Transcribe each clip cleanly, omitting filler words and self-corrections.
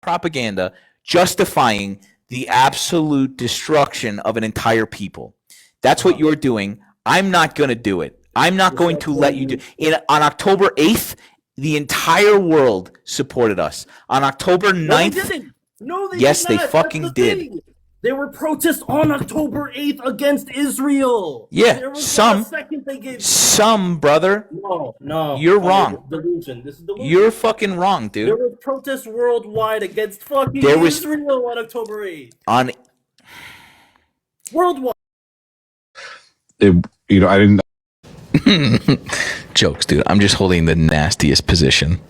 propaganda justifying the absolute destruction of an entire people. That's what you're doing. I'm not going to do it. I'm not going to let you do it. On October 8th, the entire world supported us. On October 9th, No, they didn't. No, they yes, did not. they fucking That's the did. thing. There were protests on October 8th against Israel. Yeah, there was some. Not a second they gave. Some, brother. No. You're wrong. Delusion. This is delusion. You're fucking wrong, dude. There were protests worldwide against fucking Israel on October 8th. Worldwide. I didn't. Jokes, dude. I'm just holding the nastiest position.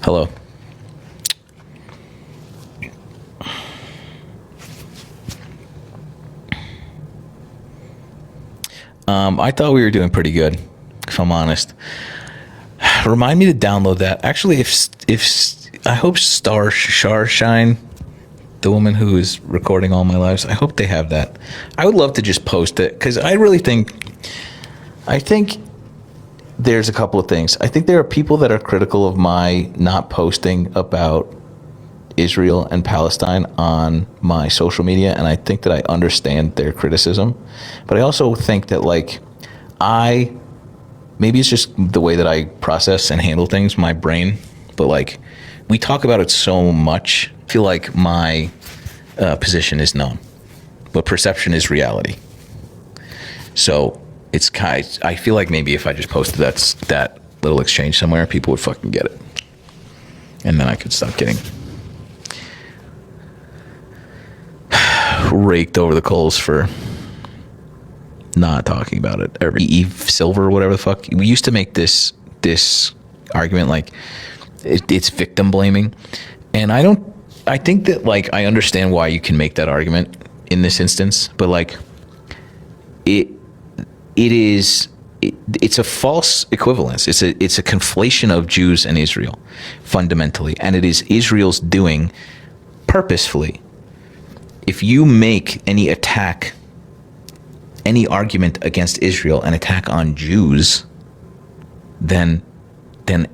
Hello. I thought we were doing pretty good, if I'm honest. Remind me to download that. Actually, if I hope Starshine, the woman who is recording all my lives, I hope they have that. I would love to just post it, because I think there's a couple of things. I think there are people that are critical of my not posting about Israel and Palestine on my social media, and I think that I understand their criticism. But I also think that, like, maybe it's just the way that I process and handle things, my brain, but, like, we talk about it so much. I feel like my position is known, but perception is reality. So I feel like maybe if I just posted that little exchange somewhere, people would fucking get it, and then I could stop getting raked over the coals for not talking about it. Eve Silver, whatever the fuck. We used to make this argument like it's victim blaming, and I think that, like, I understand why you can make that argument in this instance, but, like, it's a false equivalence. It's a conflation of Jews and Israel fundamentally, and it is Israel's doing purposefully. If you make any argument against Israel an attack on Jews, then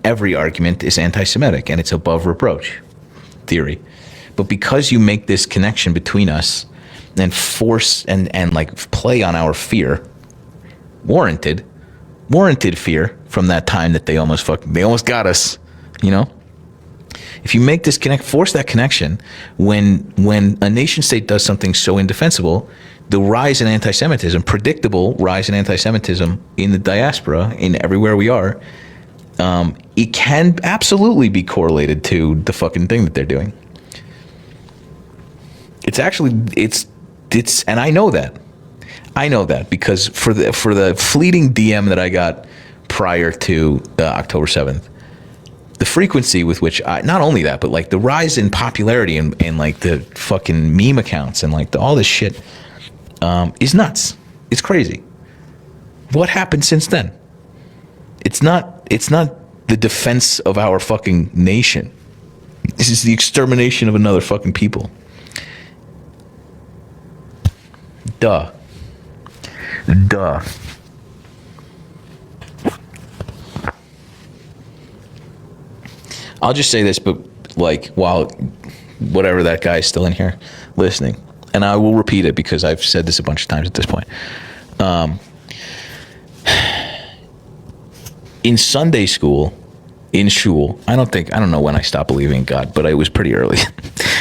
every argument is anti-Semitic and it's above reproach theory. But because you make this connection between us and force and like play on our fear, warranted fear from that time that they almost got us, you know? If you make this force that connection, when a nation state does something so indefensible, the rise in anti-Semitism, predictable rise in anti-Semitism in the diaspora, in everywhere we are, it can absolutely be correlated to the fucking thing that they're doing. It's and I know that because for the fleeting DM that I got prior to October 7th, the frequency with which not only that, but, like, the rise in popularity and like the fucking meme accounts and, like, all this shit is nuts. It's crazy. What happened since then? It's not the defense of our fucking nation. This is the extermination of another fucking people. Duh. I'll just say this, but, like, while whatever that guy is still in here listening, and I will repeat it because I've said this a bunch of times at this point. In Sunday school, in shul, I don't know when I stopped believing in God, but it was pretty early,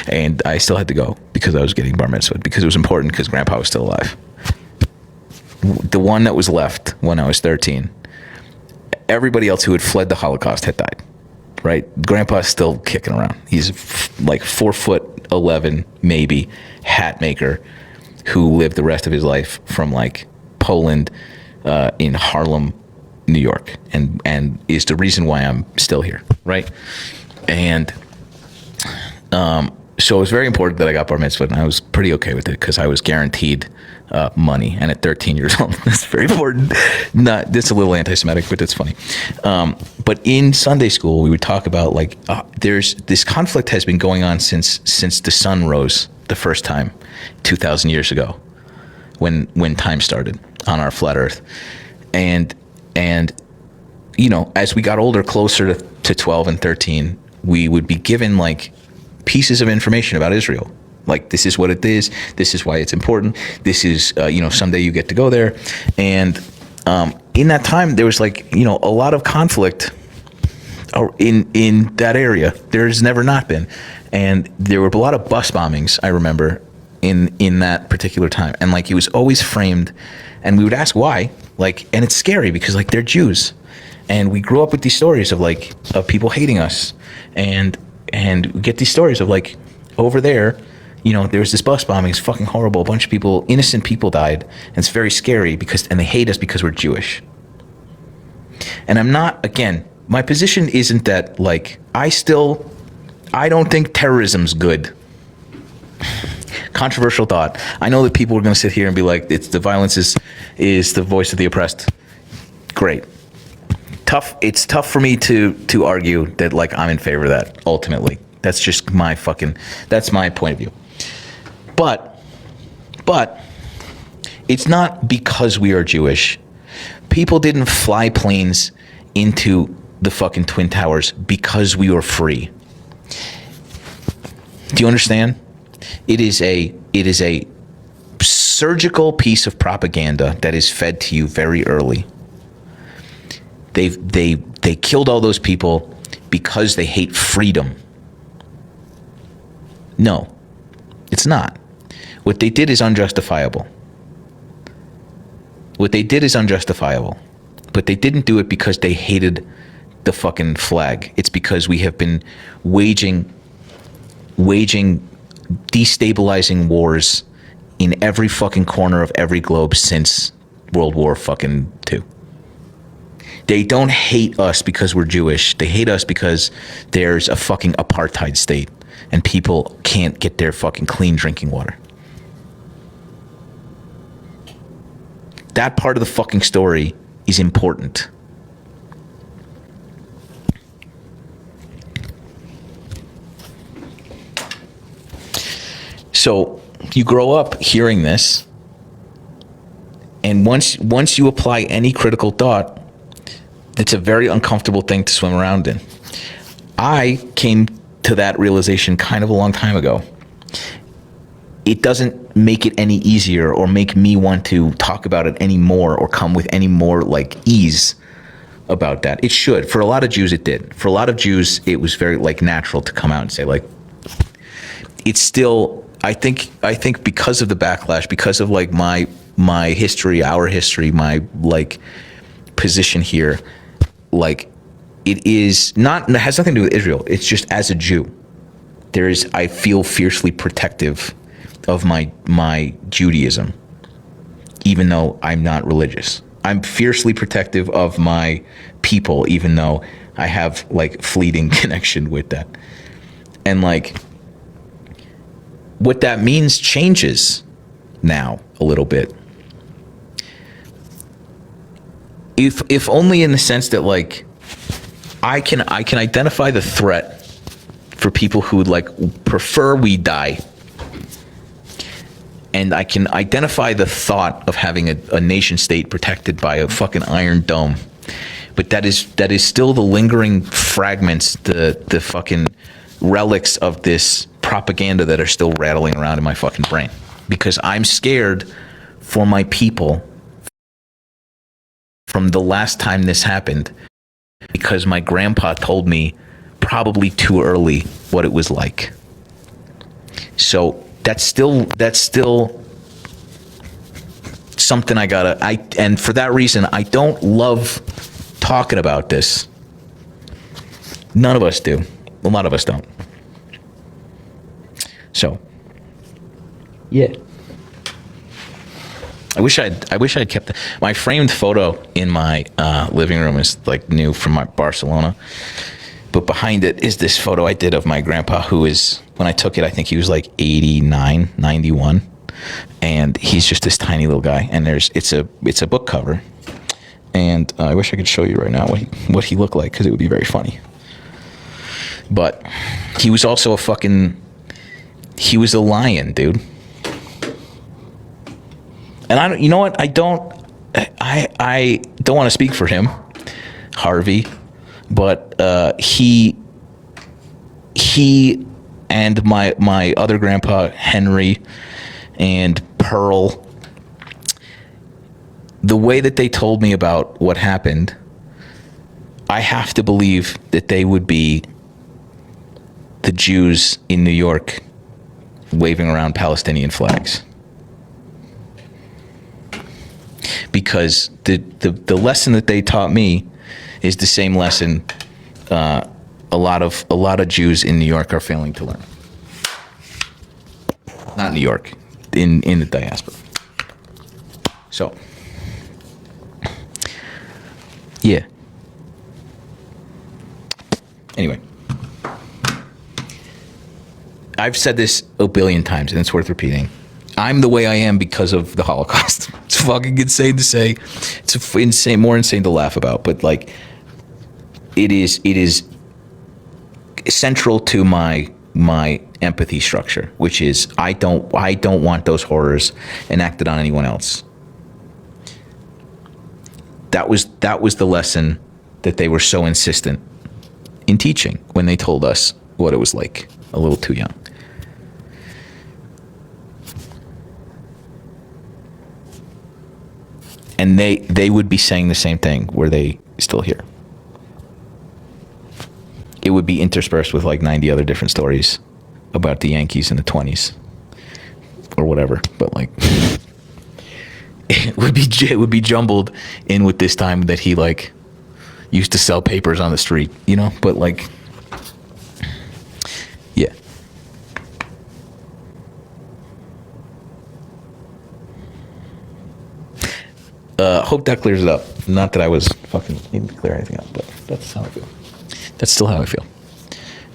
and I still had to go because I was getting bar mitzvah because it was important because Grandpa was still alive. The one that was left when I was 13, everybody else who had fled the Holocaust had died. Right, Grandpa's still kicking around. He's like 4'11", maybe, hat maker, who lived the rest of his life from, like, Poland, in Harlem, New York, and is the reason why I'm still here, right? And so it was very important that I got bar mitzvah, and I was pretty okay with it because I was guaranteed money, and at 13 years old, that's very important. That's a little anti-Semitic, but that's funny. But in Sunday school, we would talk about, like, there's this conflict has been going on since the sun rose the first time 2,000 years ago, when time started on our flat Earth, and as we got older, closer to 12 and 13, we would be given like pieces of information about Israel. Like, this is what it is. This is why it's important. This is, someday you get to go there. And in that time, there was like, a lot of conflict in that area. There's never not been. And there were a lot of bus bombings, I remember, in that particular time. And like, it was always framed, and we would ask why. Like, and it's scary because like they're Jews. And we grew up with these stories of people hating us. And we get these stories of like, over there, there was this bus bombing. It's fucking horrible. A bunch of people, innocent people died. And it's very scary and they hate us because we're Jewish. And I'm not, again, my position isn't that like, I don't think terrorism's good. Controversial thought. I know that people are going to sit here and be like, the violence is the voice of the oppressed. Great. It's tough for me to argue that like I'm in favor of that ultimately. That's just that's my point of view. But it's not because we are Jewish. People didn't fly planes into the fucking Twin Towers because we were free. Do you understand? It is a surgical piece of propaganda that is fed to you very early. They killed all those people because they hate freedom. No, it's not. What they did is unjustifiable. But they didn't do it because they hated the fucking flag. It's because we have been waging destabilizing wars in every fucking corner of every globe since World War fucking II. They don't hate us because we're Jewish. They hate us because there's a fucking apartheid state and people can't get their fucking clean drinking water. That part of the fucking story is important. So you grow up hearing this, and once you apply any critical thought, it's a very uncomfortable thing to swim around in. I came to that realization kind of a long time ago. It doesn't make it any easier or make me want to talk about it any more or come with any more like ease about that. It should. For a lot of Jews, it did. For a lot of Jews, it was very like natural to come out and say like, it's still, I think because of the backlash, because of like my history, our history, my like position here, like it is not, it has nothing to do with Israel. It's just as a Jew, I feel fiercely protective of my Judaism, even though I'm not religious. I'm fiercely protective of my people, even though I have like fleeting connection with that. And like, what that means changes now a little bit. If only in the sense that like, I can identify the threat for people who would like prefer we die. And I can identify the thought of having a nation state protected by a fucking iron dome. But that is still the lingering fragments, the fucking relics of this propaganda that are still rattling around in my fucking brain. Because I'm scared for my people from the last time this happened. Because my grandpa told me probably too early what it was like. So that's still something and for that reason, I don't love talking about this. None of us do. A lot of us don't. So, yeah. I wish I'd kept my framed photo in my living room is like new from my Barcelona. But behind it is this photo I did of my grandpa, who is, when I took it, I think he was like 89, 91. And he's just this tiny little guy. And it's a book cover. And I wish I could show you right now what he looked like, because it would be very funny. But he was also he was a lion, dude. And you know what? I don't want to speak for him. Harvey, but he and my other grandpa Henry and Pearl, the way that they told me about what happened, I have to believe that they would be the Jews in New York waving around Palestinian flags. Because the lesson that they taught me is the same lesson a lot of Jews in New York are failing to learn. Not New York, in the diaspora. So, yeah. Anyway, I've said this a billion times, and it's worth repeating. I'm the way I am because of the Holocaust. It's fucking insane to say. It's insane, more insane to laugh about. But like, it is central to my empathy structure, which is I don't want those horrors enacted on anyone else. That was the lesson that they were so insistent in teaching when they told us what it was like a little too young. And they would be saying the same thing were they still here. It would be interspersed with like 90 other different stories about the Yankees in the 20s or whatever. But like, it would be jumbled in with this time that he like used to sell papers on the street, you know? But like, yeah. Hope that clears it up. Not that I was fucking needing to clear anything up, but that's how I feel. That's still how I feel.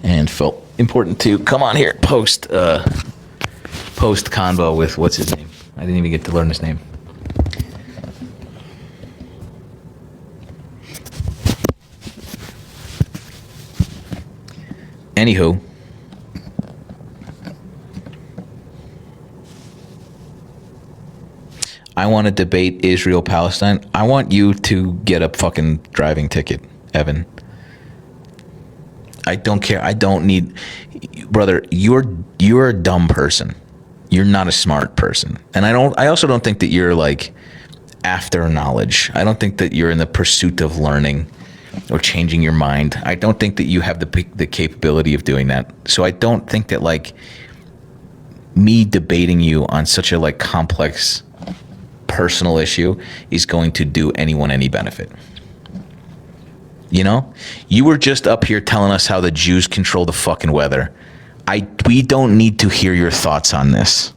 And felt important to come on here, post convo with what's his name? I didn't even get to learn his name. Anywho, I want to debate Israel-Palestine. I want you to get a fucking driving ticket, Evan. I don't care. I don't need, brother. You're a dumb person. You're not a smart person, and I also don't think that you're like after knowledge. I don't think that you're in the pursuit of learning or changing your mind. I don't think that you have the capability of doing that. So I don't think that like me debating you on such a like complex personal issue is going to do anyone any benefit. You know, you were just up here telling us how the Jews control the fucking weather. We don't need to hear your thoughts on this.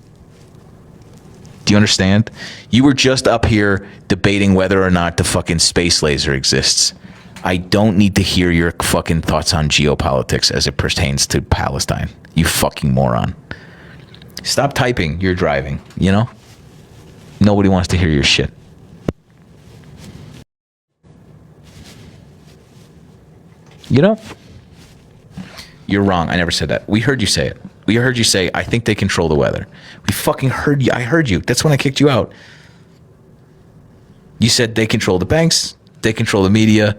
Do you understand? You were just up here debating whether or not the fucking space laser exists. I don't need to hear your fucking thoughts on geopolitics as it pertains to Palestine. You fucking moron. Stop typing. You're driving, you know? Nobody wants to hear your shit. You know? You're wrong. I never said that. We heard you say it. We heard you say, I think they control the weather. We fucking heard you. I heard you. That's when I kicked you out. You said they control the banks. They control the media.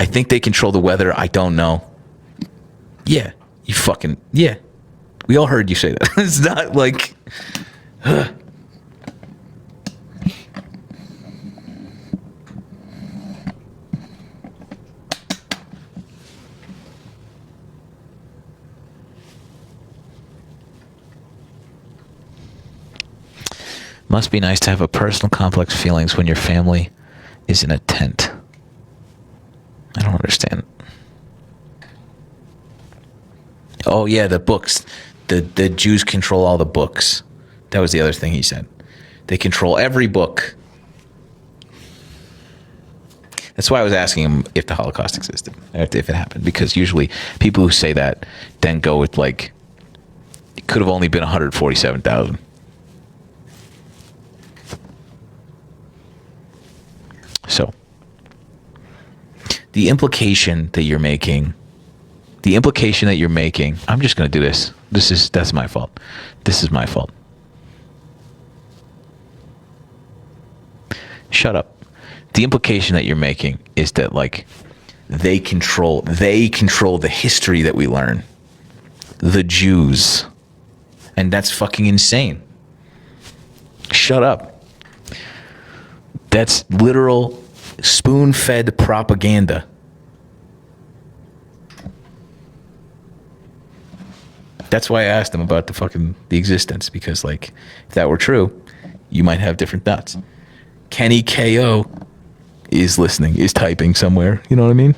I think they control the weather. I don't know. Yeah. You fucking, yeah. We all heard you say that. It's not like, must be nice to have a personal complex feelings when your family is in a tent. I don't understand. Oh yeah, the books. The Jews control all the books. That was the other thing he said. They control every book. That's why I was asking him if the Holocaust existed, if it happened, because usually people who say that then go with like, it could have only been 147,000. So, the implication that you're making, I'm just going to do this. That's my fault. This is my fault. Shut up. The implication that you're making is that like They control the history that we learn. The Jews. And that's fucking insane. Shut up. That's literal spoon-fed propaganda. That's why I asked him about the existence, because like if that were true, you might have different thoughts. Kenny KO is listening, is typing somewhere. You know what I mean?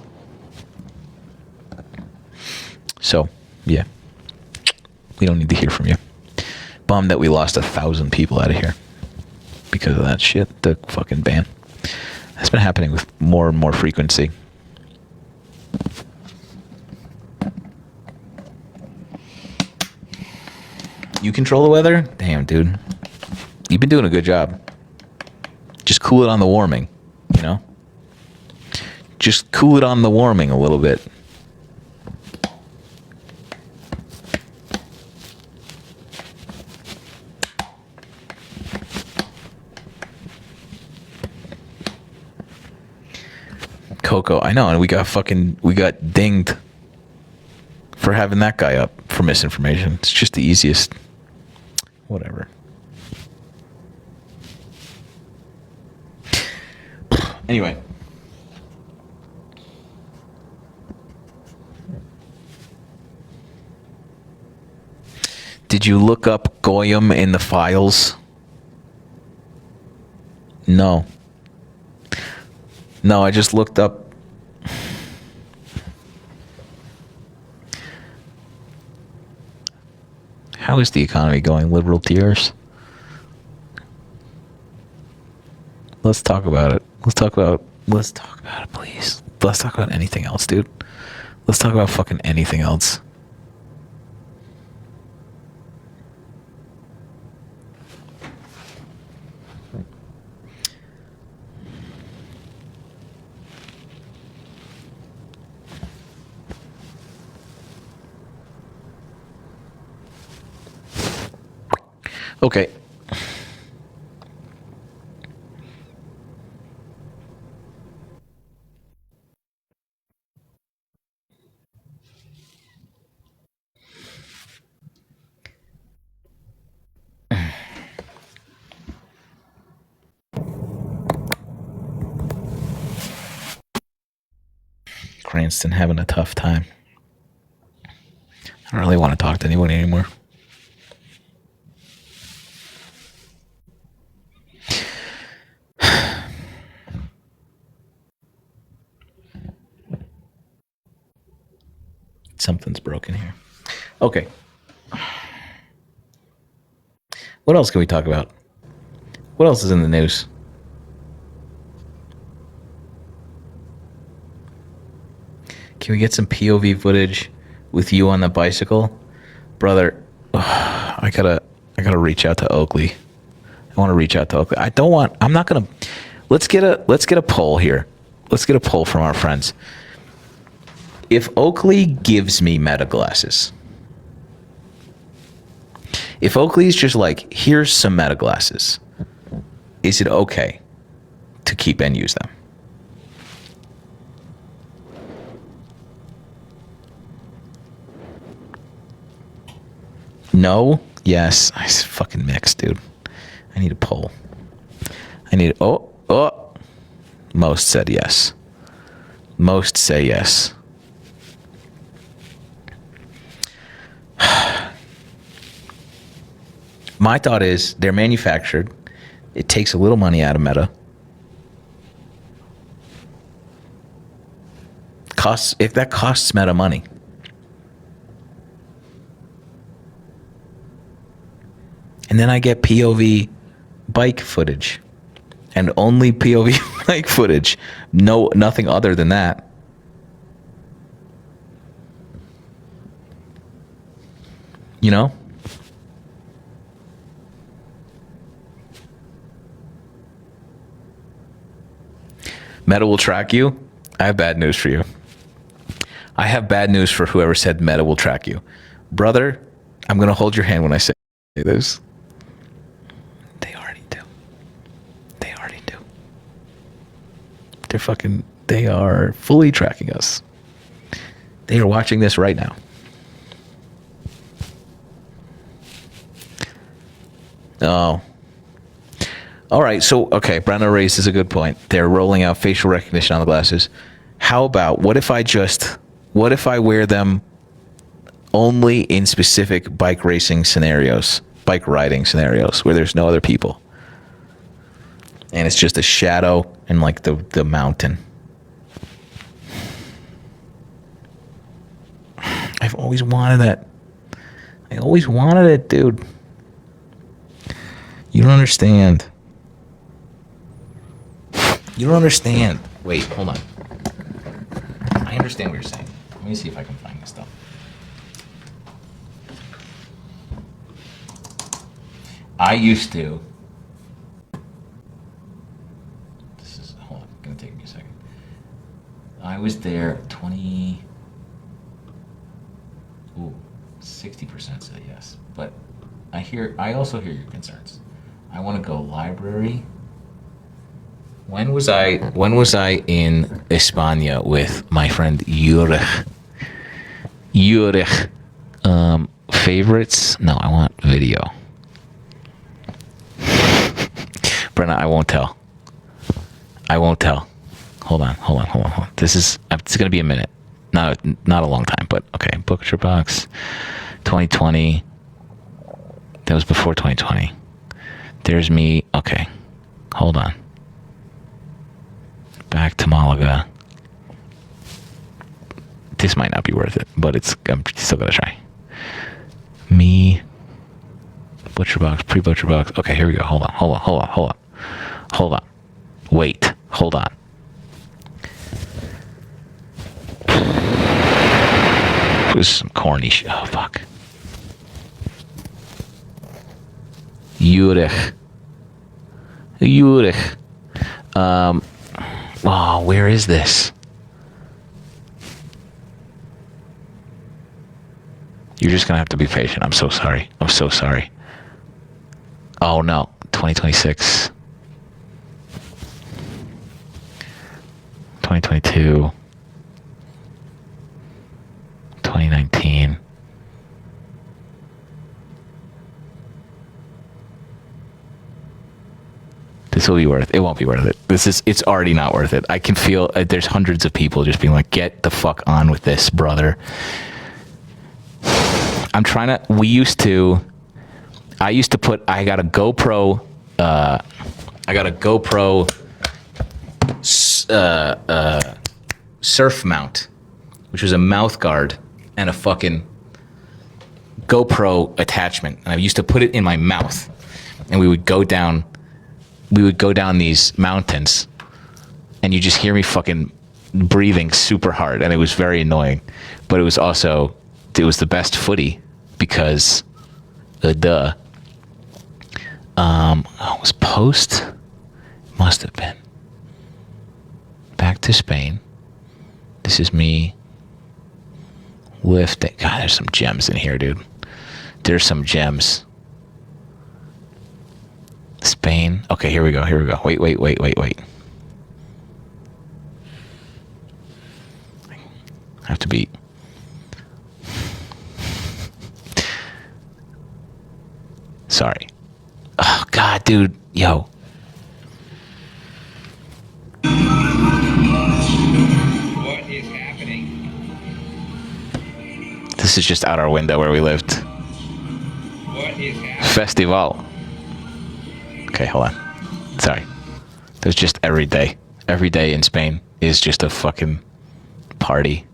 So, yeah. We don't need to hear from you. Bummed that we lost 1,000 people out of here because of that shit, the fucking ban. That's been happening with more and more frequency. You control the weather? Damn, dude. You've been doing a good job. Just cool it on the warming, you know? Just cool it on the warming a little bit. Coco, I know, and we got dinged for having that guy up for misinformation. It's just the easiest. Whatever. Anyway. Did you look up Goyim in the files? No. No, I just looked up. How is the economy going, liberal tears? Let's talk about it. Let's talk about it, please. Let's talk about anything else, dude. Let's talk about fucking anything else. Okay. Cranston having a tough time. I don't really want to talk to anybody anymore. Something's broken here. Okay. What else can we talk about? What else is in the news? Can we get some POV footage with you on the bicycle? Brother, I gotta reach out to Oakley. I want to reach out to Oakley. Let's get a poll here. Let's get a poll from our friends. If Oakley gives me meta glasses, if Oakley's just like, here's some meta glasses, is it okay to keep and use them? No? Yes. I fucking mixed, dude. I need a poll. Most said yes. Most say yes. My thought is they're manufactured. It takes a little money out of Meta. If that costs Meta money. And then I get POV bike footage. And only POV bike footage. No, nothing other than that. You know? Meta will track you. I have bad news for you. I have bad news for whoever said Meta will track you. Brother, I'm going to hold your hand when I say this. They already do. They already do. They are fully tracking us. They are watching this right now. Oh. All right. So, okay. Brenna raises a good point. They're rolling out facial recognition on the glasses. How about, what if I wear them only in specific bike riding scenarios where there's no other people? And it's just a shadow and like the mountain. I've always wanted that. I always wanted it, dude. You don't understand. You don't understand. Wait, hold on. I understand what you're saying. Let me see if I can find this stuff. I used to. Hold on, it's gonna take me a second. I was there 60% said yes. But I also hear your concerns. I want to go library. When was I in España with my friend Jurich? Favorites? No, I want video. Brenna, I won't tell. Hold on. It's gonna be a minute. Not a long time, but okay. Butcher Box, 2020. That was before 2020. There's me. Okay, hold on. Back to Malaga. This might not be worth it, but I'm still gonna try. Me. Butcher Box, pre-Butcher Box. Okay, here we go. Hold on. Wait. Hold on. This is some corny shit. Oh, fuck. Jurich. Oh, where is this? You're just gonna have to be patient. I'm so sorry. Oh, no. 2026. 2022. 2019. This will be worth it. It won't be worth it. It's already not worth it. I can feel there's hundreds of people just being like, get the fuck on with this, brother. I got a GoPro surf mount, which was a mouth guard and a fucking GoPro attachment, and I used to put it in my mouth, and we would go down these mountains, and you just hear me fucking breathing super hard, and it was very annoying, but it was the best footy because it was post, must have been back to Spain. This is me lifting. God, there's some gems in here, dude. There's some gems. Spain. Okay, here we go. Wait. I have to be. Sorry. Oh, God, dude. Yo. What is happening? This is just out our window where we lived. What is happening? Festival. Okay, hold on. Sorry. There's just every day. Every day in Spain is just a fucking party.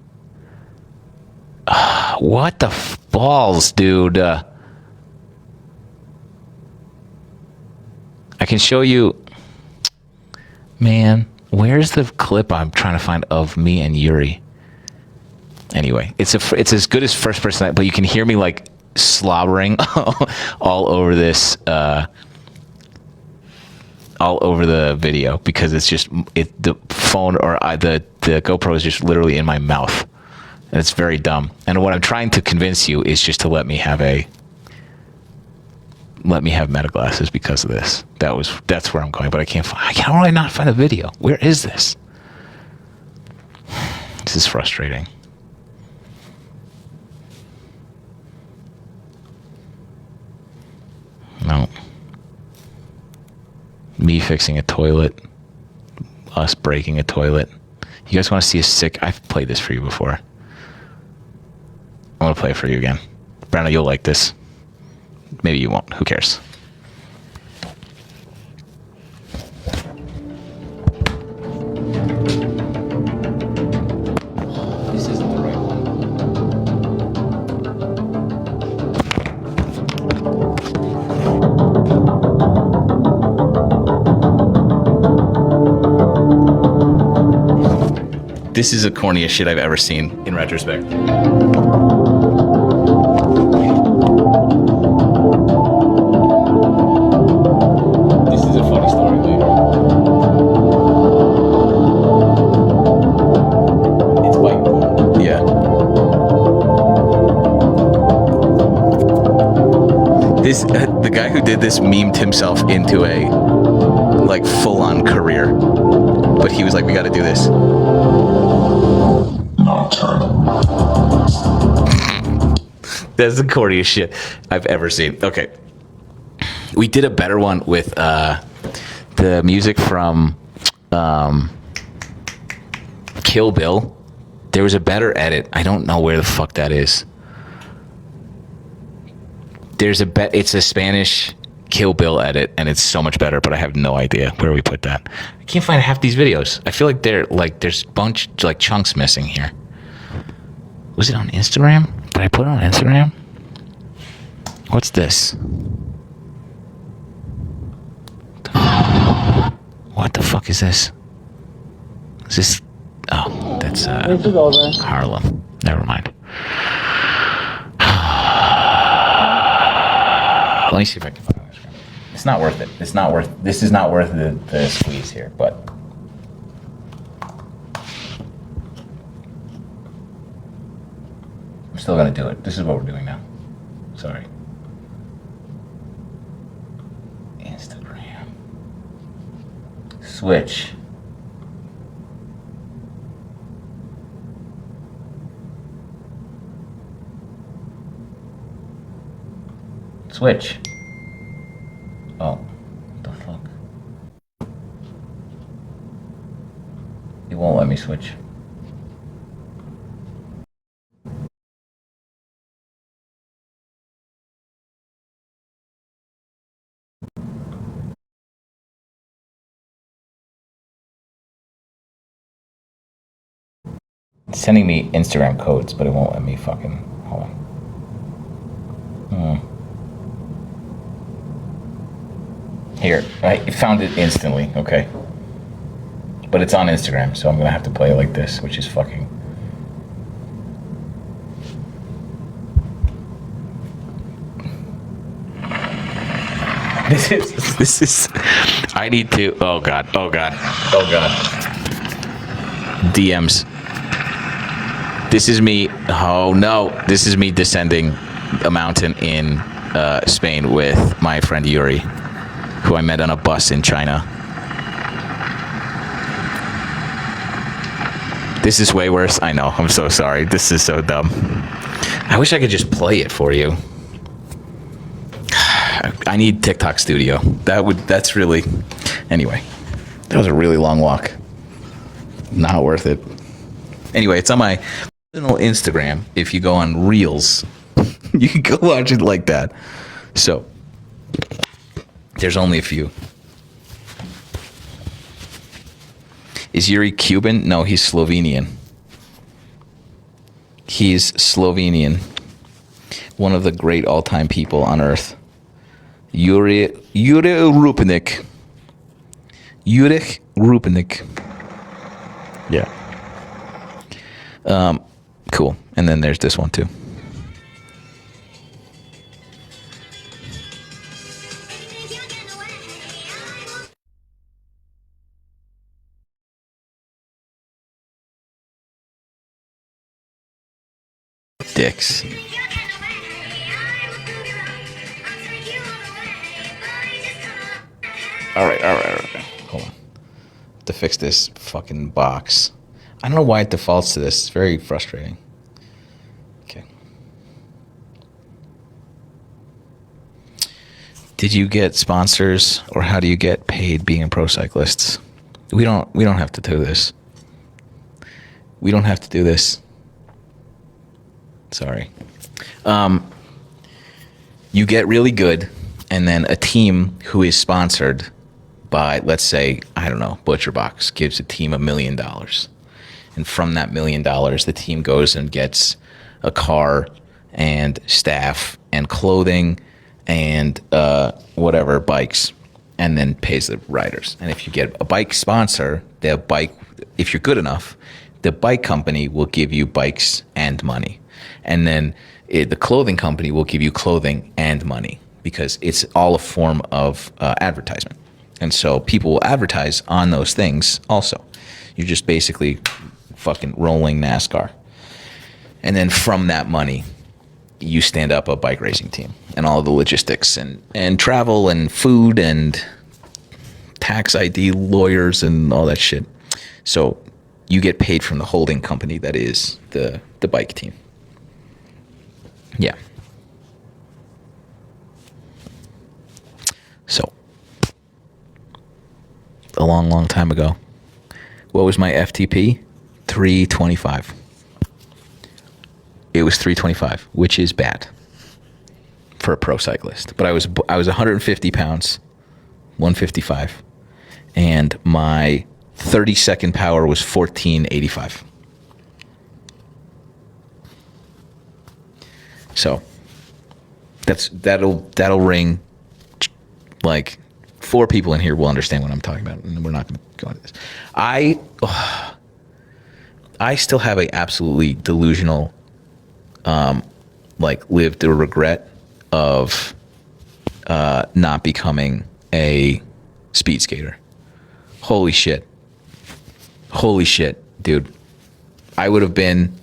What the balls, dude? I can show you. Man, where's the clip I'm trying to find of me and Yuri? Anyway, it's as good as first person, but you can hear me like slobbering all over this, all over the video because it's just the phone or the GoPro is just literally in my mouth, and it's very dumb. And what I'm trying to convince you is just to let me have meta glasses because of this. That's where I'm going, but I can't. How do I not find a video? Where is this? This is frustrating. No. Me fixing a toilet. Us breaking a toilet. You guys want to see a sick... I've played this for you before. I want to play it for you again. Brandon, you'll like this. Maybe you won't. Who cares? This isn't the right one. This is the corniest shit I've ever seen in retrospect. This is a funny story later. It's bike porn. Yeah. This the guy who did this memed himself into a like full-on career. But he was like, we got to do this. That's the corniest shit I've ever seen. Okay. We did a better one with the music from Kill Bill. There was a better edit. I don't know where the fuck that is. It's a Spanish Kill Bill edit, and it's so much better, but I have no idea where we put that. I can't find half these videos. I feel like there's a bunch like chunks missing here. Was it on Instagram? Did I put it on Instagram? What's this? What the fuck is this? Is this... Oh, that's Harlem. Never mind. Let me see if I can find it. It's not worth it. This is not worth the squeeze here, but... I'm still gonna do it. This is what we're doing now. Sorry. Instagram. Switch. Switch. Oh, what the fuck? It won't let me switch. It's sending me Instagram codes, but it won't let me fucking... Hold on. Here, I found it instantly, okay. But it's on Instagram, so I'm gonna have to play it like this, which is fucking... This is, I need to, oh God. DMs. This is me, oh no, this is me descending a mountain in Spain with my friend Yuri, who I met on a bus in China. This is way worse. I know, I'm so sorry. This is so dumb. I wish I could just play it for you. I need TikTok Studio. That's really, anyway, that was a really long walk. Not worth it. Anyway, it's on my personal Instagram. If you go on Reels, you can go watch it like that. So, there's only a few. Is Yuri Cuban? No, he's Slovenian. He's Slovenian. One of the great all-time people on Earth. Yuri Rupenik. Yurich Rupenik. Yeah. Cool. And then there's this one too. Dicks. All right. Hold on. To fix this fucking box. I don't know why it defaults to this. It's very frustrating. Okay. Did you get sponsors, or how do you get paid being pro cyclists? We don't have to do this. We don't have to do this. Sorry. You get really good, and then a team who is sponsored by, let's say, I don't know, ButcherBox gives a team $1 million. And from that $1 million, the team goes and gets a car and staff and clothing and whatever, bikes, and then pays the riders. And if you get a bike sponsor, the bike, if you're good enough, the bike company will give you bikes and money. And then the clothing company will give you clothing and money, because it's all a form of advertisement. And so people will advertise on those things also. You're just basically fucking rolling NASCAR. And then from that money, you stand up a bike racing team and all the logistics and travel and food and tax ID, lawyers, and all that shit. So you get paid from the holding company that is the bike team. Yeah. So a long time ago, what was my FTP? 325. It was 325, which is bad for a pro cyclist. But I was 150 pounds, 155, and my 30-second power was 1485. So that'll ring, like 4 people in here will understand what I'm talking about, and we're not going to go into this. I still have a absolutely delusional, lived a regret of not becoming a speed skater. Holy shit, dude! I would have been.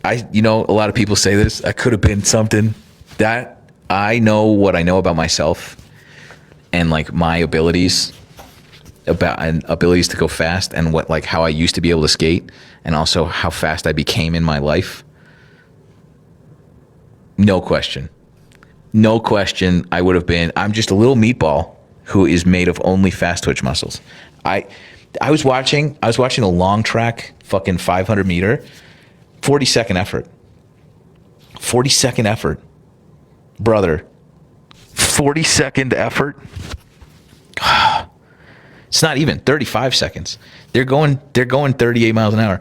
A lot of people say this. I could have been something. That I know what I know about myself, and like my abilities, abilities to go fast, and how I used to be able to skate, and also how fast I became in my life. No question, I would have been. I'm just a little meatball who is made of only fast twitch muscles. I was watching a long track, fucking 500 meter, 40-second effort. 40-second effort, brother. 40-second effort. It's not even 35 seconds. They're going 38 miles an hour,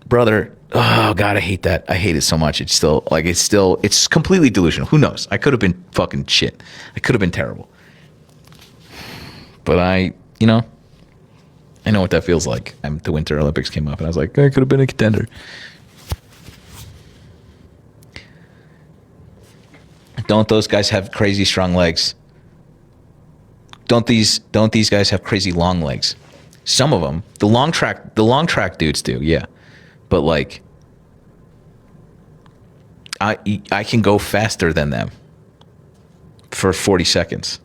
brother. Oh God, I hate that. I hate it so much. It's completely delusional. Who knows? I could have been fucking shit. I could have been terrible. But I know what that feels like. The Winter Olympics came up, and I was like, I could have been a contender. Don't those guys have crazy strong legs? Don't these guys have crazy long legs? Some of them. The long track dudes do, yeah. But like, I can go faster than them for 40 seconds.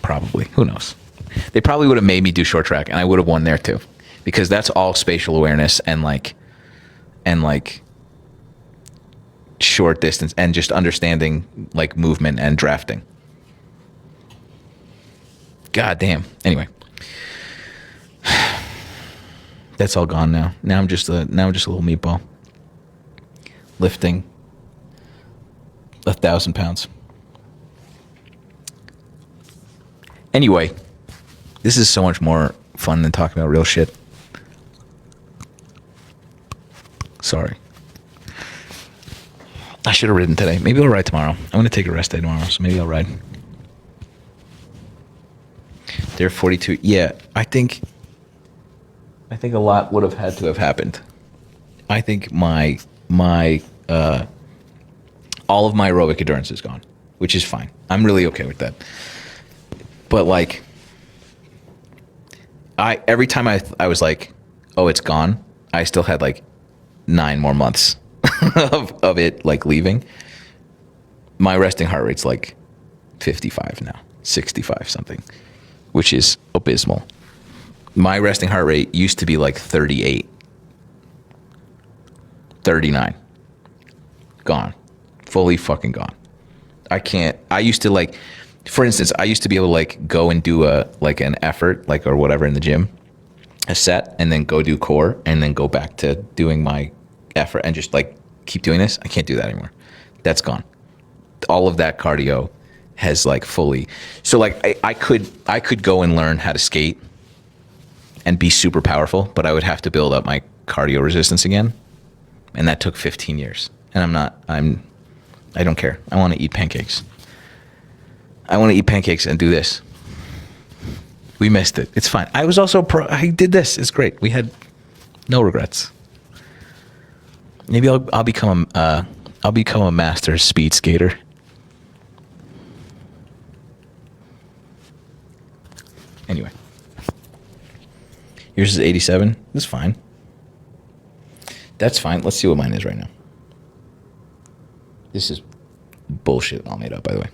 Probably. Who knows? They probably would have made me do short track, and I would have won there too, because that's all spatial awareness and short distance and just understanding like movement and drafting. God damn. Anyway, that's all gone now. Now I'm just a little meatball lifting 1,000 pounds. Anyway, this is so much more fun than talking about real shit. Sorry. I should have ridden today. Maybe I'll ride tomorrow. I'm going to take a rest day tomorrow, so maybe I'll ride. They're 42. Yeah, I think a lot would have had to have happened. I think my all of my aerobic endurance is gone, which is fine. I'm really okay with that. But like, every time I was like, oh, it's gone, I still had like 9 more months of it like leaving. My resting heart rate's like 55 now, 65 something, which is abysmal. My resting heart rate used to be like 38, 39. Gone. Fully fucking gone. I can't. I used to like, for instance, I used to be able to like go and do an effort, like, or whatever in the gym, a set, and then go do core, and then go back to doing my effort and just like keep doing this. I can't do that anymore. That's gone. All of that cardio has like fully. So like I could go and learn how to skate and be super powerful, but I would have to build up my cardio resistance again, and that took 15 years. And I don't care. I want to eat pancakes. I want to eat pancakes and do this. We missed it. It's fine. I was also I did this. It's great. We had no regrets. Maybe I'll become a master speed skater. Anyway, yours is 87. That's fine. That's fine. Let's see what mine is right now. This is bullshit all made up, by the way.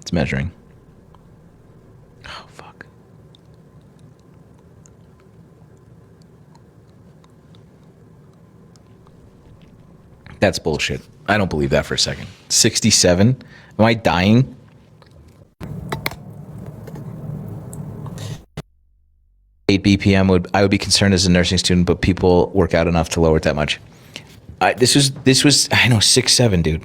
It's measuring. Oh, fuck. That's bullshit. I don't believe that for a second. 67? Am I dying? BPM I would be concerned as a nursing student, but people work out enough to lower it that much. This was I know 6'7", dude.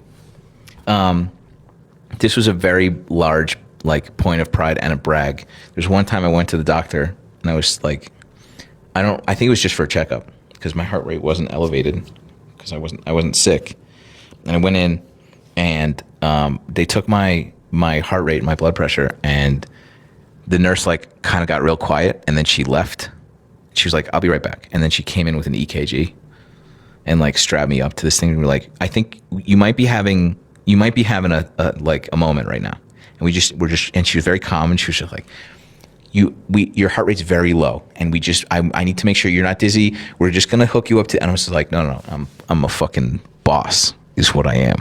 This was a very large like point of pride and a brag. There's one time I went to the doctor and I was like, I think it was just for a checkup because my heart rate wasn't elevated because I wasn't sick. And I went in and they took my heart rate and my blood pressure, and the nurse like kind of got real quiet, and then she left. She was like, I'll be right back. And then she came in with an EKG and like strapped me up to this thing and we're like, I think you might be having a moment right now. And we're just, and she was very calm, and she was just like, your heart rate's very low, and I need to make sure you're not dizzy. We're just gonna hook you up to, and I was like, no, I'm a fucking boss, is what I am.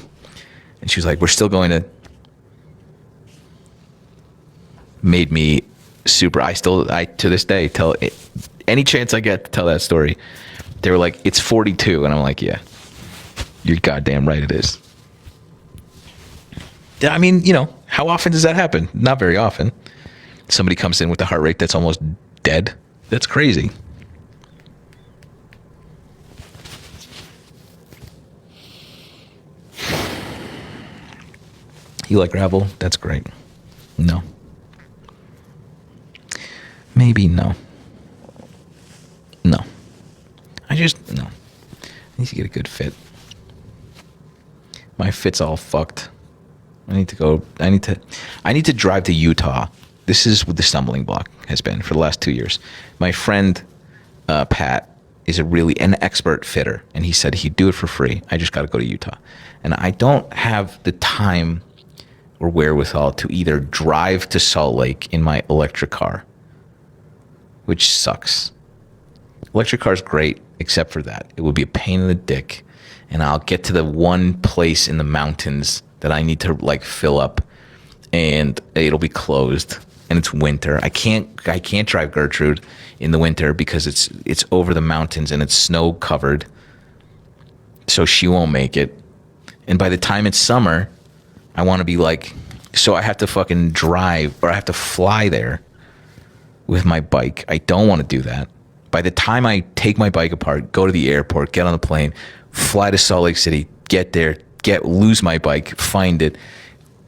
And she was like, we're still going to, made me super, I to this day tell it, any chance I get to tell that story. They were like, it's 42, and I'm like, yeah, you're goddamn right it is. I mean, how often does that happen? Not very often. Somebody comes in with a heart rate that's almost dead. That's crazy. You like gravel? That's great. No. Maybe no. No. No. I need to get a good fit. My fit's all fucked. I need to drive to Utah. This is what the stumbling block has been for the last 2 years. My friend, Pat, is an expert fitter, and he said he'd do it for free. I just got to go to Utah. And I don't have the time or wherewithal to either drive to Salt Lake in my electric car, which sucks. Electric car's great, except for that. It would be a pain in the dick, and I'll get to the one place in the mountains that I need to like fill up, and it'll be closed, and it's winter. I can't drive Gertrude in the winter because it's over the mountains and it's snow covered, so she won't make it. And by the time it's summer, I want to be like, so I have to fucking drive, or I have to fly there with my bike. I don't want to do that. By the time I take my bike apart, go to the airport, get on the plane, fly to Salt Lake City, get there, lose my bike, find it,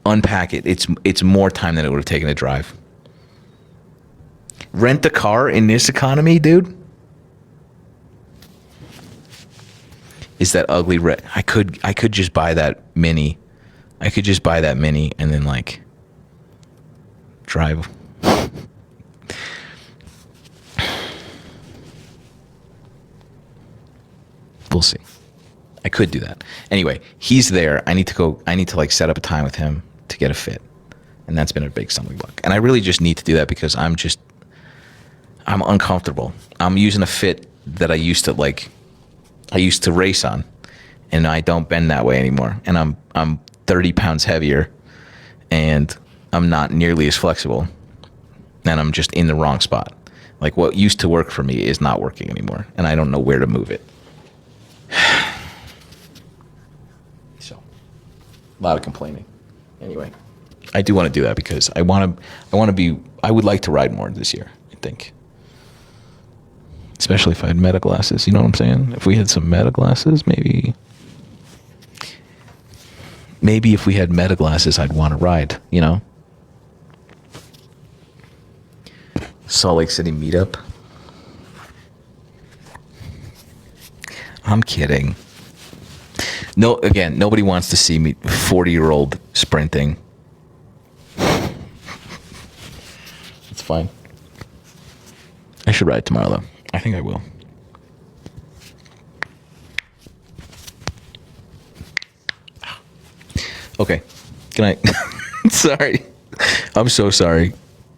unpack it, it's more time than it would have taken to drive. Rent a car in this economy, dude? Is that ugly red? I could just buy that Mini. I could just buy that Mini and then like drive. We'll see. I could do that. Anyway, he's there. I need to like set up a time with him to get a fit. And that's been a big stumbling block. And I really just need to do that because I'm uncomfortable. I'm using a fit that I used to race on, and I don't bend that way anymore. And I'm 30 pounds heavier, and I'm not nearly as flexible, and I'm just in the wrong spot. Like what used to work for me is not working anymore, and I don't know where to move it. So, a lot of complaining. Anyway, I do want to do that because I would like to ride more this year, I think. Especially if I had meta glasses, you know what I'm saying? If we had some meta glasses, maybe if we had meta glasses, I'd want to ride, you know? Salt Lake City meetup. I'm kidding. No, again, nobody wants to see me 40-year-old sprinting. It's fine. I should ride tomorrow, though. I think I will. Okay. Good night. Sorry. I'm so sorry.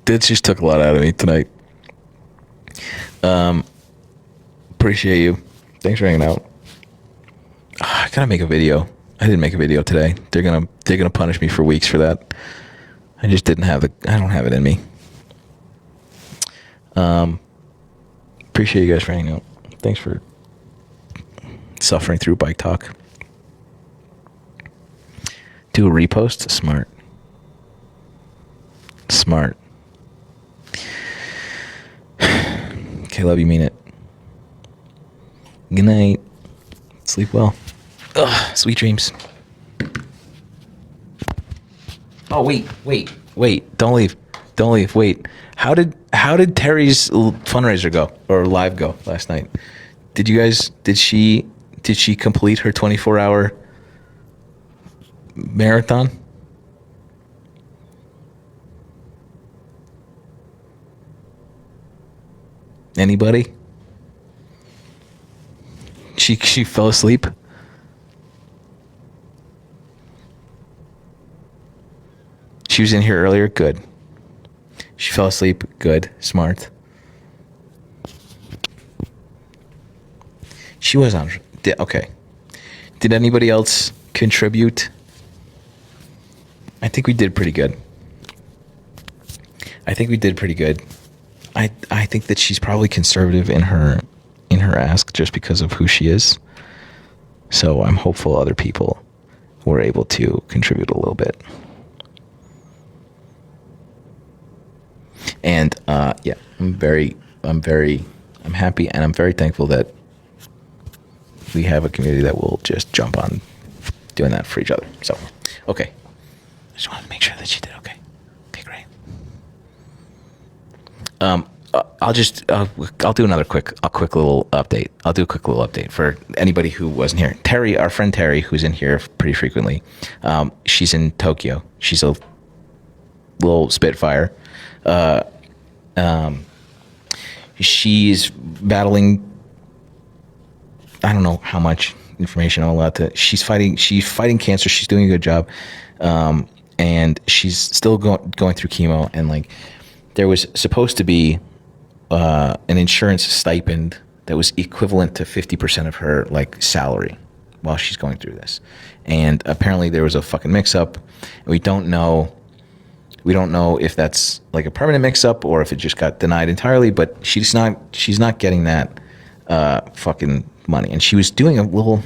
That just took a lot out of me tonight. Appreciate you. Thanks for hanging out. I gotta make a video. I didn't make a video today. They're gonna punish me for weeks for that. I just didn't have I don't have it in me. Appreciate you guys for hanging out. Thanks for suffering through bike talk. Do a repost? Smart. Okay, love you, mean it. Good night. Sleep well. Ugh, sweet dreams. Oh, wait. Don't leave. Wait. How did Terry's fundraiser go or live go last night? Did she complete her 24-hour marathon? Anybody? She fell asleep? She was in here earlier? Good. She fell asleep? Good. Smart. She was on... Okay. Did anybody else contribute? I think we did pretty good. I think that she's probably conservative in her ask just because of who she is. So I'm hopeful other people were able to contribute a little bit. And yeah, I'm happy and I'm very thankful that we have a community that will just jump on doing that for each other. So, okay. I just wanted to make sure that she did okay. Okay, great. I'll do another quick little update. I'll do a quick little update for anybody who wasn't here. Terry, our friend Terry, who's in here pretty frequently, she's in Tokyo. She's a little Spitfire. She's battling. I don't know how much information I'm allowed to. She's fighting cancer. She's doing a good job, and she's still going through chemo. And like, there was supposed to be an insurance stipend that was equivalent to 50% of her like salary while she's going through this. And apparently there was a fucking mix-up. And we don't know if that's like a permanent mix-up or if it just got denied entirely. But she's not getting that fucking money. And she was doing a little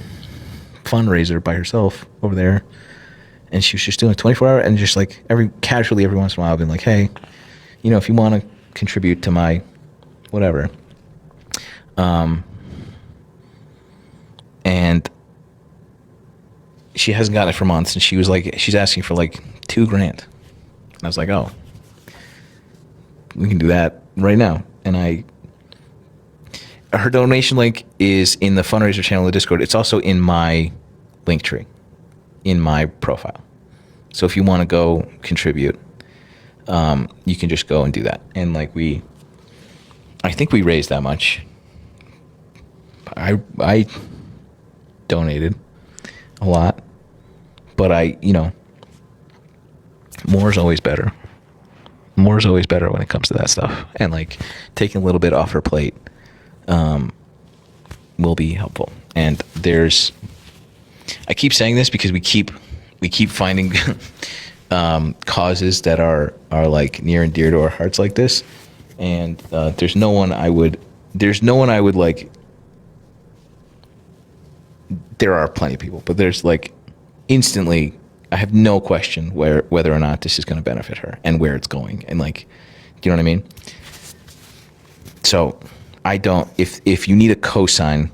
fundraiser by herself over there. And she was just doing a 24-hour and just like casually every once in a while being like, hey, you know, if you want to contribute to my whatever. And she hasn't gotten it for months. And she's asking for like $2,000. And I was like, oh, we can do that right now. And her donation link is in the fundraiser channel in the Discord. It's also in my link tree, in my profile. So if you want to go contribute, you can just go and do that. And like I think we raised that much. I donated a lot, but more is always better. More is always better when it comes to that stuff, and like taking a little bit off her plate will be helpful. And I keep saying this because we keep finding causes that are like near and dear to our hearts like this, and there's no one I would like. There are plenty of people, but there's like instantly, I have no question whether or not this is going to benefit her and where it's going, and like, you know what I mean? So I don't, if you need a cosign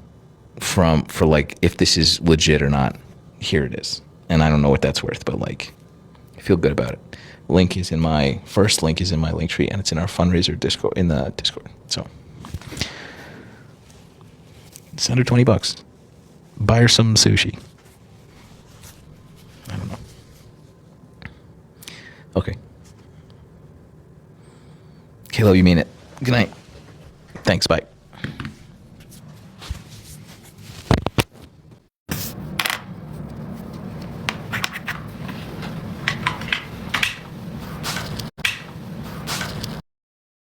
for like if this is legit or not, here it is. And I don't know what that's worth, but like I feel good about it. First link is in my link tree, and it's in our fundraiser Discord, in the Discord. So it's under $20. Buy her some sushi. I don't know. Okay. Caleb, you mean it. Good night. Thanks, bye.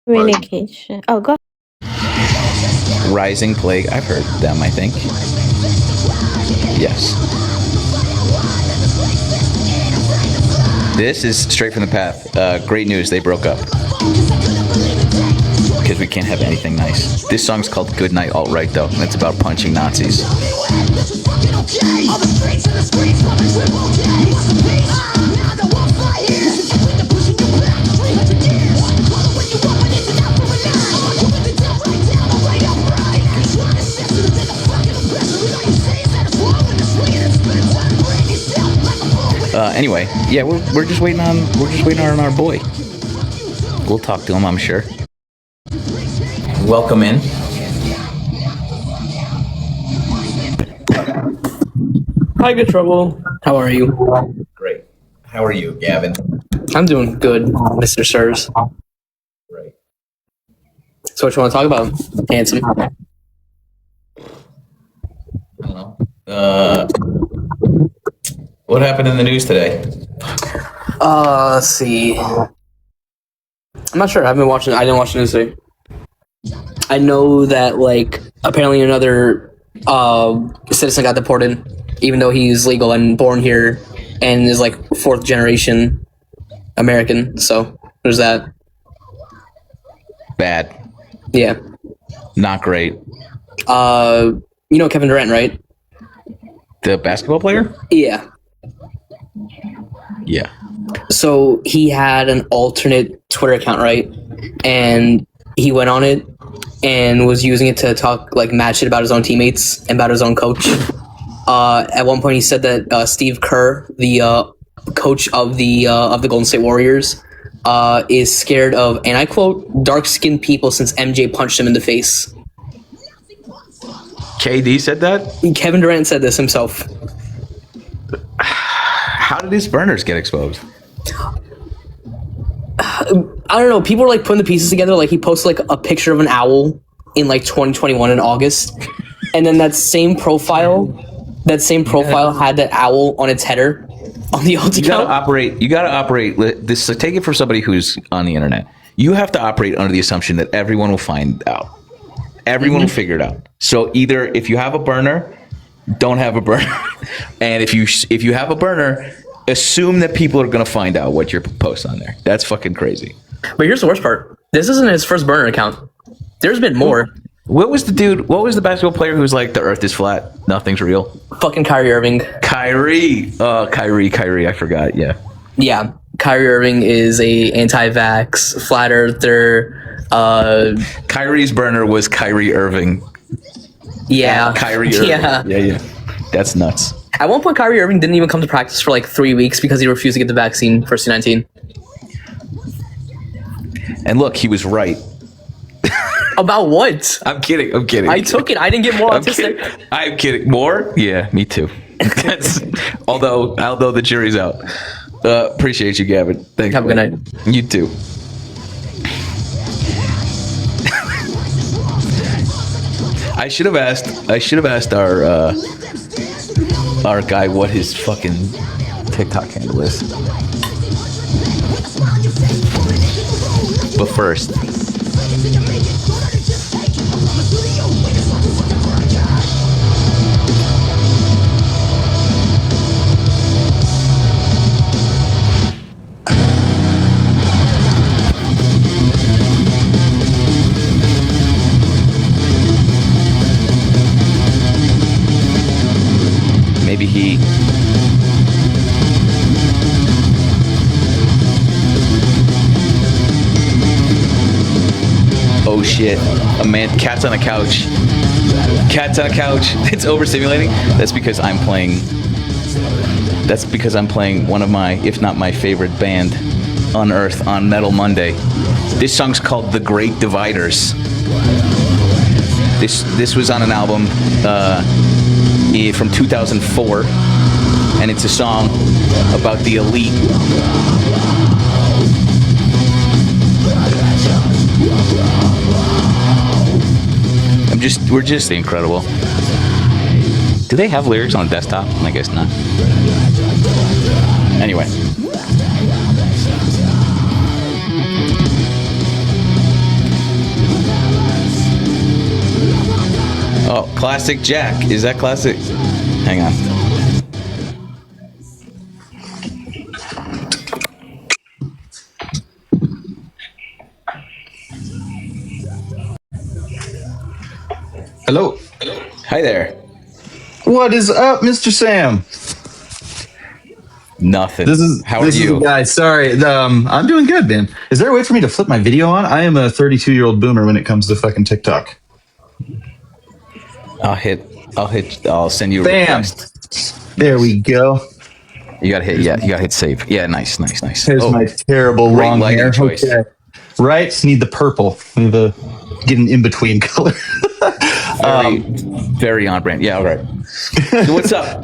Communication. Oh, go. Rising Plague. I've heard them, I think. Yes. This is straight from the path. Great news, they broke up. Because we can't have anything nice. This song's called Good Night Alt-Right, though, and it's about punching Nazis. Anyway, yeah, we're just waiting on our boy. We'll talk to him, I'm sure. Welcome in. Hi, Good Trouble. How are you? Great. How are you, Gavin? I'm doing good, Mr. Sirs. Great. So what you want to talk about, handsome? I don't know. What happened in the news today? Let's see. I'm not sure. I didn't watch the news today. I know that, like, apparently another citizen got deported, even though he's legal and born here and is, like, 4th generation American. So there's that. Bad. Yeah. Not great. You know Kevin Durant, right? The basketball player? Yeah. Yeah. So he had an alternate Twitter account, right? And he went on it and was using it to talk like mad shit about his own teammates and about his own coach. At one point, he said that Steve Kerr, the coach of the Golden State Warriors, is scared of, and I quote, dark-skinned people since MJ punched him in the face. KD said that? Kevin Durant said this himself. How did his burners get exposed? I don't know. People are like putting the pieces together. Like he posted like a picture of an owl in like 2021 in August, and then that same profile had that owl on its header on the alt account. You gotta operate this. So take it for somebody who's on the internet. You have to operate under the assumption that everyone will find out. Everyone will figure it out. So either if you have a burner, don't have a burner, and if you have a burner, assume that people are gonna find out what you're posting on there. That's fucking crazy. But here's the worst part. This isn't his first burner account. There's been more. What was the basketball player who's like, the earth is flat, nothing's real? Fucking Kyrie Irving. Kyrie. Kyrie, I forgot, yeah. Yeah. Kyrie Irving is a anti-vax, flat earther. Kyrie's burner was Kyrie Irving. Yeah. Kyrie Irving. Yeah. That's nuts. At one point, Kyrie Irving didn't even come to practice for like 3 weeks because he refused to get the vaccine for C-19. And look, he was right. About what? I'm kidding. I took it. I didn't get more autistic. I'm kidding. More? Yeah, me too. although the jury's out. Appreciate you, Gavin. Thanks. Have a good night. You too. I should have asked our guy what his fucking TikTok handle is. But first, maybe he. Oh shit! A man, cat's on a couch. Cat's on a couch. It's overstimulating. That's because I'm playing. That's because I'm playing one of my, if not my favorite band, Unearth on Metal Monday. This song's called "The Great Dividers." This was on an album from 2004, and it's a song about the elite. We're just incredible. Do they have lyrics on a desktop? I guess not. Anyway. Oh, classic Jack. Is that classic? Hang on. Hello. Hi there. What is up, Mr. Sam? Nothing. How are this you? Is the guy. Sorry, I'm doing good, man. Is there a way for me to flip my video on? I am a 32-year-old boomer when it comes to fucking TikTok. I'll send you a request. There we go. You gotta hit save. Yeah, nice. Here's my terrible great long lighting hair. choice. Okay. Right? Need the purple. Need the get an in-between color. Very on brand. Yeah, all right. So what's up?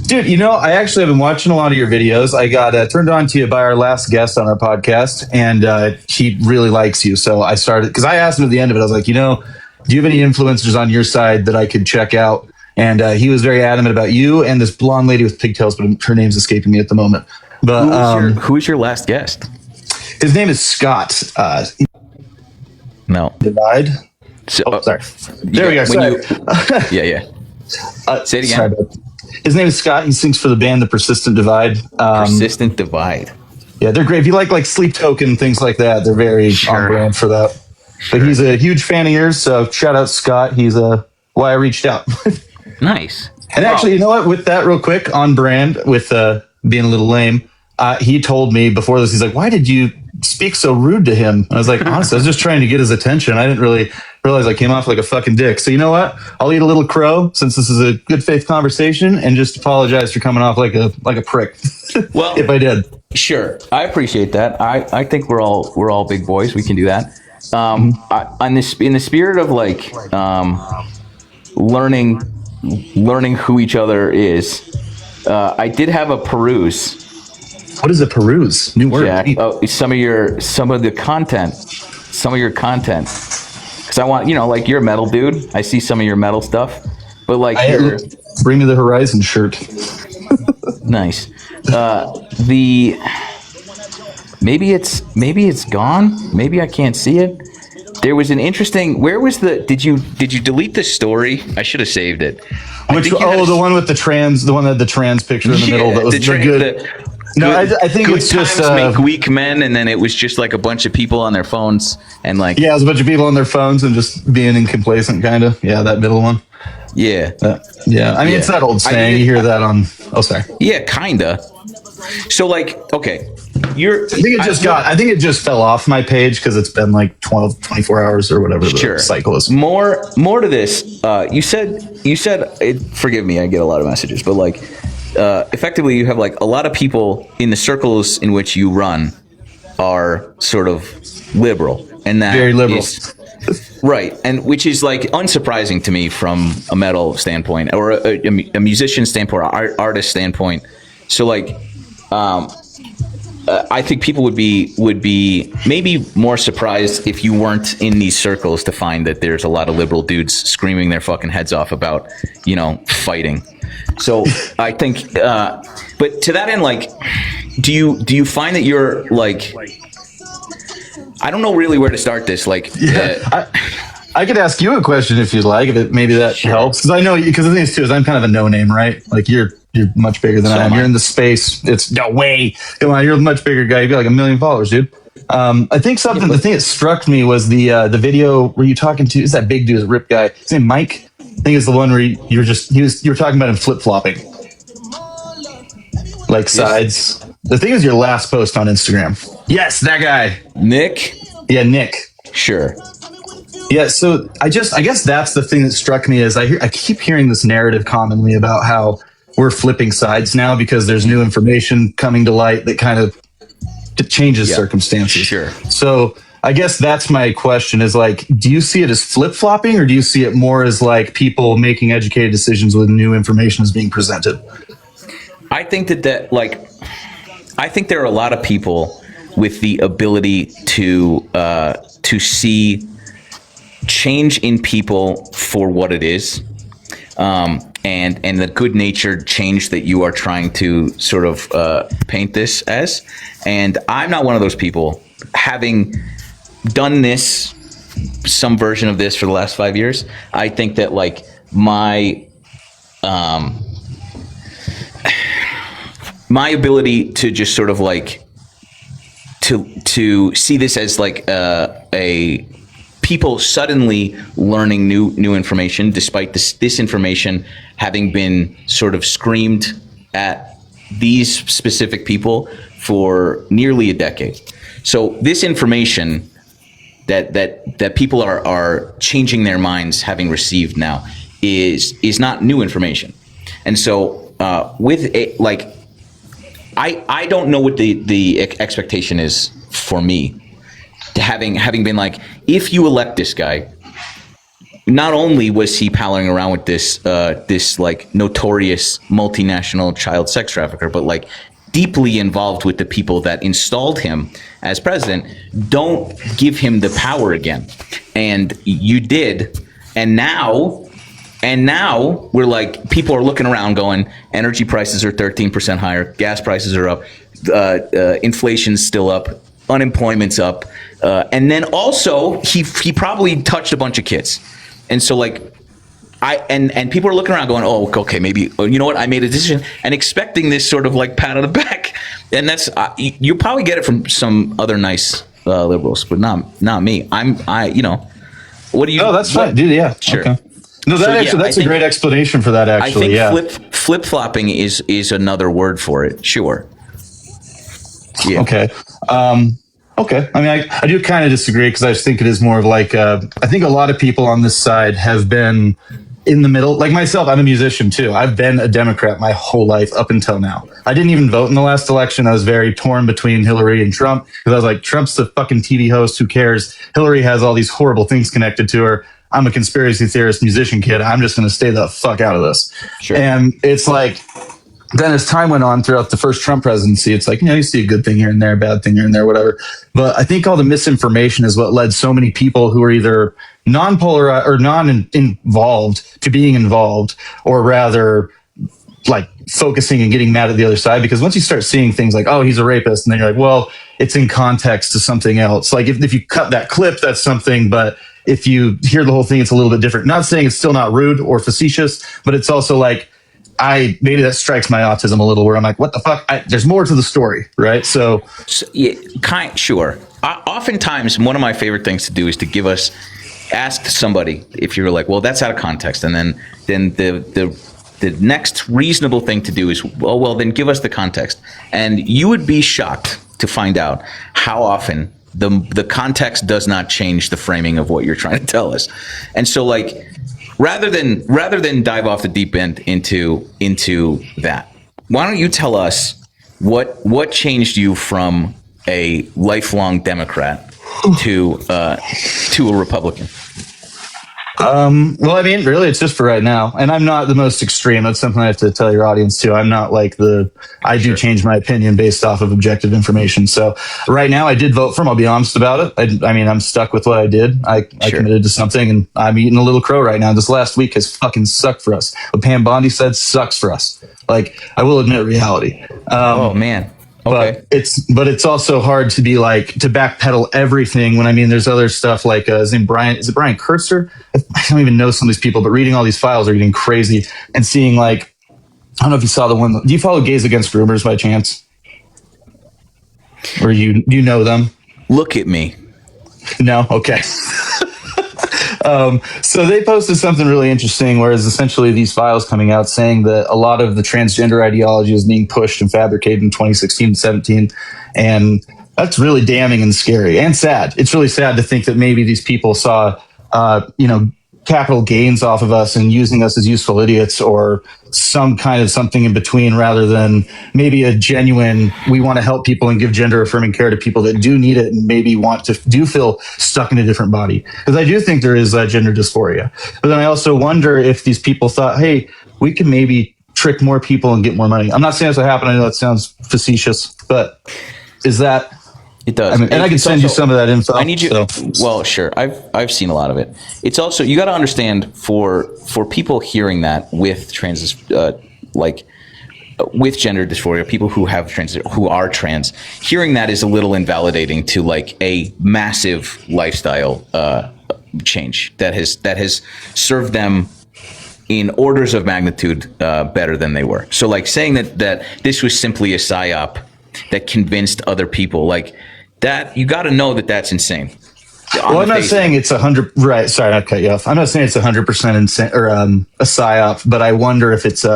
Dude, I actually have been watching a lot of your videos. I got turned on to you by our last guest on our podcast, and he really likes you. So I started, because I asked him at the end of it, I was like, do you have any influencers on your side that I could check out? And he was very adamant about you and this blonde lady with pigtails, but her name's escaping me at the moment. But who was your last guest? His name is Scott. No. Divide. Sorry. There we go. Sorry. Yeah. Say it again. Sorry, his name is Scott. He sings for the band The Persistent Divide. Persistent Divide. Yeah, they're great. If you like Sleep Token, things like that, they're very on brand for that. Sure. But he's a huge fan of yours, so shout out Scott. He's why I reached out. Nice. And actually, you know what? With that, real quick, on brand with being a little lame, he told me before this, he's like, "Why did you speak so rude to him?" And I was like, honestly, I was just trying to get his attention. I didn't really realize I came off like a fucking dick. So you know what? I'll eat a little crow since this is a good faith conversation, and just apologize for coming off like a prick. Well, if I did, sure, I appreciate that. I think we're all big boys. We can do that. In the spirit of learning who each other is, I did have a peruse. What is a peruse? New word. Jack. Oh, some of your content. Because I want, you're a metal dude. I see some of your metal stuff, but Bring Me the Horizon shirt. Nice. Maybe it's gone. Maybe I can't see it. There was an interesting. Where was did you delete the story? I should have saved it. The one with the one that had the trans picture in the middle. That was good. I think good it's just make weak men, and then it was just like a bunch of people on their phones and it was a bunch of people on their phones and just being incomplacent, kind of. Yeah, that middle one. Yeah. I mean, it's that old saying. You hear that on. Oh, sorry. Yeah, kinda. So okay, I think it just fell off my page because it's been 24 hours or whatever the cycle is. More to this. You said. Forgive me, I get a lot of messages, but effectively, you have a lot of people in the circles in which you run are sort of liberal, and that very liberal. Right, and which is unsurprising to me from a metal standpoint or a musician standpoint, or artist standpoint. So I think people would be maybe more surprised if you weren't in these circles to find that there's a lot of liberal dudes screaming their fucking heads off about fighting. So I think, but to that end, do you find that you're I don't know really where to start this. Like, I could ask you a question if you'd like, maybe that helps. Because I know, because the thing is too, is I'm kind of a no name, right? Like you're much bigger than I am. You're in the space. It's no way. Come on, you're a much bigger guy. You've got like 1 million followers, dude. I think the thing that struck me was the video where you talking to, is that big dude, the rip guy? His name Mike. I think it's the one where you were talking about him flip flopping, like sides. The thing is your last post on Instagram. Yes, that guy. Nick. Yeah, Nick. Sure. Yeah, so I guess that's the thing that struck me is I keep hearing this narrative commonly about how we're flipping sides now because there's new information coming to light that kind of changes circumstances. Sure. So I guess that's my question is like, do you see it as flip-flopping or do you see it more as like people making educated decisions with new information is being presented? I think I think there are a lot of people with the ability to see change in people for what it is, and the good-natured change that you are trying to sort of paint this as. And I'm not one of those people. Having done this, some version of this for the last 5 years, I think that like my ability to just sort of like to see this as like a people suddenly learning new information despite this information having been sort of screamed at these specific people for nearly a decade. So this information that people are changing their minds having received now is not new information. And so with a, like I don't know what the expectation is for me, having been like, if you elect this guy, not only was he palling around with this like notorious multinational child sex trafficker, but like deeply involved with the people that installed him as president, don't give him the power again. And you did, and now we're like, people are looking around going, energy prices are 13% higher, gas prices are up, inflation's still up, unemployment's up, and then also he probably touched a bunch of kids, and so like and people are looking around going, oh, okay, maybe, you know what, I made a decision, and expecting this sort of like pat on the back, and that's you probably get it from some other nice liberals, but not me. What do you? Oh, that's fine, dude. Yeah, sure. Okay. No, that's a great explanation for that. Actually, I think flip flopping is another word for it. Sure. Yeah. Okay. Okay. I mean, I do kind of disagree because I just think it is more of like I think a lot of people on this side have been in the middle. Like myself, I'm a musician too. I've been a Democrat my whole life up until now. I didn't even vote in the last election. I was very torn between Hillary and Trump because I was like, Trump's the fucking TV host. Who cares? Hillary has all these horrible things connected to her. I'm a conspiracy theorist musician kid. I'm just going to stay the fuck out of this. Sure. And it's like, then as time went on throughout the first Trump presidency, it's like, you see a good thing here and there, a bad thing here and there, whatever. But I think all the misinformation is what led so many people who are either non-polarized or non-involved to being involved, or rather like focusing and getting mad at the other side. Because once you start seeing things like, oh, he's a rapist, and then you're like, well, it's in context to something else. Like if you cut that clip, that's something, but if you hear the whole thing, it's a little bit different. Not saying it's still not rude or facetious, but it's also like, maybe that strikes my autism a little, where I'm like, what the fuck? There's more to the story, right? So yeah, sure. Oftentimes, one of my favorite things to do is to ask somebody if you're like, well, that's out of context, and then the next reasonable thing to do is, well, then give us the context, and you would be shocked to find out how often the context does not change the framing of what you're trying to tell us. And so like, rather than dive off the deep end into that, why don't you tell us what changed you from a lifelong Democrat to a Republican? Well, I mean, really, it's just for right now. And I'm not the most extreme. That's something I have to tell your audience too. I'm not like I do change my opinion based off of objective information. So right now I did vote for him. I'll be honest about it. I mean, I'm stuck with what I did. I committed to something, and I'm eating a little crow right now. This last week has fucking sucked for us. What Pam Bondi said sucks for us. Like, I will admit reality. Oh man. Okay. But it's also hard to be like to backpedal everything when I mean there's other stuff like his name Brian, is it Brian Kurtzer? I don't even know some of these people, but reading all these files are getting crazy and seeing like I don't know if you saw the one. Do you follow Gays Against Rumors by chance? Or you know them? Look at me. No? Okay. So they posted something really interesting, whereas essentially these files coming out saying that a lot of the transgender ideology is being pushed and fabricated in 2016 and 17. And that's really damning and scary and sad. It's really sad to think that maybe these people saw, capital gains off of us and using us as useful idiots or some kind of something in between rather than maybe a genuine, we want to help people and give gender affirming care to people that do need it and maybe do feel stuck in a different body. Because I do think there is gender dysphoria. But then I also wonder if these people thought, hey, we can maybe trick more people and get more money. I'm not saying that's what happened. I know that sounds facetious, but is that... It does. I mean, and I can send you some of that info. I need you. So. Well, sure. I've seen a lot of it. It's also, you got to understand for people hearing that with with gender dysphoria, people who are trans, hearing that is a little invalidating to like a massive lifestyle change that has served them in orders of magnitude better than they were. So like saying that this was simply a psyop that convinced other people like that, you got to know that that's insane. Well, I'm not saying it's 100. Right. Sorry, I cut you off. I'm not saying it's 100% insane or a psyop, but I wonder if it's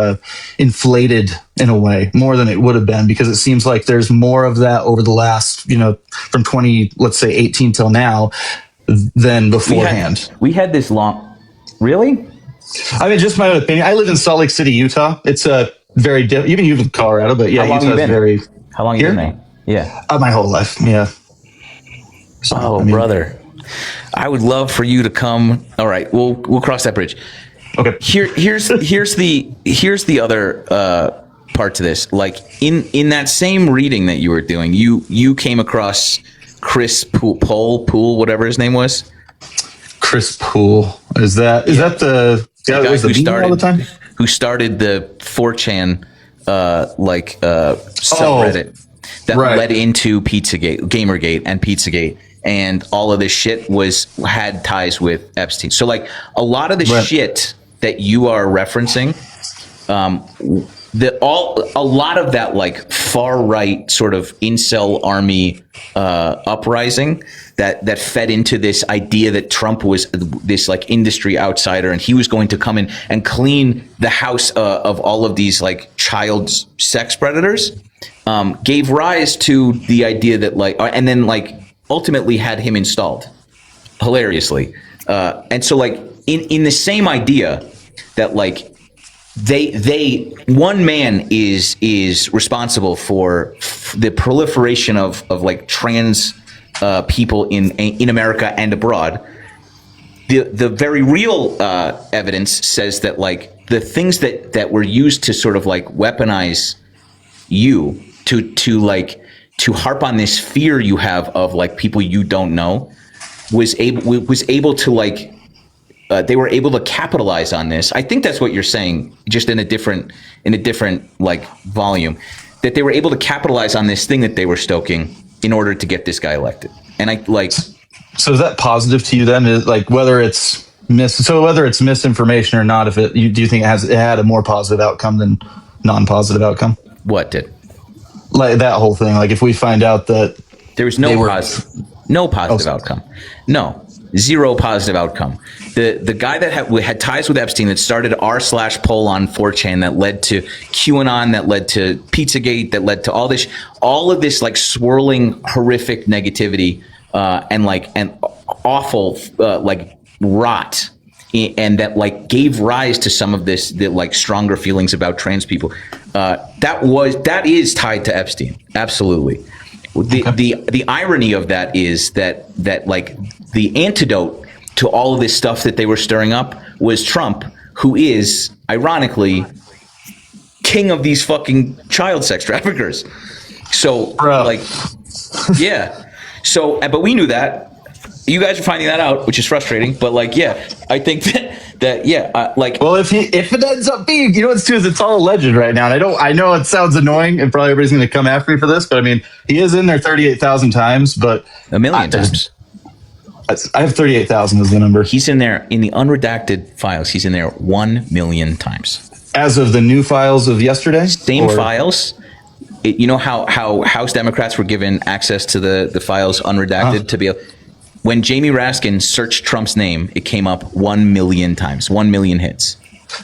inflated in a way more than it would have been, because it seems like there's more of that over the last, from 18 till now than beforehand. We had this long. Really? I mean, just my own opinion. I live in Salt Lake City, Utah. It's a very different. Even you in Colorado, but yeah, Utah's very. How long have you been there? Yeah. My whole life. Yeah. So, brother, I would love for you to come. All right, we'll cross that bridge. Okay. Here's the other part to this. Like in that same reading that you were doing, you came across Chris Poole, whatever his name was. Chris Poole. Is that the guy who started the 4chan subreddit that led into Pizzagate, Gamergate, and Pizzagate, and all of this shit had ties with Epstein. So like a lot of the shit that you are referencing, a lot of that like far right sort of incel army uprising that fed into this idea that Trump was this like industry outsider and he was going to come in and clean the house of all of these like child sex predators, gave rise to the idea that like, and then like ultimately had him installed hilariously. And so like in the same idea that like one man is responsible for the proliferation of like trans people in America and abroad. The very real evidence says that like the things that were used to sort of like weaponize you to harp on this fear you have of like people you don't know was able to like they were able to capitalize on this. I think that's what you're saying, just in a different like volume, that they were able to capitalize on this thing that they were stoking in order to get this guy elected. And I like. So is that positive to you then? Like whether it's misinformation or not, do you think it had a more positive outcome than non-positive outcome? What did? Like that whole thing. Like if we find out that there was no positive outcome. No. Zero positive outcome. The guy that had ties with Epstein, that started r/poll on 4chan, that led to QAnon, that led to Pizzagate, that led to all of this like swirling horrific negativity and awful like rot, and that like gave rise to some of the like stronger feelings about trans people. That is tied to Epstein. Absolutely. The irony of that is that like the antidote to all of this stuff that they were stirring up was Trump, who is ironically king of these fucking child sex traffickers. So like, yeah. So, but we knew that. You guys are finding that out, which is frustrating. But like, yeah, I think that like Well, if it ends up being, you know what's too is it's all a legend right now, and I know it sounds annoying, and probably everybody's going to come after me for this, but I mean, he is in there 38,000 times, but 1,000,000 times. I have 38,000 as the number. He's in there in the unredacted files. He's in there 1,000,000 times. As of the new files of yesterday, Same files. You know how House Democrats were given access to the files unredacted to be able. When Jamie Raskin searched Trump's name, it came up 1,000,000 times, 1,000,000 hits.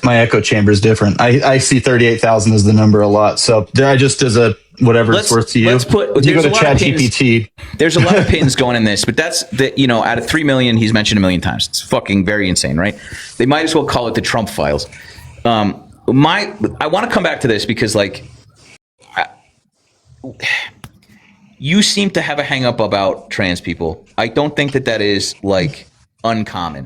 My echo chamber is different. I see 38,000 as the number a lot. So I just as a whatever it's worth to you. Let's put. You go to ChatGPT. There's a lot of pins going in this, but that's out of 3 million, he's mentioned 1,000,000 times. It's fucking very insane, right? They might as well call it the Trump files. I want to come back to this because like. You seem to have a hang up about trans people. I don't think that is like uncommon.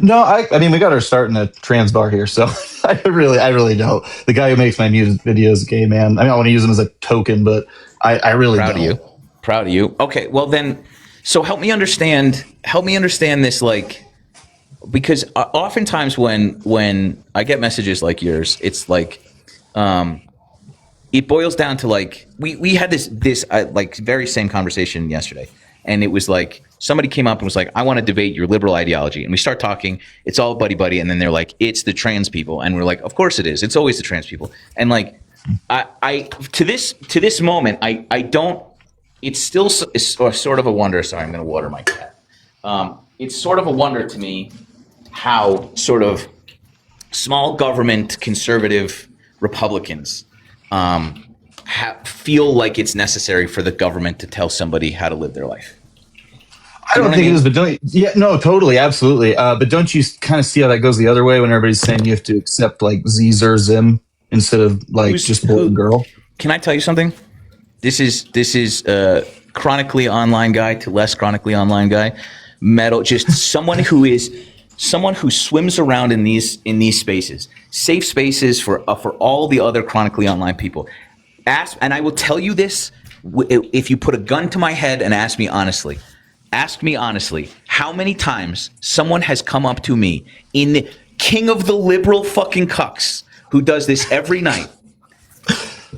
No, I mean we got our start in a trans bar here, so I really don't. The guy who makes my music videos, gay man. I mean, I want to use him as a token, but I really proud don't. of you. Proud of you. Okay, well then, so help me understand this, like, because oftentimes when I get messages like yours, it's like, it boils down to like we had this like very same conversation yesterday, and it was like somebody came up and was like, I want to debate your liberal ideology, and we start talking. It's all buddy, and then they're like, it's the trans people, and we're like, of course it is. It's always the trans people, and like I to this moment, I don't. It's still sort of a wonder. Sorry, I'm going to water my cat. It's sort of a wonder to me how sort of small government conservative Republicans feel like it's necessary for the government to tell somebody how to live their life. I don't think it is, but totally, absolutely. But don't you kind of see how that goes the other way when everybody's saying you have to accept like Z's or Zim instead of like just boy and girl? Can I tell you something? This is chronically online guy to less chronically online guy. Just someone who swims around in these spaces, safe spaces for all the other chronically online people. And I will tell you this: if you put a gun to my head and ask me honestly, how many times someone has come up to me in the king of the liberal fucking cucks who does this every night.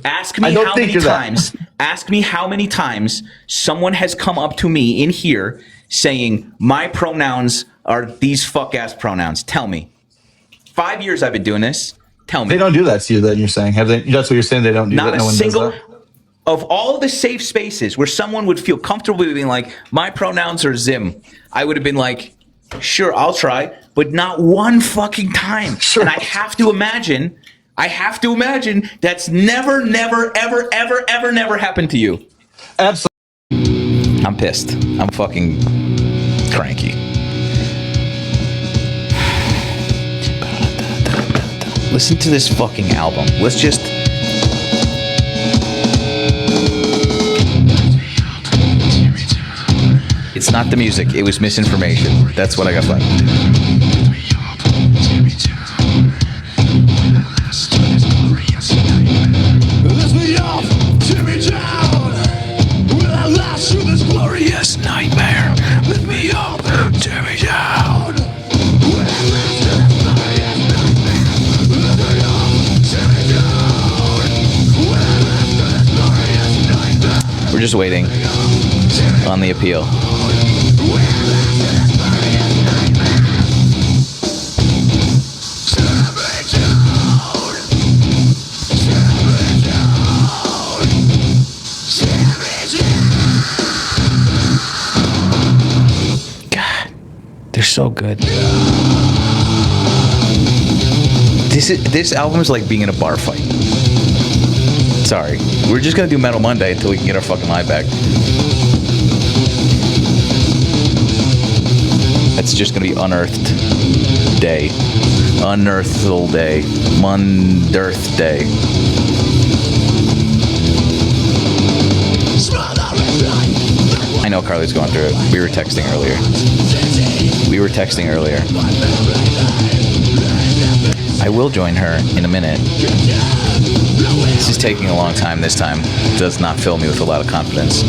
Ask me how many times someone has come up to me in here saying my pronouns are these fuck ass pronouns. Tell me. 5 years I've been doing this. Tell me. They don't do that to you then, you're saying. Have they? That's what you're saying, they don't do Not that? a No one single does that? of all the safe spaces where someone would feel comfortable being like, my pronouns are Zim, I would have been like, sure, I'll try, but not one fucking time. Sure. And I have to imagine that's never, ever happened to you. Absolutely. I'm pissed. I'm fucking cranky. Listen to this fucking album. Let's just... It's not the music. It was misinformation. That's what I got from. Lift me up, tear me down. Will I last through this glorious nightmare? Lift me up, tear me down. We're just waiting on the appeal. God, they're so good. This album is like being in a bar fight. Sorry, we're just gonna do Metal Monday until we can get our fucking live back. That's just gonna be Unearthed Day, Unearthal Day, Mundearth Day. I know Carly's going through it. We were texting earlier. I will join her in a minute. This is taking a long time this time. It does not fill me with a lot of confidence.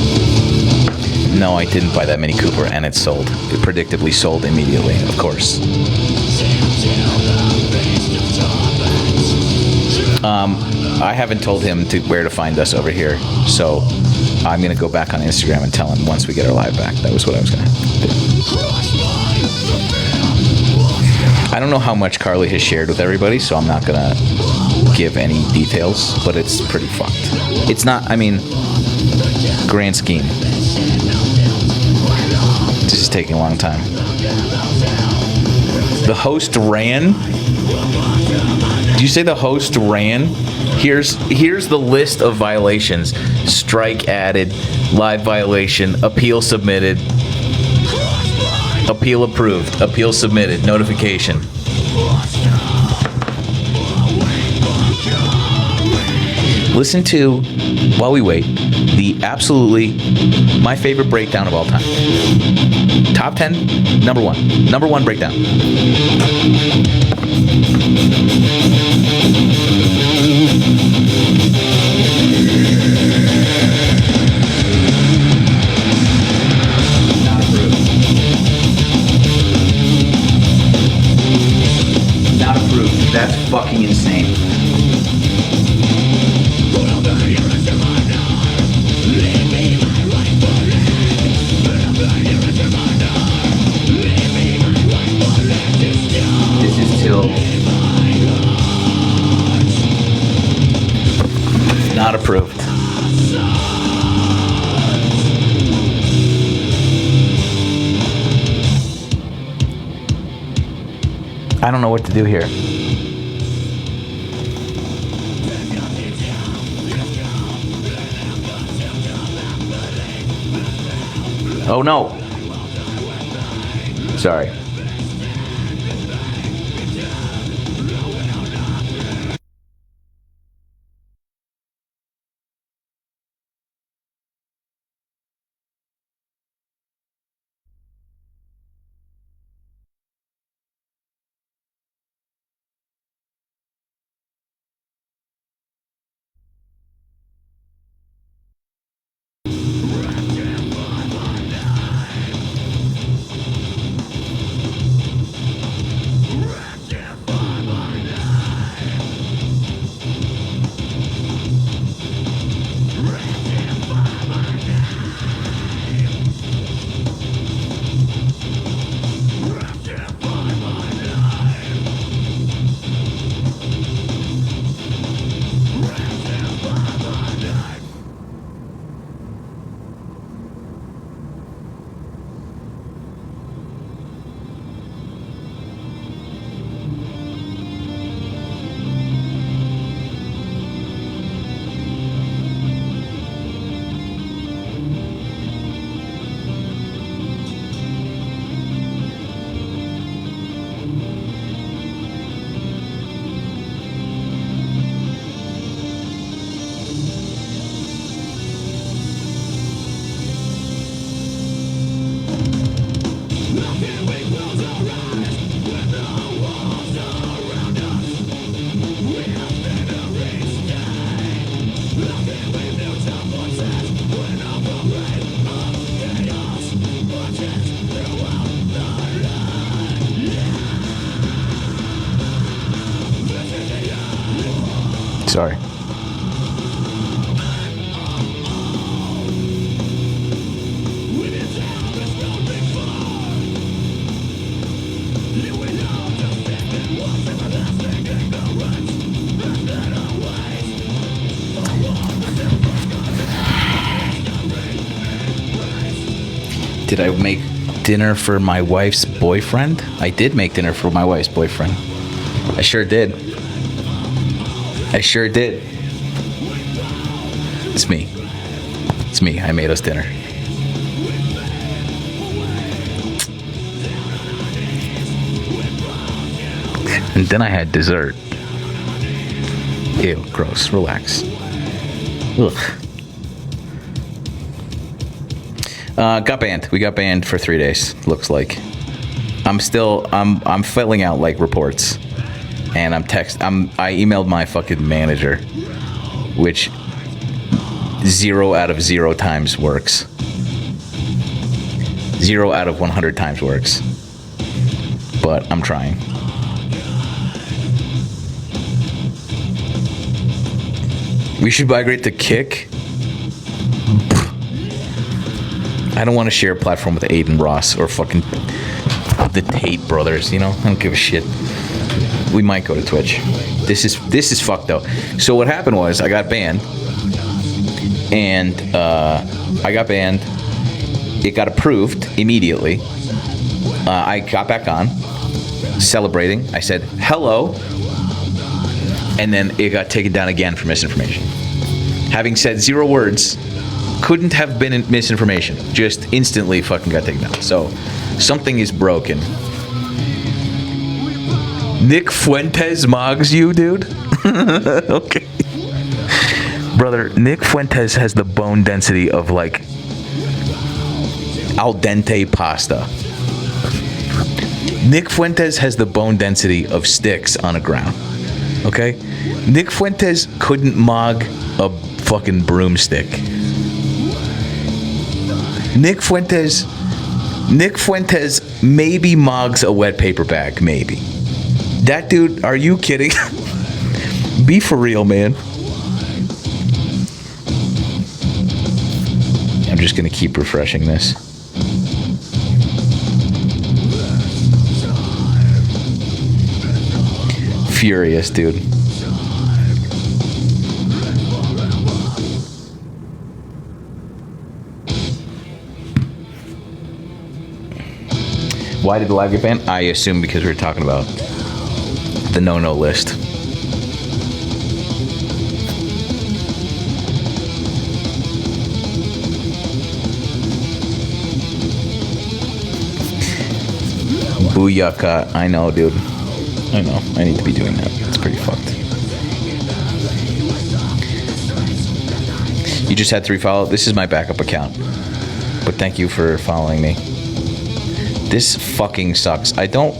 No, I didn't buy that Mini Cooper, and it sold. It predictably sold immediately, of course. I haven't told him where to find us over here, so I'm gonna go back on Instagram and tell him once we get our live back. That was what I was gonna do. I don't know how much Carly has shared with everybody, so I'm not gonna give any details, but it's pretty fucked. It's not, I mean, grand scheme. This is taking a long time. The host ran? Did you say the host ran? Here's the list of violations. Strike added, live violation, appeal submitted, appeal approved, appeal submitted, notification. Listen to, while we wait, the absolutely my favorite breakdown of all time. Top 10, number one. Number one breakdown. Not approved. Not approved. That's fucking insane. This is till not approved. I don't know what to do here. Oh no. Sorry. Sorry. Did I make dinner for my wife's boyfriend? I did make dinner for my wife's boyfriend. I sure did. I sure did. It's me. It's me. I made us dinner. And then I had dessert. Ew, gross. Relax. Ugh. Got banned. We got banned for 3 days. Looks like. I'm filling out like reports, and I emailed my fucking manager, which 0 out of 0 times works. 0 out of 100 times works. But I'm trying. We should migrate to Kick. I don't want to share a platform with Aiden Ross or fucking the Tate brothers, you know? I don't give a shit. We might go to Twitch. This is fucked though. So what happened was I got banned. And it got approved immediately. I got back on, celebrating. I said, hello. And then it got taken down again for misinformation. Having said 0 words, couldn't have been misinformation. Just instantly fucking got taken down. So something is broken. Nick Fuentes mogs you, dude? Okay. Brother, Nick Fuentes has the bone density of like al dente pasta. Nick Fuentes has the bone density of sticks on a ground. Okay? Nick Fuentes couldn't mog a fucking broomstick. Nick Fuentes maybe mogs a wet paper bag, maybe. That dude, are you kidding? Be for real, man. I'm just gonna keep refreshing this. Furious, dude. Why did the live get banned? I assume because we were talking about the no-no list. Booyaka. I know, dude. I know. I need to be doing that. It's pretty fucked. You just had to refollow. This is my backup account. But thank you for following me. This fucking sucks. I don't...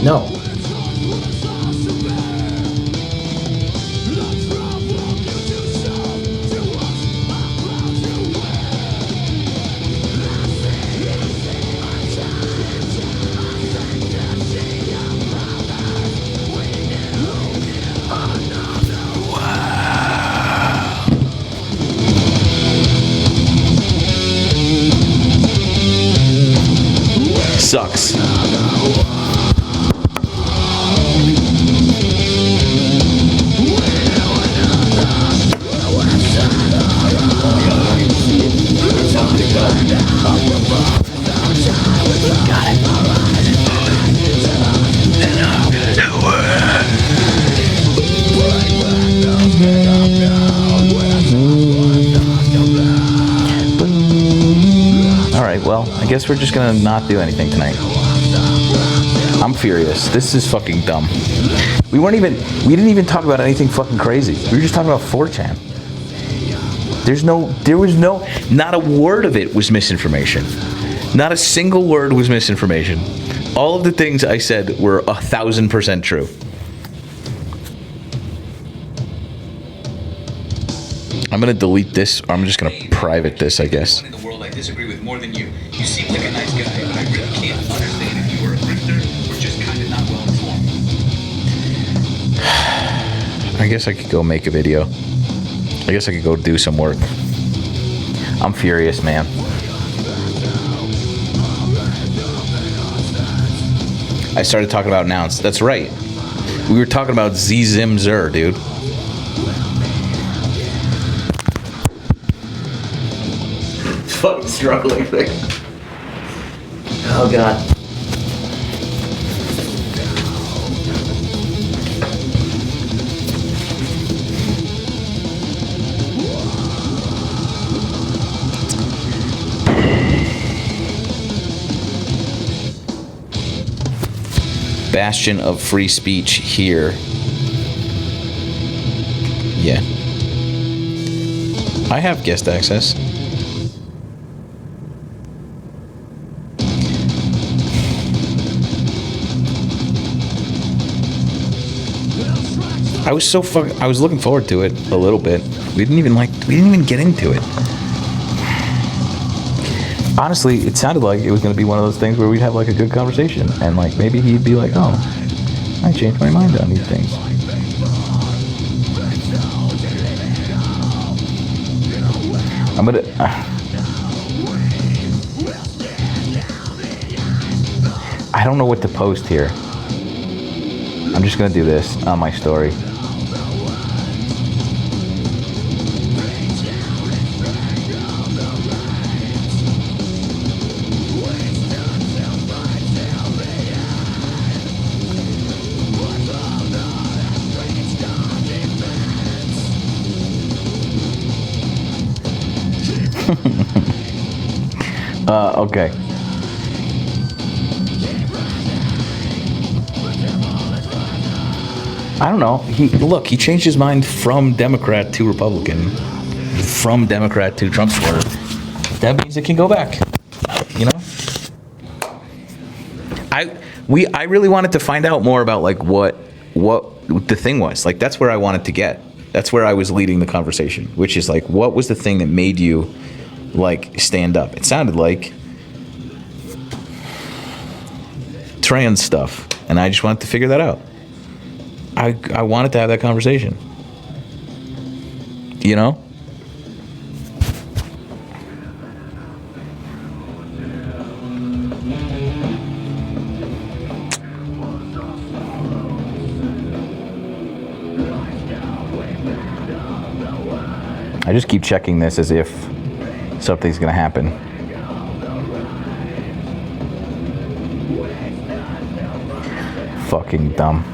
No. Sucks. Alright, well, I guess we're just gonna not do anything tonight. I'm furious. This is fucking dumb. We didn't even talk about anything fucking crazy. We were just talking about 4chan. Not a word of it was misinformation. Not a single word was misinformation. All of the things I said were 1,000% true. I'm gonna delete this, or I'm just gonna private this, I guess. In the world I disagree with more than you. You seem like a nice guy, but I really can't understand if you were a grifter or just kind of not well informed. I guess I could go make a video. I guess I could go do some work. I'm furious, man. I started talking about nouns. That's right. We were talking about Z-Zim Zer, dude. Fucking struggling thing. Oh god. Bastion of free speech here. Yeah. I have guest access. I was looking forward to it a little bit. We didn't even get into it. honestly, it sounded like it was going to be one of those things where we'd have like a good conversation, and like maybe he'd be like, "Oh, I changed my mind on these things." I'm gonna. I don't know what to post here. I'm just gonna do this on my story. Okay. I don't know. He changed his mind from Democrat to Republican, from Democrat to Trump supporter. That means it can go back. You know? I really wanted to find out more about like what the thing was. Like that's where I wanted to get. That's where I was leading the conversation, which is like, what was the thing that made you like stand up? It sounded like trans stuff, and I just wanted to figure that out. I wanted to have that conversation. You know? I just keep checking this as if something's gonna happen. Fucking dumb.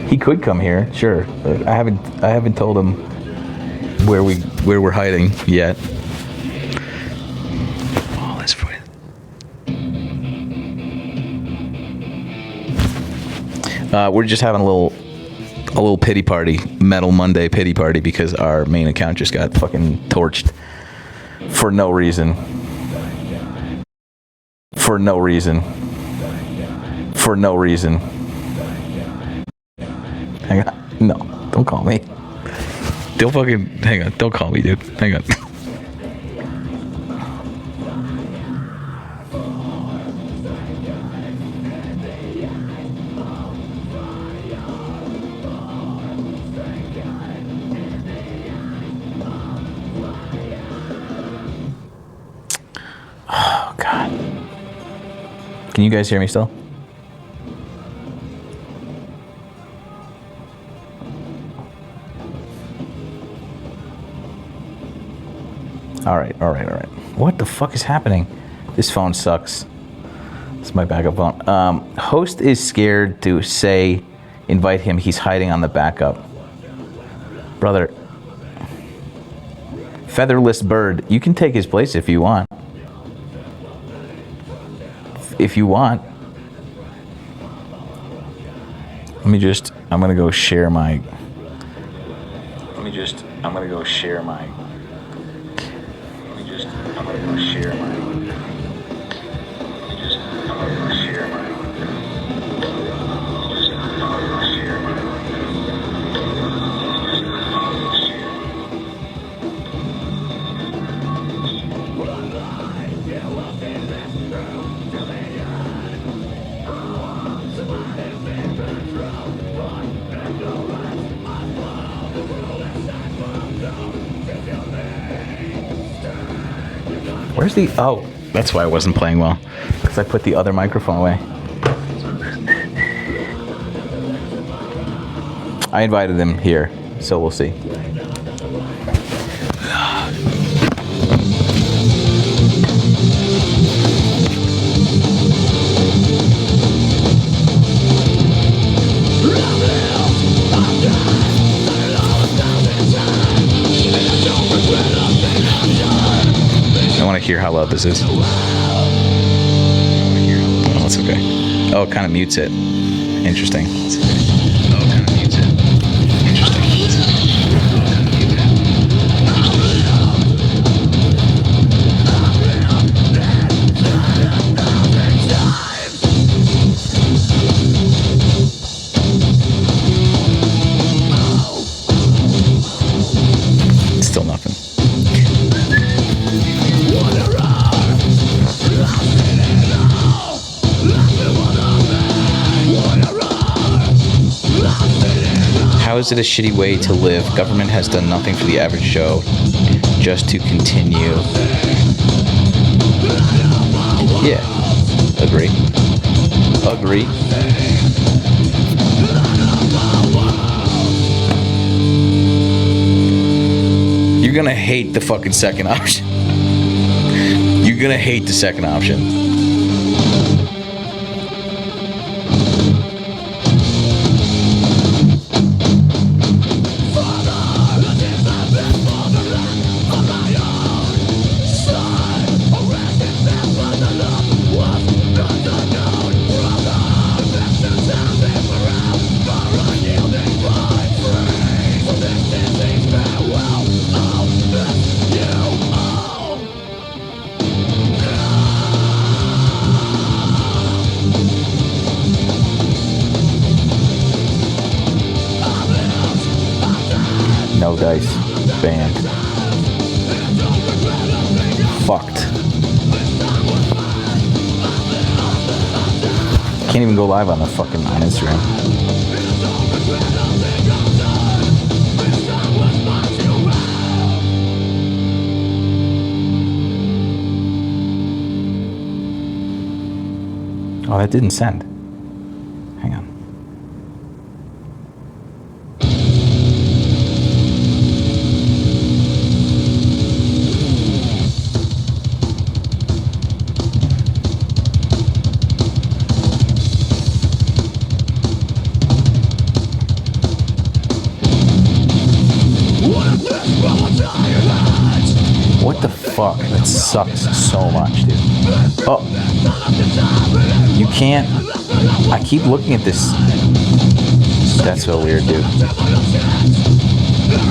He could come here, sure. I haven't told him where we're hiding yet. Oh, that's for we're just having a little pity party, Metal Monday pity party, because our main account just got fucking torched for no reason. For no reason. For no reason. Hang on. No, don't call me. Don't fucking hang on. Don't call me, dude. Hang on. Oh God. Can you guys hear me still? All right. What the fuck is happening? This phone sucks. It's my backup phone. Host is scared to invite him. He's hiding on the backup. Brother, featherless bird, you can take his place if you want. If you want. I'm gonna go share my. I'm gonna go share my. Where's the... Oh, that's why I wasn't playing well. Because I put the other microphone away. I invited him here, so we'll see. I want to hear how loud this is. Oh, that's okay. Oh, it kind of mutes it. Interesting. How is it a shitty way to live? Government has done nothing for the average Joe, just to continue. Yeah, agree. Agree. You're gonna hate the fucking second option. You're gonna hate the second option. No dice. Banned. Fucked. Can't even go live on the fucking on Instagram. Oh, that didn't send. Hang on. What the fuck? That sucks so much, dude. Oh. You can't. I keep looking at this. That's so weird, dude.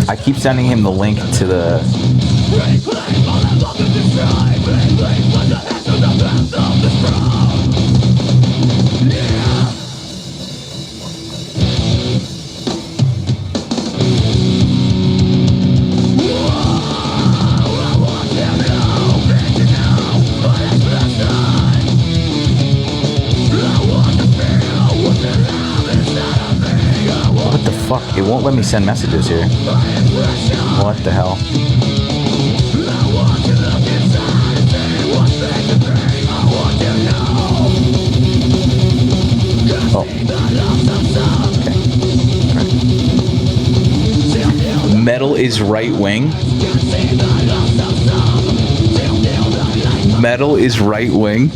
I keep sending him the link to the. What the fuck? It won't let me send messages here. What the hell? Oh. Okay. Metal is right wing. Metal is right wing.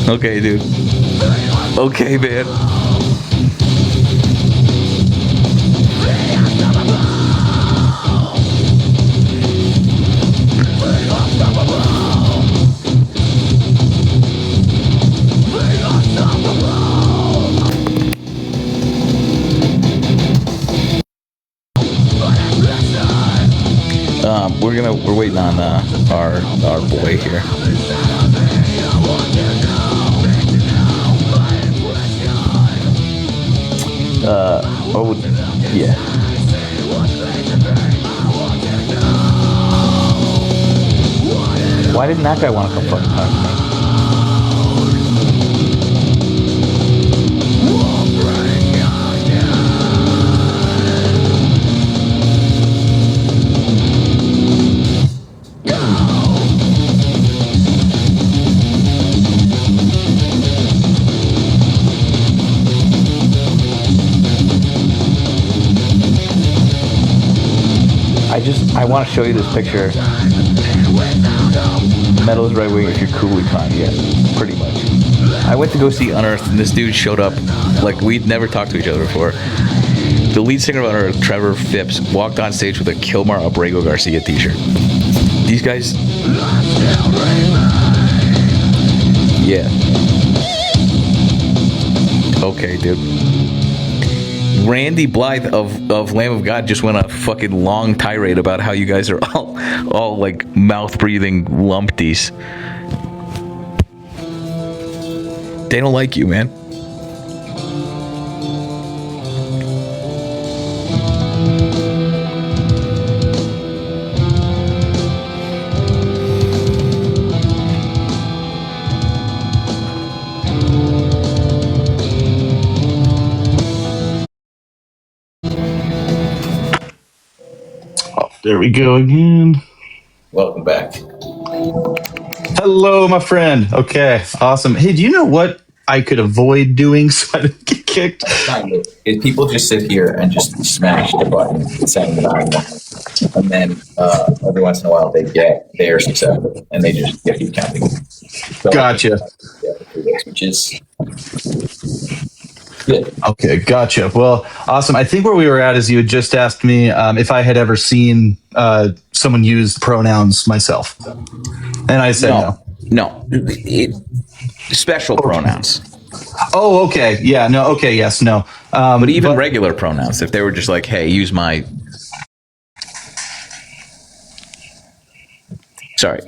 Okay, dude. Okay, man. We're waiting on our boy here. Oh, yeah. Why didn't that guy want to come fucking talk to me? I want to show you this picture. Metal is right wing if you're cool with Kanye. Yeah, pretty much. I went to go see Unearthed, and this dude showed up like we'd never talked to each other before. The lead singer of Unearthed, Trevor Phipps, walked on stage with a Kilmar Abrego Garcia t-shirt. These guys... Yeah. Okay, dude. Randy Blythe of Lamb of God just went on a fucking long tirade about how you guys are all like mouth-breathing lumpties. They don't like you, man. There we go again. Welcome back. Hello, my friend. Okay, awesome. Hey, do you know what I could avoid doing so I didn't get kicked? If people just sit here and just smash the button saying that I'm wrong, and then every once in a while they get their successful and they just get you counting. So Gotcha. Which is good. Okay, gotcha. Well, awesome. I think where we were at is you had just asked me if I had ever seen someone use pronouns myself, and I said no. No. Special pronouns. Oh, okay. Yeah. No. Okay. Yes. No. But even regular pronouns, if they were just like, "Hey, use my." Sorry.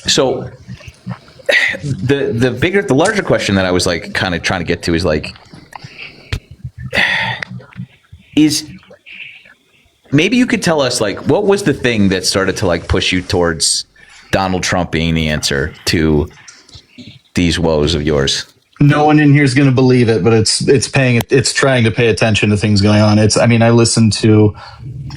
So the larger question that I was like kind of trying to get to is like, is maybe you could tell us like what was the thing that started to like push you towards Donald Trump being the answer to these woes of yours? No one in here is going to believe it, but it's trying to pay attention to things going on. I listen to,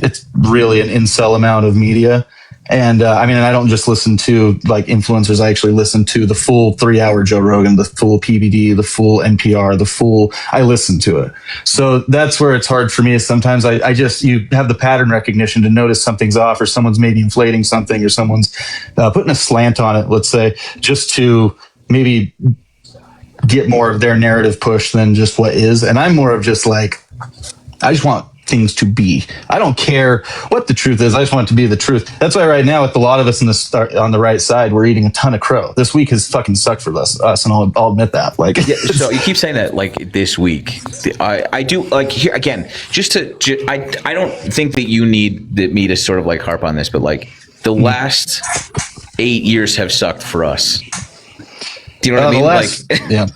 it's really an incel amount of media. And I don't just listen to like influencers. I actually listen to the full 3-hour Joe Rogan, the full PBD, the full NPR, I listen to it. So that's where it's hard for me is sometimes you have the pattern recognition to notice something's off or someone's maybe inflating something or someone's putting a slant on it, let's say, just to maybe get more of their narrative push than just what is. And I'm more of just like, I just want things to be. I don't care what the truth is. I just want it to be the truth. That's why right now, with a lot of us on the right side, we're eating a ton of crow. This week has fucking sucked for us, and I'll admit that. Like, yeah, so you keep saying that like this week. I do like here again. I don't think that you need me to sort of like harp on this, but like the last 8 years have sucked for us. Do you know what I mean? Yeah.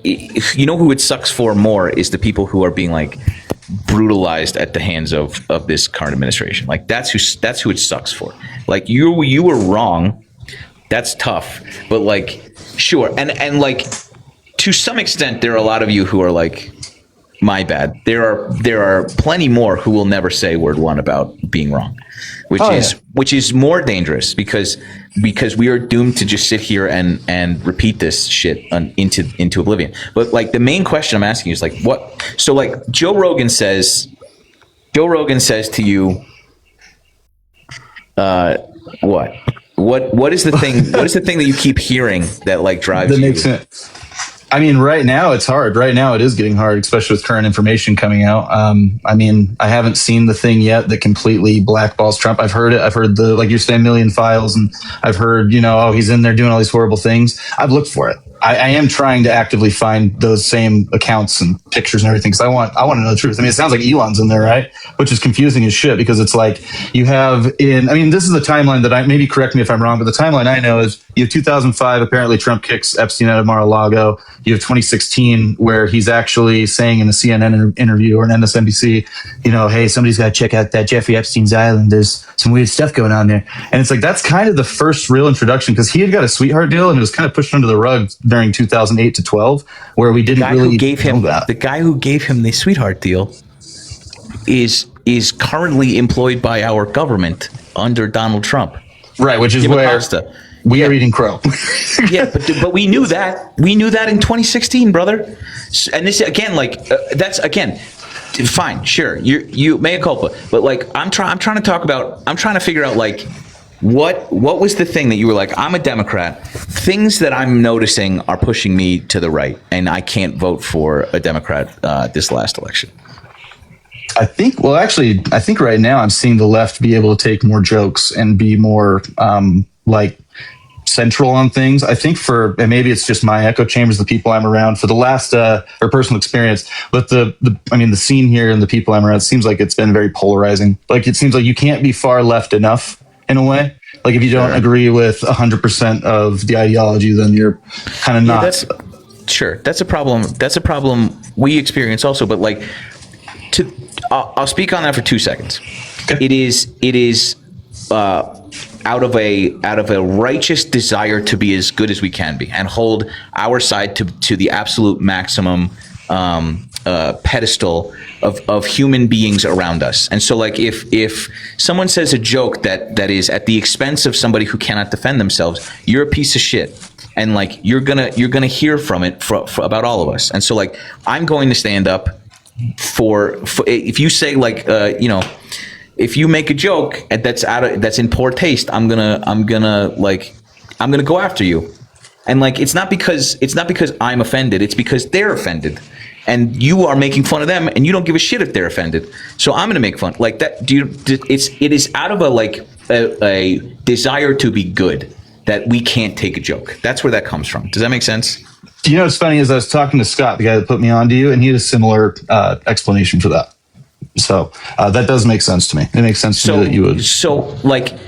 You know who it sucks for more is the people who are being like brutalized at the hands of this current administration. Like that's who it sucks for. Like you were wrong. That's tough. But like, sure. And like to some extent, there are a lot of you who are like, my bad. There are plenty more who will never say word one about being wrong, which is more dangerous because we are doomed to just sit here and repeat this shit into oblivion. But like the main question I'm asking you is like what? So like Joe Rogan says to you, what? What is the thing? What is the thing that you keep hearing that like drives you? That makes sense. I mean, right now it's hard. Right now it is getting hard, especially with current information coming out. I haven't seen the thing yet that completely blackballs Trump. I've heard it. I've heard like you're saying, million files, and I've heard, he's in there doing all these horrible things. I've looked for it. I am trying to actively find those same accounts and pictures and everything because I want to know the truth. I mean, it sounds like Elon's in there, right? Which is confusing as shit because it's like you have this is the timeline that maybe correct me if I'm wrong, but the timeline I know is you have 2005, apparently Trump kicks Epstein out of Mar-a-Lago. You have 2016 where he's actually saying in a CNN interview or an MSNBC, hey, somebody's got to check out that Jeffrey Epstein's island. There's some weird stuff going on there. And it's like, that's kind of the first real introduction because he had got a sweetheart deal and it was kind of pushed under the rug during 2008 to 12, where we didn't really know that. The guy who gave him the sweetheart deal is currently employed by our government under Donald Trump. Right, which is where we are eating crow. Yeah, but we knew that. We knew that in 2016, brother. And this again, like that's again, fine, sure. You mea culpa, but like I'm trying to figure out like. What was the thing that you were like, I'm a Democrat. Things that I'm noticing are pushing me to the right, and I can't vote for a Democrat this last election. I think right now I'm seeing the left be able to take more jokes and be more like central on things. I think and maybe it's just my echo chambers, the people I'm around for the last or personal experience, but the scene here and the people I'm around, it seems like it's been very polarizing. Like it seems like you can't be far left enough. In a way, like if you don't agree with 100% of the ideology, then you're kind of not. That's a problem. That's a problem we experience also. But like, I'll speak on that for 2 seconds. Okay. It is out of a righteous desire to be as good as we can be and hold our side to the absolute maximum pedestal of human beings around us. And so like if someone says a joke that is at the expense of somebody who cannot defend themselves, you're a piece of shit. And like you're gonna hear from it for about all of us. And so like I'm going to stand up for if you say like if you make a joke that's in poor taste, I'm gonna go after you. And like it's not because I'm offended, it's because they're offended. And you are making fun of them, and you don't give a shit if they're offended. So I'm going to make fun like that. It is out of a desire to be good that we can't take a joke. That's where that comes from. Does that make sense? You know what's funny is I was talking to Scott, the guy that put me on to you, and he had a similar explanation for that. So that does make sense to me. It makes sense to me that you would. So like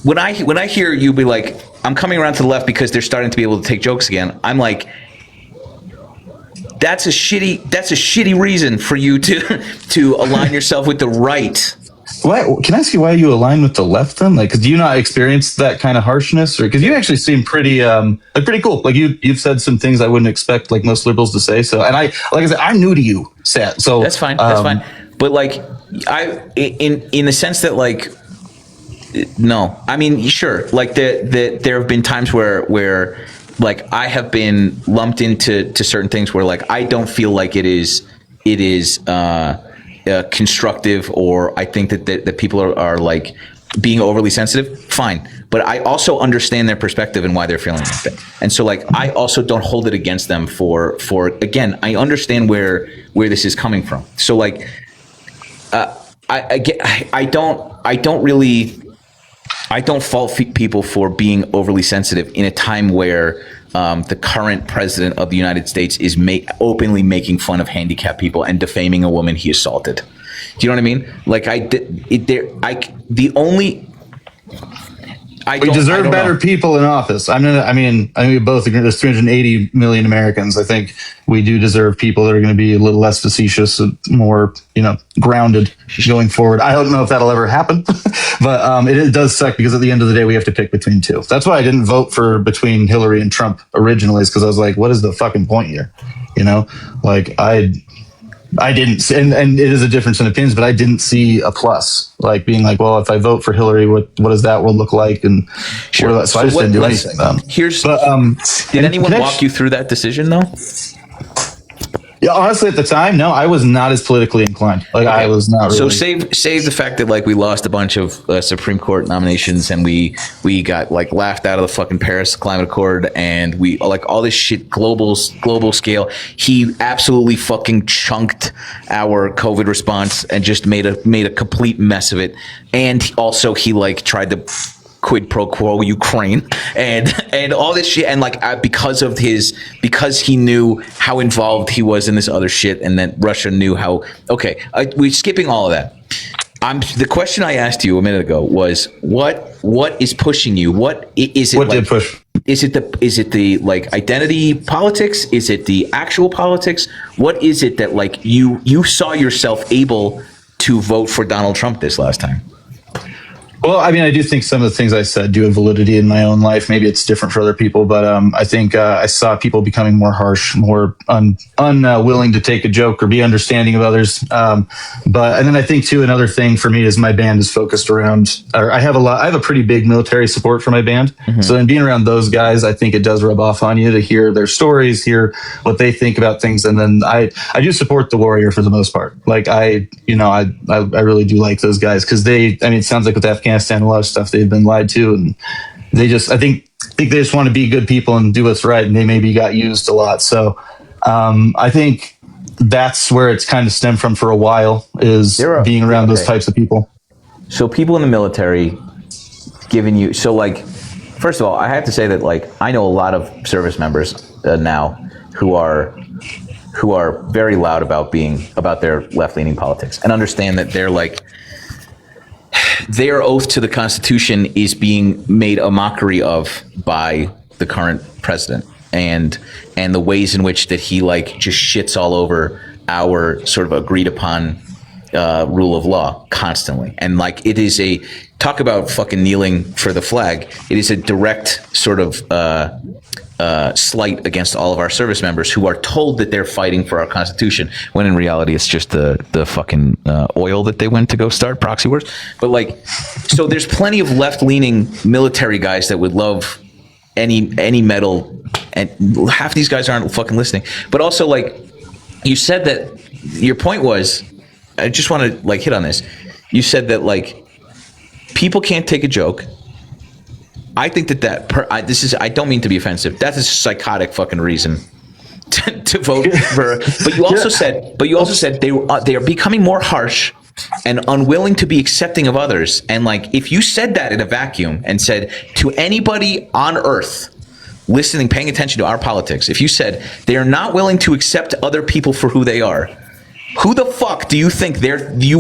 when I hear you be like, I'm coming around to the left because they're starting to be able to take jokes again, I'm like, that's a shitty reason for you to align yourself with the right. Why, can I ask you why you align with the left then? Like, do you not experience that kind of harshness, or because you actually seem pretty cool? Like you've said some things I wouldn't expect like most liberals to say. So, and like I said, I'm new to you, Sat. So that's fine. That's fine. But like in the sense that like, no, I mean, sure. Like there have been times where like I have been lumped into certain things where like I don't feel like it is constructive, or I think that people are like being overly sensitive. Fine, but I also understand their perspective and why they're feeling like that. And so like I also don't hold it against them for again, I understand where this is coming from. So like I don't fault people for being overly sensitive in a time where the current president of the United States is openly making fun of handicapped people and defaming a woman he assaulted. Do you know what I mean? Like we deserve better people in office. I mean, we both agree. There's 380 million Americans. I think we do deserve people that are going to be a little less facetious and more, grounded going forward. I don't know if that'll ever happen, but it does suck because at the end of the day, we have to pick between two. That's why I didn't vote between Hillary and Trump originally, is because I was like, what is the fucking point here? Like I didn't, and it is a difference in opinions, but I didn't see a plus, like being like, well, if I vote for Hillary, what does that world look like? And sure. So I just didn't do anything. Did anyone walk you through that decision though? Yeah, honestly, at the time, no, I was not as politically inclined. Like I was not really. So save the fact that like we lost a bunch of Supreme Court nominations and we got like laughed out of the fucking Paris Climate Accord, and we like all this shit global scale. He absolutely fucking chunked our COVID response and just made a complete mess of it. And also he like tried to quid pro quo Ukraine and all this shit, and like because he knew how involved he was in this other shit, and then Russia knew how. Okay, we're skipping all of that. The question I asked you a minute ago was what is pushing you? What is it? What did push? Is it the like identity politics? Is it the actual politics? What is it that like you saw yourself able to vote for Donald Trump this last time? Well, I mean, I do think some of the things I said do have validity in my own life. Maybe it's different for other people, but I think I saw people becoming more harsh, more unwilling to take a joke or be understanding of others. And then I think too, another thing for me is my band is focused around, or I have a pretty big military support for my band. Mm-hmm. So in being around those guys, I think it does rub off on you to hear their stories, hear what they think about things. And then I do support the warrior for the most part. Like I really do like those guys because it sounds like with Afghanistan, a lot of stuff they've been lied to, and I think they just want to be good people and do what's right, and they maybe got used a lot. So I think that's where it's kind of stemmed from for a while, is being around those types of people. So people in the military giving you, so like, first of all, I have to say that like I know a lot of service members now who are very loud about their left-leaning politics, and understand that they're like, their oath to the Constitution is being made a mockery of by the current president, and the ways in which that he like just shits all over our sort of agreed upon rule of law constantly. And like it is talk about fucking kneeling for the flag. It is a direct sort of slight against all of our service members who are told that they're fighting for our Constitution, when in reality it's just the fucking oil that they went to go start proxy wars. But like, so there's plenty of left-leaning military guys that would love any medal, and half these guys aren't fucking listening. But also, like, you said that your point was, I just want to like hit on this. You said that like people can't take a joke. I think I don't mean to be offensive. That's a psychotic fucking reason to vote for. But you also said they are becoming more harsh and unwilling to be accepting of others. And like, if you said that in a vacuum and said to anybody on earth listening, paying attention to our politics, if you said they are not willing to accept other people for who they are, who the fuck do you think you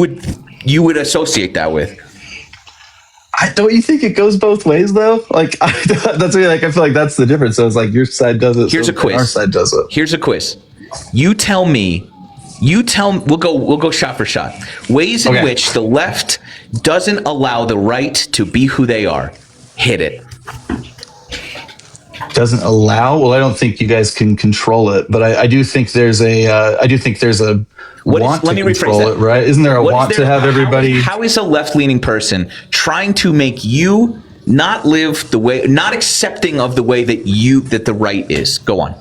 would associate that with? Don't you think it goes both ways though? Like that's really, like, I feel like that's the difference. So it's like your side does it. Here's a quiz. Our side does it. Here's a quiz. You tell me. We'll go shot for shot. Ways in which the left doesn't allow the right to be who they are. Hit it. Doesn't allow? Well, I don't think you guys can control it, but I do think there's a want to control it, right? Isn't there a want to have everybody? How is a left-leaning person trying to make you not live the way, not accepting of the way that the right is? Go on.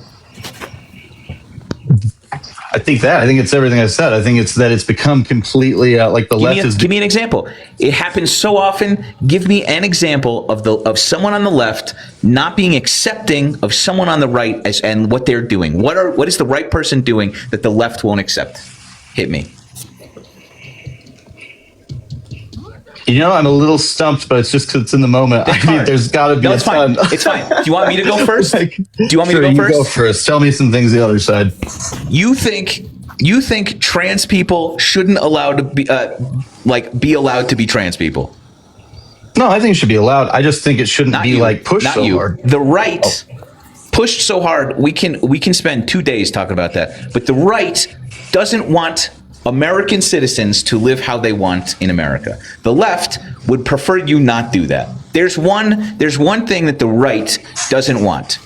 I think it's everything I said. I think it's that it's become completely like the left is. Give me an example. It happens so often. Give me an example of someone on the left not being accepting of someone on the right and what they're doing. What is the right person doing that the left won't accept? Hit me. You know, I'm a little stumped, but it's just because it's in the moment. I mean, there's got to be a ton. It's fine. Do you want me to go first? Do you want me to go first? Go first. Tell me some things the other side. You think trans people shouldn't allowed to be allowed to be trans people? No, I think it should be allowed. I just think it shouldn't be like pushed so hard. The right pushed so hard. We can spend 2 days talking about that. But the right doesn't want American citizens to live how they want in America. The left would prefer you not do that. There's one thing that the right doesn't want,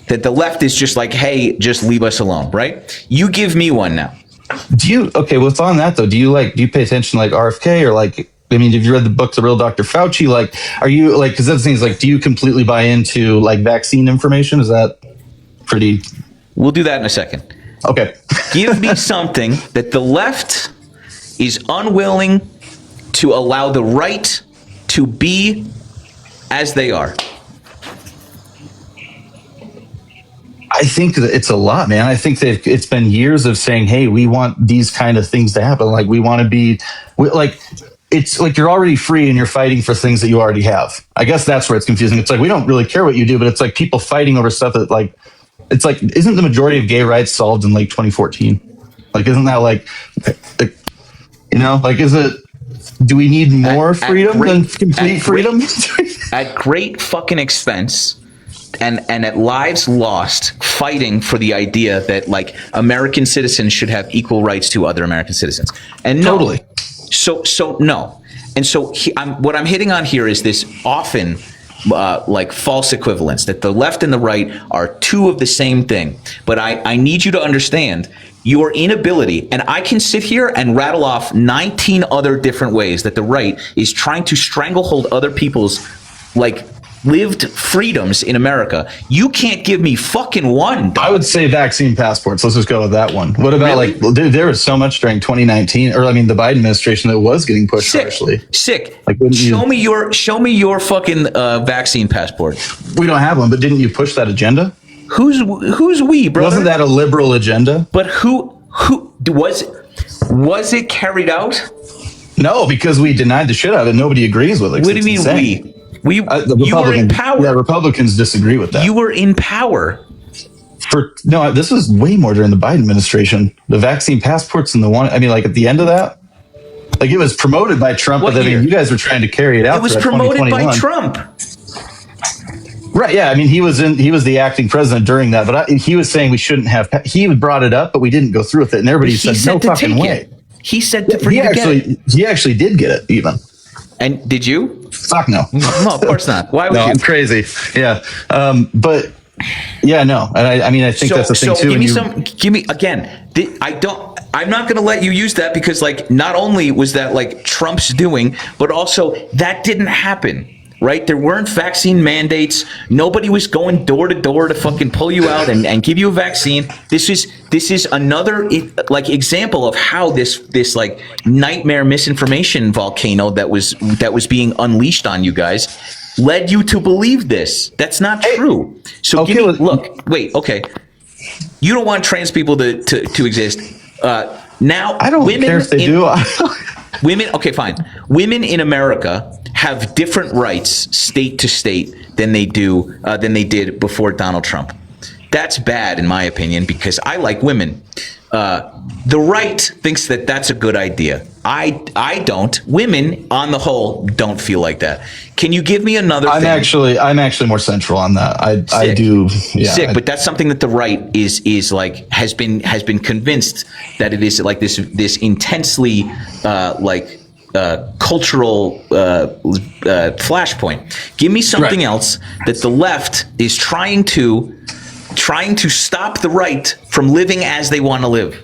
that the left is just like, hey, just leave us alone, right? You give me one now. What's on that though? Do you pay attention to like RFK or like, I mean, have you read the book, The Real Dr. Fauci? Like, are you like, because that's things like, do you completely buy into like vaccine information? Is that pretty? We'll do that in a second. Okay. Give me something that the left is unwilling to allow the right to be as they are. I think that it's a lot, man. I think that it's been years of saying, hey, we want these kind of things to happen. Like, we want to be like, it's like you're already free and you're fighting for things that you already have. I guess that's where it's confusing. It's like, we don't really care what you do, but it's like people fighting over stuff that like, it's like, isn't the majority of gay rights solved in like 2014? Like, isn't that like, you know, like, is it, do we need more freedom than complete freedom? At great fucking expense and at lives lost fighting for the idea that like American citizens should have equal rights to other American citizens. And no, totally. So no. And so what I'm hitting on here is this often like false equivalence, that the left and the right are two of the same thing. But I need you to understand your inability, and I can sit here and rattle off 19 other different ways that the right is trying to stranglehold other people's like lived freedoms in America. You can't give me fucking one, dog. I would say vaccine passports. Let's just go with that one. What about really? Like, dude, there was so much during 2019, or I mean, the Biden administration that was getting pushed harshly. Sick. Like, show me your fucking vaccine passport. We don't have one, but didn't you push that agenda? Who's we, brother? Wasn't that a liberal agenda? But who was it carried out? No, because we denied the shit out of it. Nobody agrees with it. What do you mean insane. We you were in power. Yeah, Republicans disagree with that. You were in power. This was way more during the Biden administration. The vaccine passports and the one, I mean, like at the end of that, like it was promoted by Trump, but I mean, you guys were trying to carry it out. It was promoted by Trump. Right. Yeah. I mean, he was the acting president during that, but he was saying we shouldn't have. He brought it up, but we didn't go through with it, and everybody said no fucking way. He said for you to get it. He actually did get it, even. And did you? Fuck no. No, of course not. Why would you? I'm crazy. Yeah. But Yeah, no, and I mean, I think that's the thing too. Give me again. I'm not going to let you use that because, like, not only was that like Trump's doing, but also that didn't happen. Right? There weren't vaccine mandates. Nobody was going door to door to fucking pull you out and give you a vaccine. This is another like example of how this like nightmare misinformation volcano that was being unleashed on you guys led you to believe this. That's not true. So okay, okay. You don't want trans people to exist. Now I don't care if they do. Women, okay, fine. Women in America have different rights, state to state, than they did before Donald Trump. That's bad, in my opinion, because I like women. The right thinks that that's a good idea. I don't. Women, on the whole, don't feel like that. Can you give me another? I'm actually more central on that. I do. Yeah, sick, but that's something that the right is like has been convinced that it is like this intensely cultural flashpoint. Give me something else that the left is trying to stop the right from living as they want to live.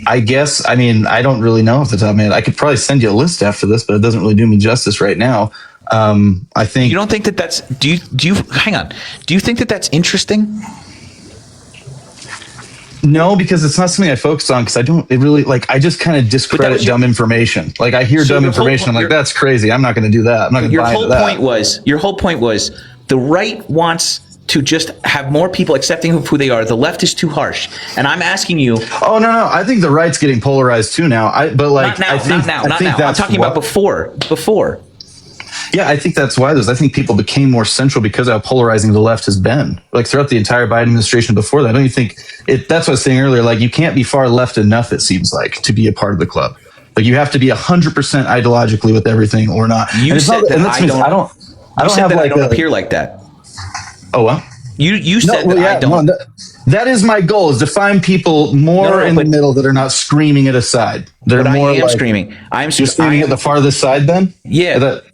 I guess, I don't really know off the top of my head. I could probably send you a list after this, but it doesn't really do me justice right now. I think you don't think that that's. Do you hang on? Do you think that that's interesting? No, because it's not something I focus on. Because I don't. It really like I just kind of discredit dumb information. Like I hear dumb information. I'm like, that's crazy. I'm not going to do that. I'm not going to buy into that. Your whole point was the right wants to just have more people accepting of who they are. The left is too harsh, and I'm asking you. Oh no! I think the right's getting polarized too now. Not now. I'm talking about before. Yeah, I think that's why I think people became more central because of how polarizing the left has been. Like throughout the entire Biden administration before that. Don't you think it? That's what I was saying earlier. Like you can't be far left enough. It seems like to be a part of the club. Like you have to be 100% ideologically with everything or not. You said that I don't appear like that. Oh well. You said that I don't. No, that is my goal: is to find people more in the middle that are not screaming at a side. They're more I am screaming. You're screaming at the farthest side. Then yeah. But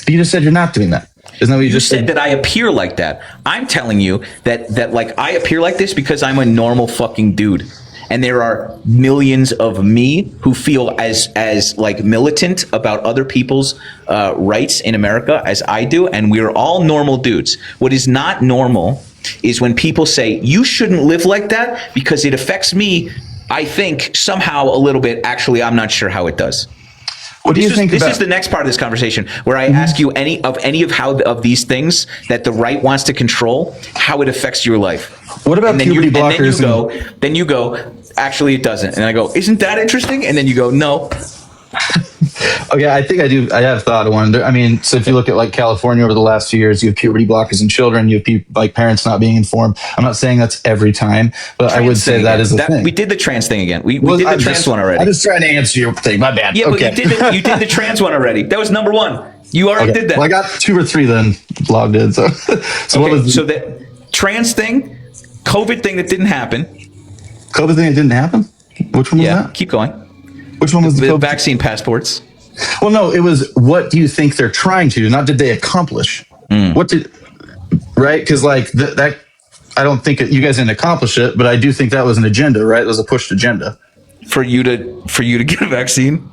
you just said you're not doing that. Isn't that what you just said? You said that I appear like that. I'm telling you that like I appear like this because I'm a normal fucking dude. And there are millions of me who feel as like militant about other people's rights in America as I do, and we're all normal dudes. What is not normal is when people say you shouldn't live like that because it affects me. I think somehow a little bit. Actually, I'm not sure how it does. What do you think? This is the next part of this conversation where I ask you any of these things that the right wants to control, how it affects your life. What about puberty blockers? Then you go, actually it doesn't. And I go, isn't that interesting? And then you go, no. Okay, I think I do. I have thought of one. So if you look at like California over the last few years, you have puberty blockers in children. You have like parents not being informed. I'm not saying that's every time, but I would say that is a thing. We did the trans thing again. We did the trans one already. I'm just trying to answer your thing. My bad. Yeah, okay. But you did the trans one already. That was number one. You already did that. Well, I got 2 or 3 then logged in. So what was so the trans thing, COVID thing that didn't happen. COVID thing that didn't happen? Which one was that? Keep going. Which one was the vaccine passports? Well, no, it was what do you think they're trying to do? Not did they accomplish? Right? Because like that, I don't think you guys didn't accomplish it, but I do think that was an agenda, right? It was a pushed agenda for you to get a vaccine.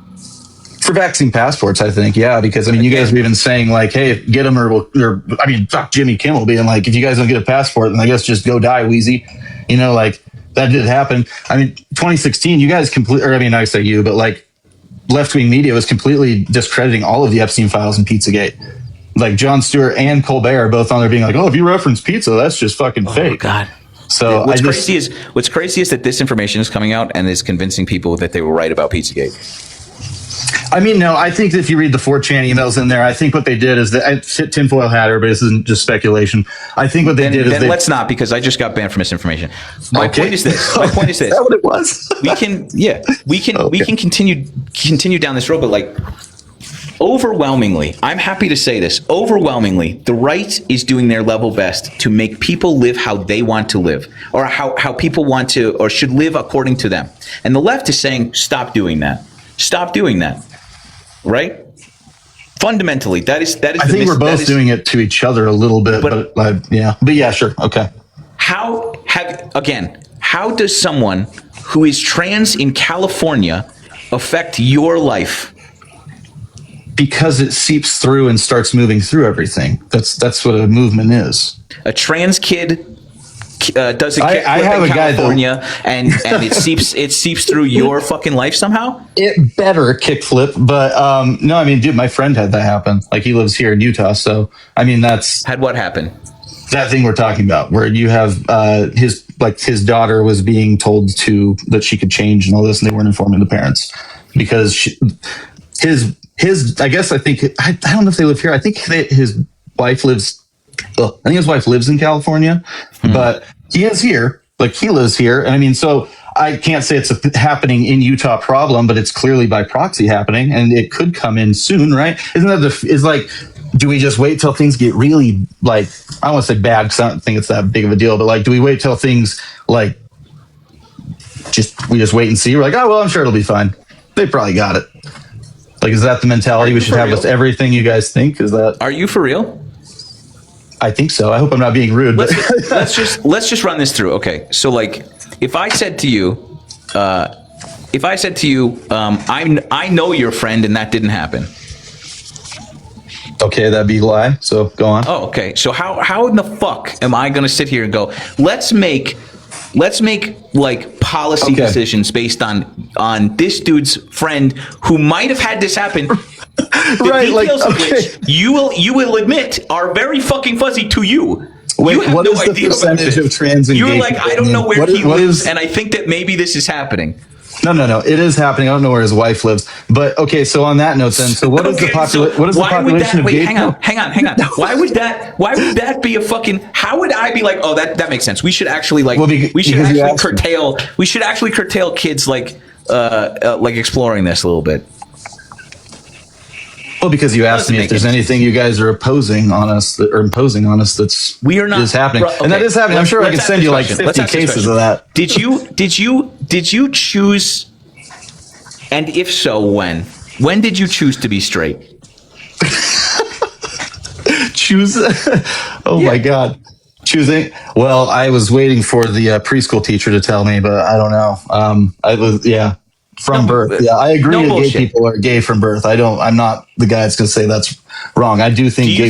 For vaccine passports, I think, yeah, because you guys were even saying like, "Hey, get them," or fuck Jimmy Kimmel being like, "If you guys don't get a passport, then I guess just go die, Wheezy." Like that did happen. 2016, you guys I say you, but like left-wing media was completely discrediting all of the Epstein files and Pizzagate. Like Jon Stewart and Colbert are both on there being like, "Oh, if you reference pizza, that's just fucking fake." Oh God. So what's crazy is that this information is coming out and is convincing people that they were right about Pizzagate. No, I think that if you read the 4chan emails in there, I think what they did is that tinfoil hat, everybody, this isn't just speculation. I think what they did is let's not, because I just got banned for misinformation. My point is this. Is that what it was? we can continue down this road, but like overwhelmingly, I'm happy to say this, overwhelmingly, the right is doing their level best to make people live how they want to live, or how people want to or should live according to them. And the left is saying, stop doing that. Stop doing that. Right? Fundamentally, that is. I think we're both doing it to each other a little bit, but yeah, sure, okay. How does someone who is trans in California affect your life? Because it seeps through and starts moving through everything. That's what a movement is. A trans kid does a kickflip I have in a guy California, and it seeps through your fucking life somehow. It better kickflip, but no, I mean, dude, my friend had that happen. Like, he lives here in Utah, so I mean, that's Had what happen? that thing we're talking about, where you have his daughter was being told that she could change and all this, and they weren't informing the parents because I don't know if they live here. I think his wife lives. I think his wife lives in California, but he is here. Like, he lives here, and I mean, so I can't say it's a happening in Utah problem, but it's clearly by proxy happening, and it could come in soon, right? Isn't that is like? Do we just wait till things get really, like, I don't want to say bad because I don't think it's that big of a deal, but like, do we wait till things like we just wait and see? We're like, oh, well, I'm sure it'll be fine. They probably got it. Like, is that the mentality we should have with everything you guys think? Are you for real? I think so. I hope I'm not being rude. But Let's just run this through. Okay, so like, if I said to you, I know your friend, and that didn't happen. Okay, that'd be a lie. So go on. Oh, okay. So how in the fuck am I going to sit here and go, let's make like policy decisions based on this dude's friend who might have had this happen. The Right, details like, of okay. which you will admit are very fucking fuzzy to you. Wait, You have what no is the idea about percentage this. of trans and You're gay like, people? I don't know where he what lives, is- and I think that maybe this is happening. No. It is happening. I don't know where his wife lives. But okay, so on that note, then, so what is Okay, what is the why would population that, of wait, gay hang on. Why would that be a fucking, how would I be like, oh, that makes sense. We should actually like, we should actually curtail kids like exploring this a little bit. Well, because you asked Doesn't me if make there's any anything you guys are imposing on us that's We are not is happening, okay, and that is happening. I'm sure I let's can ask send this you like question. Let's 50 ask this cases question. of that. Did you choose, and if so, when did you choose to be straight? Choose? My God. Choosing? Well, I was waiting for the preschool teacher to tell me, but I don't know. I was, from birth. Yeah, I agree no that bullshit. gay people are gay from birth. I'm not the guy that's going to say that's wrong. I do think Do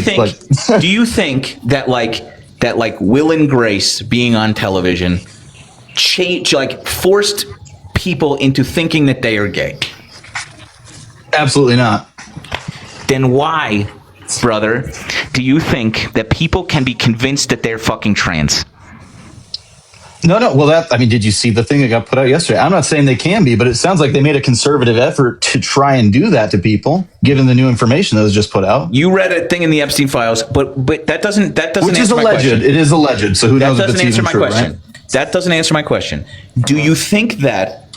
you think that Will and Grace being on television forced people into thinking that they are gay? Absolutely not. Then why, brother, do you think that people can be convinced that they're fucking trans? No. Well, did you see the thing that got put out yesterday? I'm not saying they can be, but it sounds like they made a conservative effort to try and do that to people, given the new information that was just put out. You read a thing in the Epstein files, but that doesn't Which is answer my alleged. question. It is alleged. So who knows if That it's doesn't answer even my true, question. right? That doesn't answer my question. Do you think that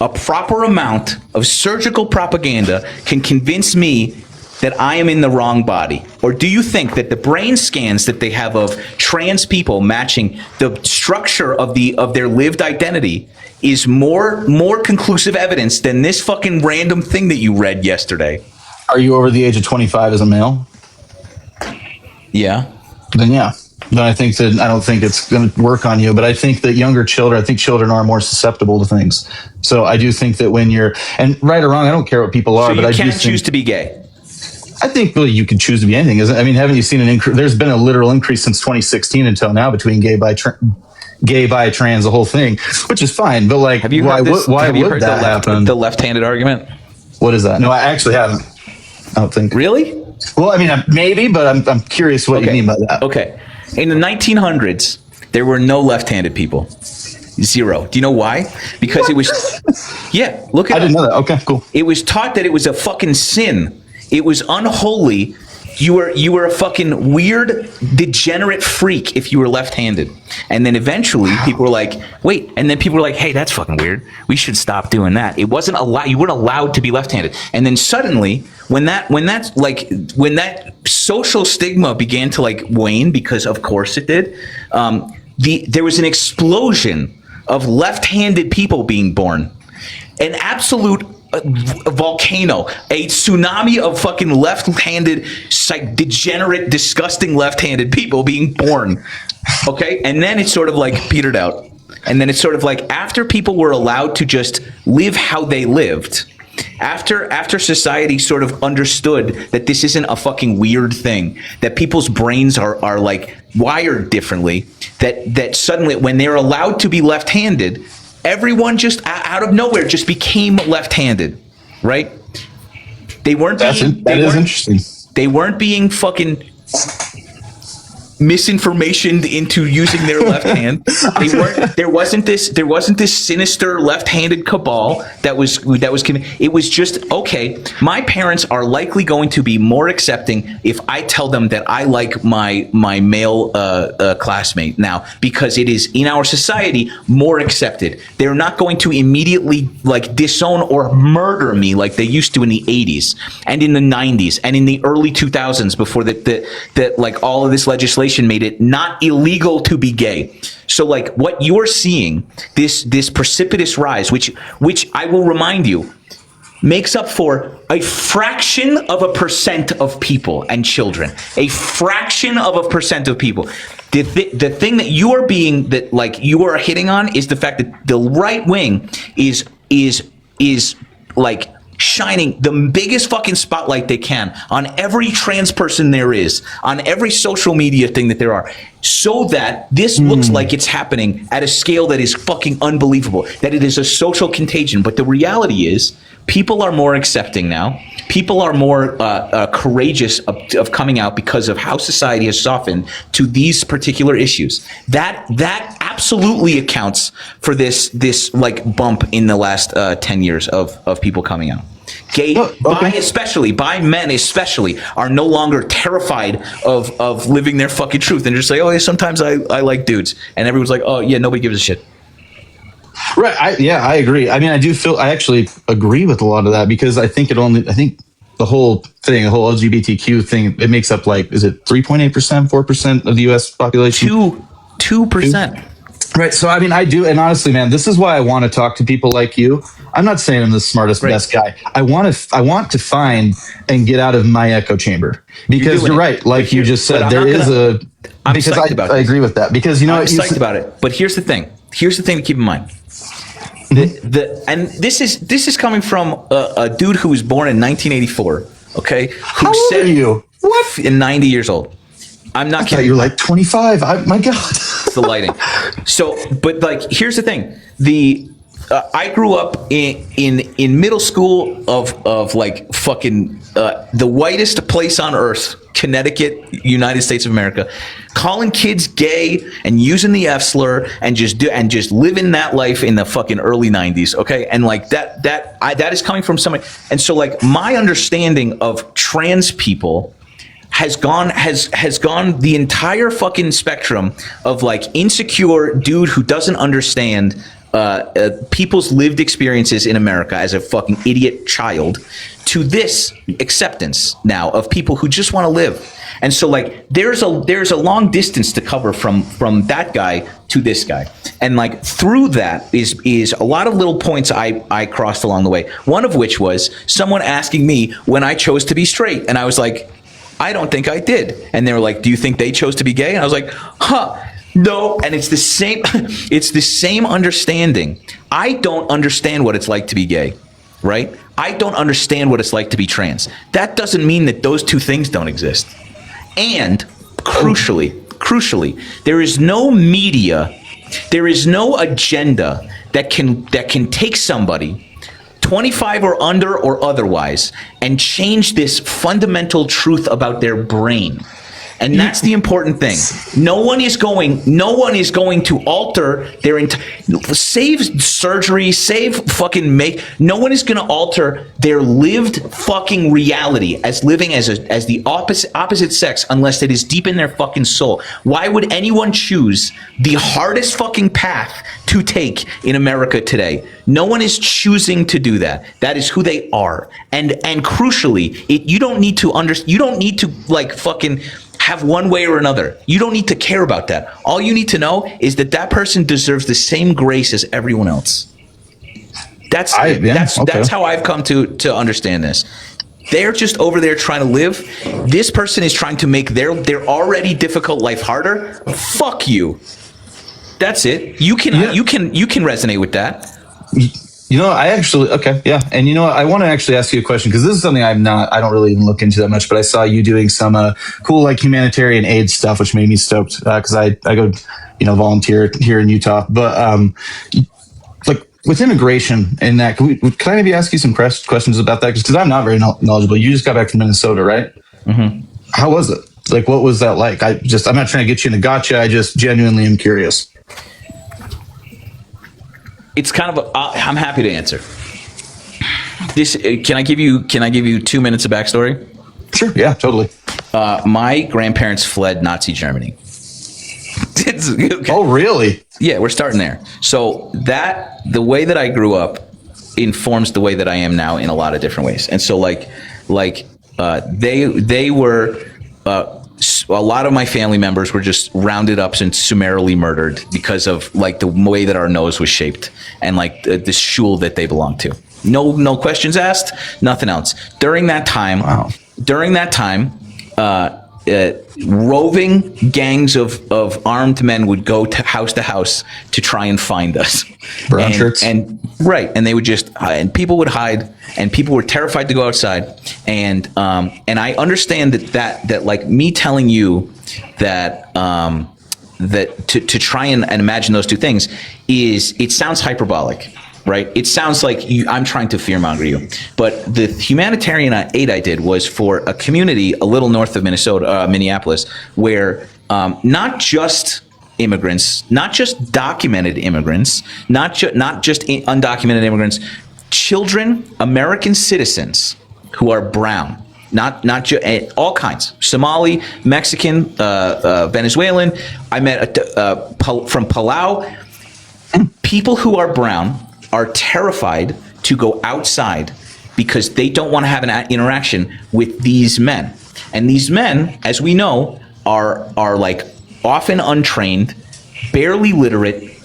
a proper amount of surgical propaganda can convince me that I am in the wrong body? Or do you think that the brain scans that they have of trans people matching the structure of their lived identity is more conclusive evidence than this fucking random thing that you read yesterday? Are you over the age of 25 as a male? Yeah. Then yeah. Then I don't think it's going to work on you, but I think that children are more susceptible to things. So I do think that when you're, and right or wrong, I don't care what people are, So but you I do can't think, choose to be gay. I think really you can choose to be anything. Isn't? I mean, haven't you seen an increase? There's been a literal increase since 2016 until now between gay, bi, trans, the whole thing, which is fine. But like, why would that happen? The left-handed argument? What is that? No, I actually haven't. I don't think. Really? Well, I mean, maybe, but I'm curious what you mean by that. Okay. In the 1900s, there were no left-handed people. Zero. Do you know why? Because it was, look at it. I didn't know that. Okay, cool. It was taught that it was a fucking sin. It was unholy. You were a fucking weird, degenerate freak if you were left-handed. And then eventually people were like, wait. And then people were like, hey, that's fucking weird. We should stop doing that. It wasn't allowed. You weren't allowed to be left-handed. And then suddenly, when that social stigma began to like wane, because of course it did, there was an explosion of left-handed people being born. An absolute a volcano, a tsunami of fucking left-handed, degenerate, disgusting left-handed people being born. Okay, and then it sort of like petered out, and then it's sort of like after people were allowed to just live how they lived. After society sort of understood that this isn't a fucking weird thing, that people's brains are like wired differently, that suddenly when they're allowed to be left-handed, everyone just out of nowhere just became left-handed, right? They weren't being, that is interesting. They weren't being fucking misinformationed into using their left hand. They weren't. There wasn't this sinister left-handed cabal that was. It was just okay. My parents are likely going to be more accepting if I tell them that I like my male classmate now, because it is in our society more accepted. They're not going to immediately like disown or murder me like they used to in the 80s and in the 90s and in the early 2000s before that like all of this legislation made it not illegal to be gay. So like what you're seeing, this precipitous rise, which I will remind you, makes up for a fraction of a percent of people and children. A fraction of a percent of people. The thing that you are being, that like you are hitting on, is the fact that the right wing is like shining the biggest fucking spotlight they can on every trans person there is, on every social media thing that there are, so that this looks like it's happening at a scale that is fucking unbelievable, that it is a social contagion. But the reality is, people are more accepting now. People are more courageous of coming out because of how society has softened to these particular issues. That absolutely accounts for this like bump in the last 10 years of people coming out. Gay, by men especially, are no longer terrified of living their fucking truth and just say, oh yeah, sometimes I like dudes, and everyone's like, oh yeah, nobody gives a shit. Right. I agree. I mean, I actually agree with a lot of that, because I think the whole LGBTQ thing, it makes up like, is it 3.8%, 4% of the US population? 2%. Right. So, I mean, I do. And honestly, man, this is why I want to talk to people like you. I'm not saying I'm the smartest, best guy. I want to find and get out of my echo chamber, because you're right. Like you just said, there is a, because I agree with that, because, you know, I'm psyched about it. But here's the thing to keep in mind. And this is coming from a dude who was born in 1984. Okay, how old are you? What? In 90 years old. I'm not kidding. You're like 25. My God. It's the lighting. So, but like, here's the thing. I grew up in middle school of like fucking the whitest place on earth, Connecticut, United States of America, calling kids gay and using the F slur and just living that life in the fucking early 90s. Okay, and like that is coming from somebody. And so like my understanding of trans people has gone the entire fucking spectrum of like insecure dude who doesn't understand people's lived experiences in America as a fucking idiot child, to this acceptance now of people who just want to live. And so like there's a long distance to cover from that guy to this guy. And like through that is a lot of little points I crossed along the way. One of which was someone asking me when I chose to be straight, and I was like, I don't think I did. And they were like, do you think they chose to be gay? And I was like, no. And it's the same understanding. I don't understand what it's like to be gay, right? I don't understand what it's like to be trans. That doesn't mean that those two things don't exist. And crucially, there is no media, there is no agenda that can take somebody 25 or under or otherwise and change this fundamental truth about their brain. And that's the important thing. No one is going to alter their save surgery, no one is going to alter their lived fucking reality as living as the opposite sex unless it is deep in their fucking soul. Why would anyone choose the hardest fucking path to take in America today? No one is choosing to do that. That is who they are. And crucially, you don't need to like fucking have one way or another. You don't need to care about that. All you need to know is that person deserves the same grace as everyone else. That's okay. that's how I've come to understand this. They're just over there trying to live. This person is trying to make their already difficult life harder. Fuck you. That's it. You can resonate with that. You know, I actually, okay, yeah. And you know what? I want to actually ask you a question because this is something I don't really even look into that much, but I saw you doing some cool like humanitarian aid stuff, which made me stoked because I go, volunteer here in Utah. But like with immigration and that, can I maybe ask you some questions about that? Because I'm not very knowledgeable. You just got back from Minnesota, right? Mm-hmm. How was it? Like, what was that like? I'm not trying to get you in a gotcha. I just genuinely am curious. It's kind of I'm happy to answer. Can I give you 2 minutes of backstory? Sure. Yeah, totally. My grandparents fled Nazi Germany. Okay. Oh, really? Yeah, we're starting there. So the way that I grew up informs the way that I am now in a lot of different ways. And so they were a lot of my family members were just rounded up and summarily murdered because of like the way that our nose was shaped and like the shul that they belonged to. No questions asked, nothing else. During that time, roving gangs of armed men would go to house to try and find us. Brown shirts. And they would just and people would hide, and people were terrified to go outside. And I understand that like me telling you that that to try and imagine those two things it sounds hyperbolic. Right? It sounds like I'm trying to fearmonger you. But the humanitarian aid I did was for a community a little north of Minneapolis, where not just immigrants, not just documented immigrants, not just undocumented immigrants, children, American citizens who are brown, not just all kinds, Somali, Mexican, Venezuelan. I met from Palau, people who are brown are terrified to go outside because they don't want to have an interaction with these men. And these men, as we know, are like often untrained, barely literate,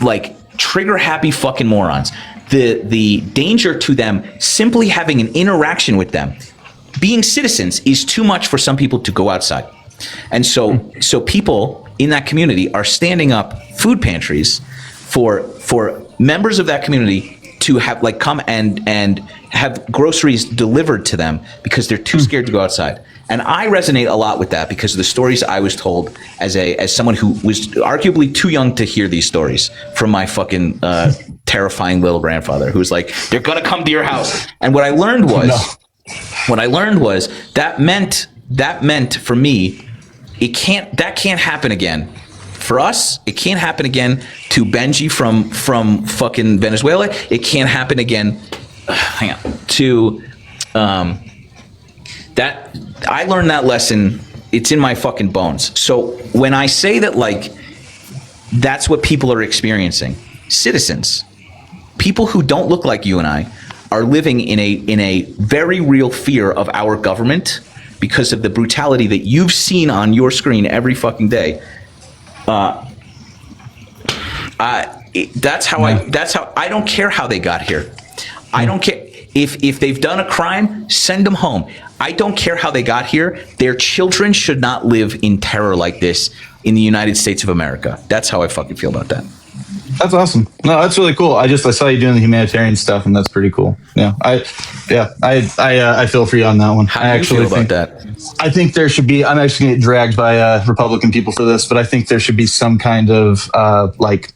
like trigger happy fucking morons. The danger to them simply having an interaction with them, being citizens, is too much for some people to go outside. And so people in that community are standing up food pantries for members of that community to have like come and have groceries delivered to them because they're too scared to go outside. And I resonate a lot with that because of the stories I was told as someone who was arguably too young to hear these stories from my fucking terrifying little grandfather, who was like, they're gonna come to your house. And what I learned was that meant for me, that can't happen again. For us, it can't happen again to Benji from fucking Venezuela. It can't happen again. To that. I learned that lesson. It's in my fucking bones. So when I say that, like, that's what people are experiencing, citizens, people who don't look like you and I, are living in a very real fear of our government because of the brutality that you've seen on your screen every fucking day. That's how I don't care how they got here. I don't care if they've done a crime, send them home. I don't care how they got here. Their children should not live in terror like this in the United States of America. That's how I fucking feel about that. That's awesome. No, that's really cool. I saw you doing the humanitarian stuff, and that's pretty cool. Yeah, I feel for you on that one. How do you feel about that? I think there should be. I'm actually going to get dragged by Republican people for this, but I think there should be some kind of like,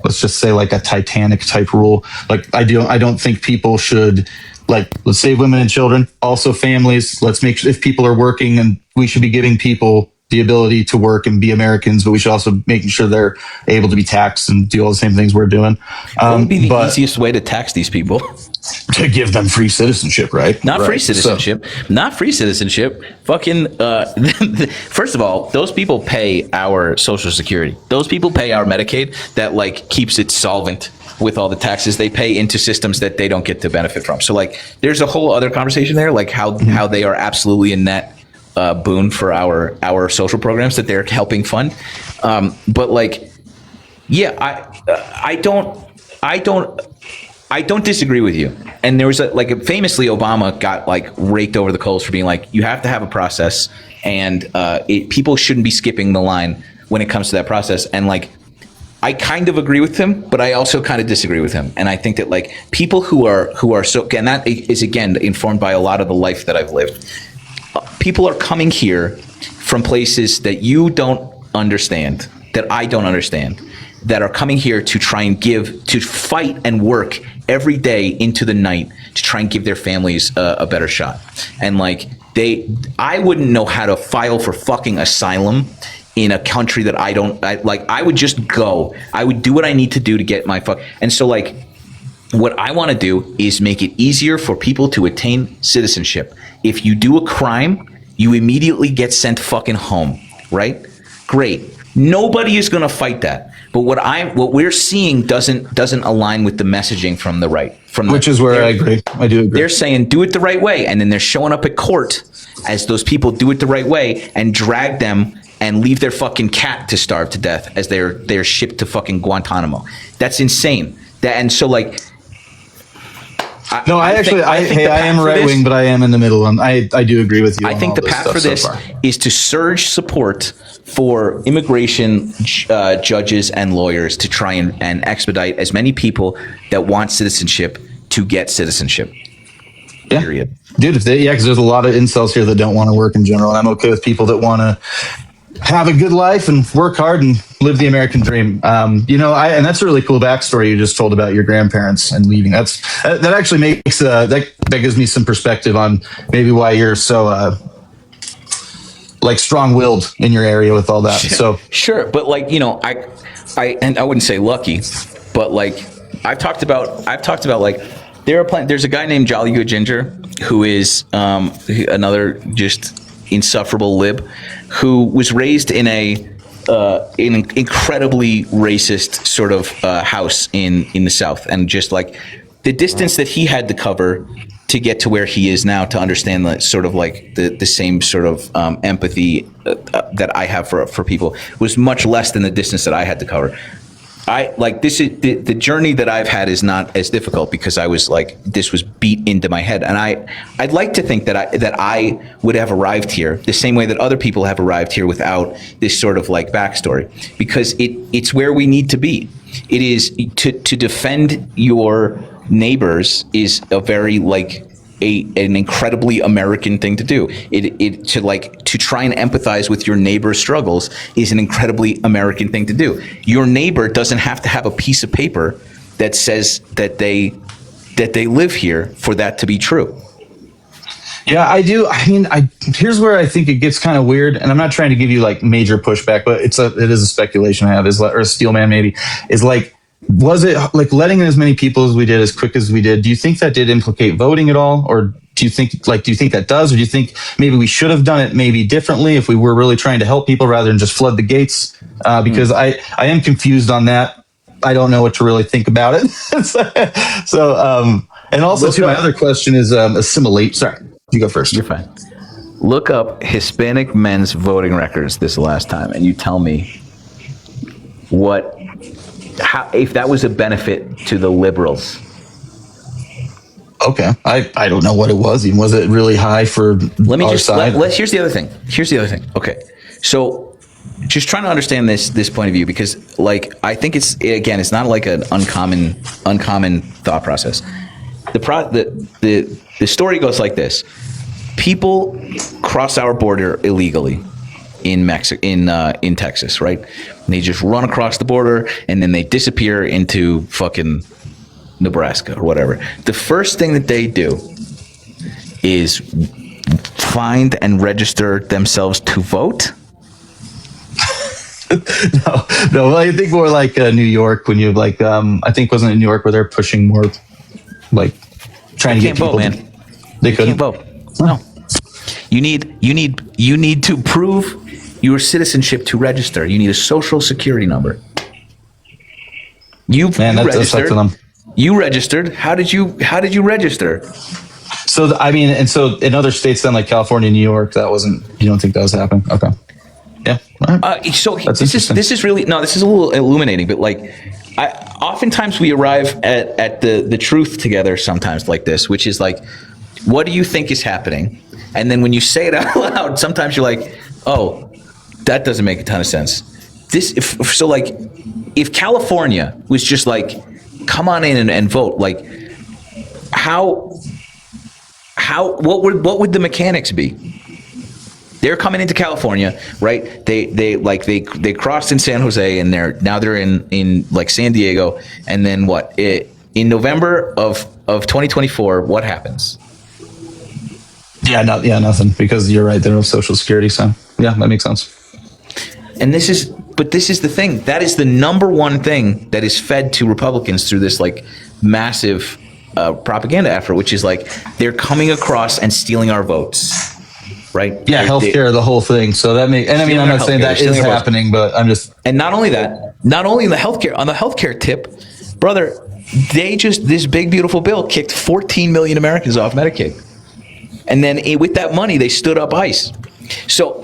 let's just say like a Titanic type rule. Like I don't think people should, like, let's save women and children, also families. Let's make sure if people are working, and we should be giving people the ability to work and be Americans, but we should also making sure they're able to be taxed and do all the same things we're doing. What would be the easiest way to tax these people? To give them free citizenship, right? Not free citizenship. Not free citizenship. Fucking, first of all, those people pay our Social Security. Those people pay our Medicaid that, like, keeps it solvent with all the taxes they pay into systems that they don't get to benefit from. So, like, there's a whole other conversation there, like how they are absolutely a net boon for our social programs that they're helping fund. But like, yeah, I don't I don't disagree with you. And there was famously Obama got like raked over the coals for being like, you have to have a process, and people shouldn't be skipping the line when it comes to that process. And like, I kind of agree with him, but I also kind of disagree with him. And I think that like people who are so, and that is again informed by a lot of the life that I've lived. People are coming here from places that you don't understand, that I don't understand, that are coming here to try and to fight and work every day into the night to try and give their families a better shot. And like I wouldn't know how to file for fucking asylum in a country that I would just go. I would do what I need to do to get my And so like, what I want to do is make it easier for people to attain citizenship. If you do a crime, you immediately get sent fucking home, right? Great. Nobody is going to fight that. But what we're seeing doesn't align with the messaging from the right. Which is where I agree. I do agree. They're saying do it the right way, and then they're showing up at court as those people do it the right way and drag them and leave their fucking cat to starve to death as they're shipped to fucking Guantanamo. That's insane. And so like, I am right wing, but I am in the middle. I do agree with you. I think the path for this is to surge support for immigration judges and lawyers to try and expedite as many people that want citizenship to get citizenship. Yeah. Period. Dude, because there's a lot of incels here that don't want to work in general. And I'm okay with people that want to have a good life and work hard and live the American dream. And that's a really cool backstory you just told about your grandparents and leaving. That actually makes that gives me some perspective on maybe why you're so strong-willed in your area with all that. So sure, but like I wouldn't say lucky, but like I've talked about like there's a guy named Jolly Good Ginger who is another just insufferable lib who was raised in an incredibly racist sort of house in the South, and just like the distance that he had to cover to get to where he is now to understand the sort of like the same sort of empathy that I have for people was much less than the distance that I had to cover. This is the journey that I've had is not as difficult because I was like, this was beat into my head. And I'd like to think that I would have arrived here the same way that other people have arrived here without this sort of like backstory, because it's where we need to be. It is to defend your neighbors is a very like an incredibly American thing to do. To try and empathize with your neighbor's struggles is an incredibly American thing to do. Your neighbor doesn't have to have a piece of paper that says that they live here for that to be true. Yeah, I do. I mean, here's where I think it gets kind of weird, and I'm not trying to give you like major pushback, but it is a speculation I have, or a steel man maybe, is like, was it like letting in as many people as we did, as quick as we did? Do you think that did implicate voting at all? Or do you think that does? Or do you think maybe we should have done it maybe differently if we were really trying to help people rather than just flood the gates? Because I am confused on that. I don't know what to really think about it. And also too, my other question is assimilate. Sorry, you go first. You're fine. Look up Hispanic men's voting records this last time, and you tell me if that was a benefit to the liberals. Okay, I don't know what it was. Even was it really high for our side? Here's the other thing. Okay, so just trying to understand this point of view, because like I think it's not like an uncommon thought process. The story goes like this: people cross our border illegally in Texas, right? And they just run across the border and then they disappear into fucking Nebraska or whatever. The first thing that they do is find and register themselves to vote. No. I think more like New York, when you like, I think wasn't it New York where they're pushing more, like trying to get people. Man. They couldn't vote. No. You need to prove your citizenship to register. You need a social security number. You registered. You registered. How did you register? So so in other states then, like California, New York, that wasn't. You don't think that was happening? Okay. Yeah. So this is really this is a little illuminating, but like oftentimes we arrive at the truth together sometimes like this, which is like, what do you think is happening? And then when you say it out loud, sometimes you're like, oh, that doesn't make a ton of sense. If California was just like, come on in and vote, like what would the mechanics be? They're coming into California, right? They crossed in San Jose, and they're in like San Diego, and then what? In November of 2024, what happens? Nothing, because you're right. They don't have Social Security, so yeah, that makes sense. And this is the thing. That is the number one thing that is fed to Republicans through this like massive propaganda effort, which is like they're coming across and stealing our votes. Right? Yeah, healthcare, the whole thing. So that I'm not saying that is happening, but I'm just. And not only that, not only in the healthcare, on the healthcare tip, brother, this big beautiful bill kicked 14 million Americans off Medicaid, and then with that money they stood up ICE. So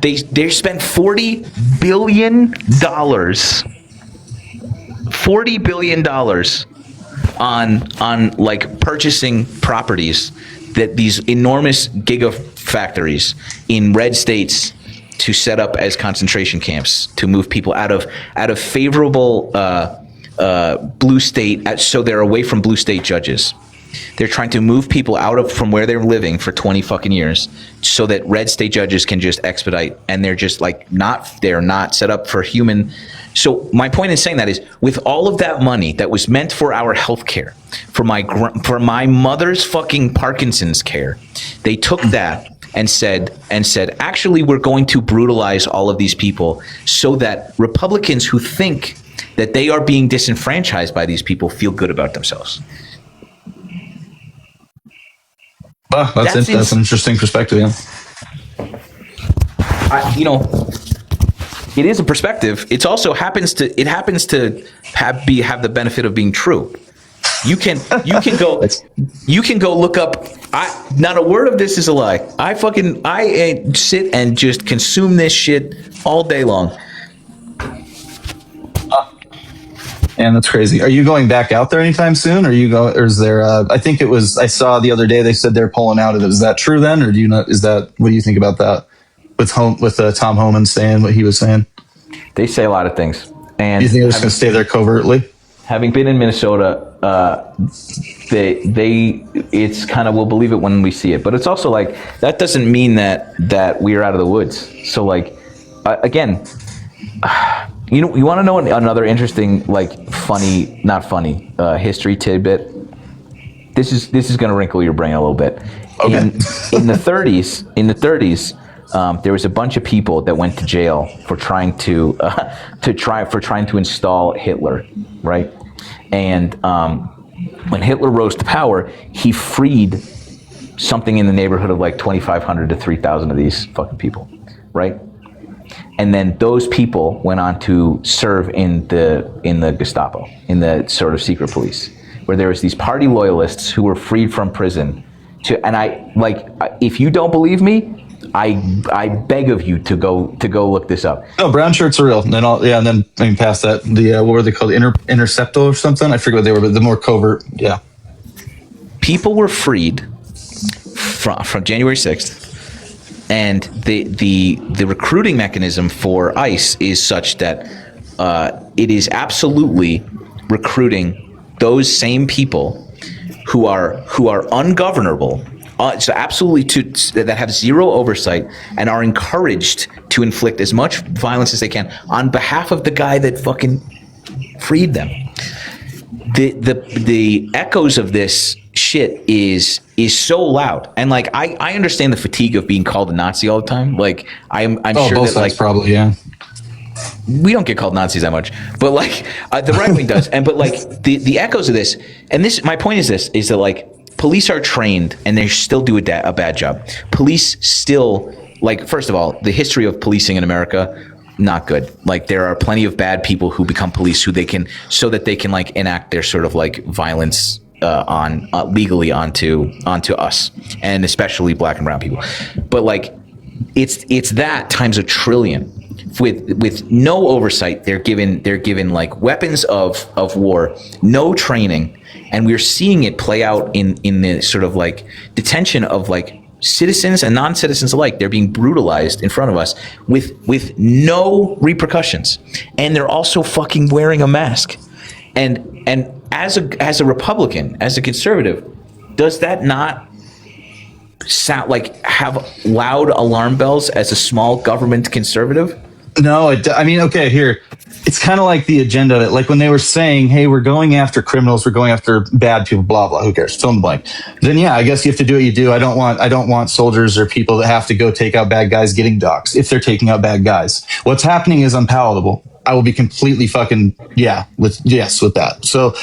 they spent $40 billion on like purchasing properties, that these enormous gigafactories in red states to set up as concentration camps to move people out of favorable blue state, so they're away from blue state judges. They're trying to move people from where they're living for 20 fucking years so that red state judges can just expedite, and they're just like they're not set up for human. So my point in saying that is, with all of that money that was meant for our health care, for my mother's fucking Parkinson's care, they took that and said, actually, we're going to brutalize all of these people so that Republicans who think that they are being disenfranchised by these people feel good about themselves. Well, that's an interesting perspective, yeah. It is a perspective. It also happens to have the benefit of being true. You can go look up. Not a word of this is a lie. I sit and just consume this shit all day long. And that's crazy. Are you going back out there anytime soon? Or is there? I think it was. I saw the other day they said they're pulling out of it. Is that true then, or do you not? What do you think about that? With Tom Homan saying what he was saying, they say a lot of things. And do you think they're just going to stay there covertly? Having been in Minnesota, it's kind of, we'll believe it when we see it. But it's also like, that doesn't mean that we're out of the woods. So like, again, you want to know another interesting, like not funny history tidbit? This is going to wrinkle your brain a little bit. Okay. In the 30s, there was a bunch of people that went to jail for trying to install Hitler, right? And when Hitler rose to power, he freed something in the neighborhood of like 2,500 to 3,000 of these fucking people, right? And then those people went on to serve in the Gestapo, in the sort of secret police, where there was these party loyalists who were freed from prison. If you don't believe me, I beg of you to go look this up. No, brown shirts are real. And then past that, what were they called? Interceptor or something? I forget what they were, but the more covert. Yeah. People were freed from January 6th. And the recruiting mechanism for ICE is such that it is absolutely recruiting those same people who are ungovernable, so absolutely that have zero oversight and are encouraged to inflict as much violence as they can on behalf of the guy that fucking freed them. The echoes of this shit is so loud, and like I understand the fatigue of being called a Nazi all the time. Like I'm sure both that like probably, yeah. We don't get called Nazis that much, but like the right wing does. But like the echoes of this, and this, my point is that like police are trained and they still do a bad job. Police still, like, first of all, the history of policing in America, not good. Like there are plenty of bad people who become police so that they can like enact their sort of like violence legally onto us, and especially black and brown people. But like it's that times a trillion. With no oversight, they're given like weapons of war, no training, and we're seeing it play out in the sort of like detention of like citizens and non-citizens alike. They're being brutalized in front of us with no repercussions, and they're also fucking wearing a mask. And as a Republican, as a conservative, does that not sound like have loud alarm bells as a small government conservative? No, I mean, okay, here. It's kind of like the agenda of it. Like when they were saying, hey, we're going after criminals, we're going after bad people, blah, blah, who cares? Fill in the blank. Then, yeah, I guess you have to do what you do. I don't want soldiers or people that have to go take out bad guys getting doxxed if they're taking out bad guys. What's happening is unpalatable. I will be completely fucking, with that. So,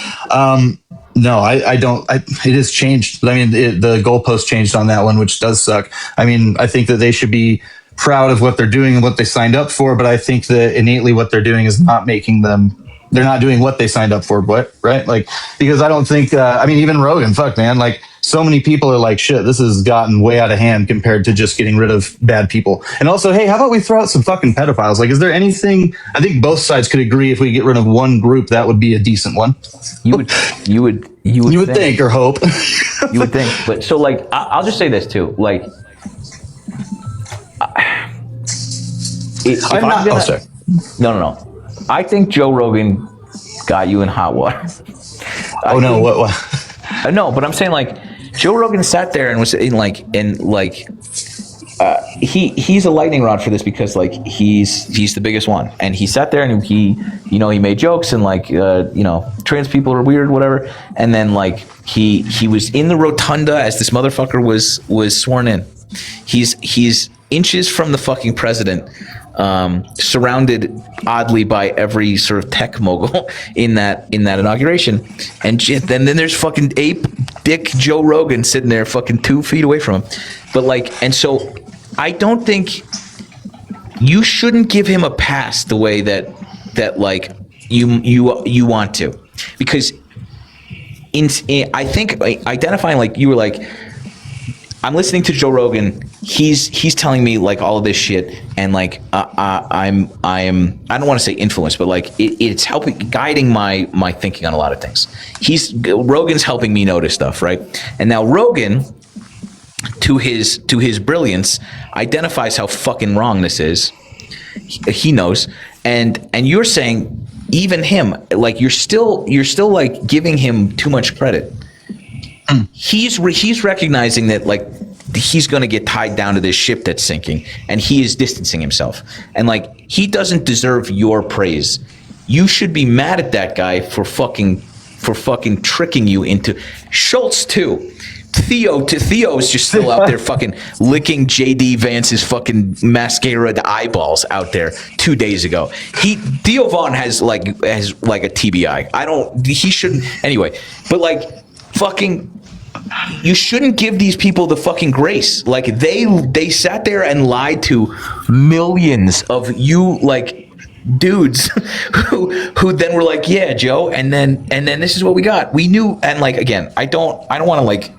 no, I don't. It has changed. I mean, the goalpost changed on that one, which does suck. I mean, I think that they should be proud of what they're doing and what they signed up for, but I think that innately what they're doing is not making them. They're not doing what they signed up for, right? Like, because I don't think. I mean, even Rogan, fuck, man. Like, so many people are like, shit, this has gotten way out of hand compared to just getting rid of bad people. And also, hey, how about we throw out some fucking pedophiles? Like, is there anything? I think both sides could agree if we get rid of one group, that would be a decent one. You would think or hope. You would think, but so like, I'll just say this too, like. Sorry. No. I think Joe Rogan got you in hot water. What? No, but I'm saying like Joe Rogan sat there and was he's a lightning rod for this because like he's the biggest one, and he sat there and he made jokes and like trans people are weird, whatever, and then like he was in the rotunda as this motherfucker was sworn in. He's inches from the fucking president, surrounded oddly by every sort of tech mogul in that inauguration, and then there's fucking ape dick Joe Rogan sitting there fucking 2 feet away from him. But like, and so I don't think you shouldn't give him a pass the way that like you want to, because I think identifying, like you were like, I'm listening to Joe Rogan. He's telling me like all of this shit, and like I don't want to say influenced, but like it's helping guiding my thinking on a lot of things. Rogan's helping me notice stuff, right? And now Rogan, to his brilliance, identifies how fucking wrong this is. He knows, and you're saying even him, like you're still like giving him too much credit. He's recognizing that like he's going to get tied down to this ship that's sinking, and he is distancing himself, and like he doesn't deserve your praise. You should be mad at that guy for fucking tricking you into Schultz too. Theo is just still out there fucking licking JD Vance's fucking mascara eyeballs out there 2 days ago. Theo Vaughn has like a TBI. He shouldn't anyway, but like fucking, you shouldn't give these people the fucking grace. Like they sat there and lied to millions of you like dudes who then were like, yeah, Joe, and then this is what we got. We knew, and like again, I don't want to like.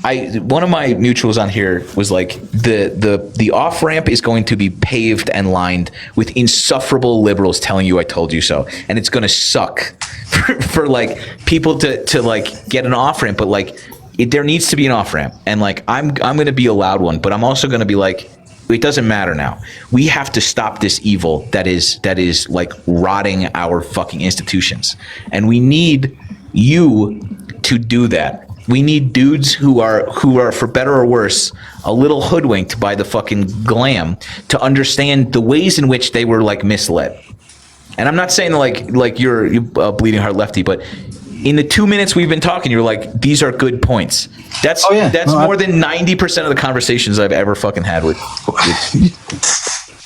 One of my mutuals on here was like the off ramp is going to be paved and lined with insufferable liberals telling you I told you so, and it's going to suck for like people to like get an off ramp, but like there needs to be an off ramp, and like I'm going to be a loud one, but I'm also going to be like, it doesn't matter now. We have to stop this evil that is like rotting our fucking institutions, and we need you to do that. We need dudes who are for better or worse a little hoodwinked by the fucking glam to understand the ways in which they were like misled. And I'm not saying like you're a bleeding heart lefty, but in the 2 minutes we've been talking, you're like, these are good points. That's more than 90% of the conversations I've ever fucking had with.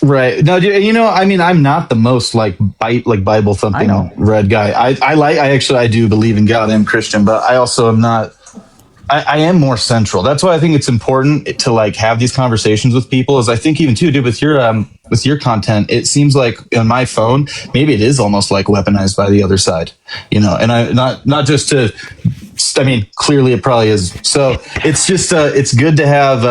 Right. No, I mean, I'm not the most like Bible thumping red guy. I do believe in God. I'm Christian, but I also am not. I am more central. That's why I think it's important to like have these conversations with people. Is I think even too, dude, with your content, it seems like on my phone, maybe it is almost like weaponized by the other side, and I not just to I mean, clearly it probably is. So it's just it's good to have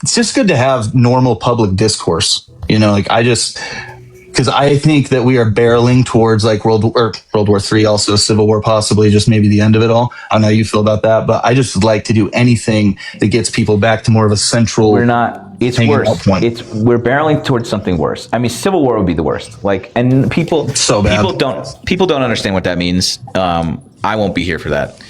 it's just good to have normal public discourse. You know, like because I think that we are barreling towards like World War III, also Civil War, possibly just maybe the end of it all. I don't know how you feel about that, but I just would like to do anything that gets people back to more of a central. We're not. It's worse. We're barreling towards something worse. I mean, Civil War would be the worst. Like, and people so bad. People don't understand what that means. I won't be here for that.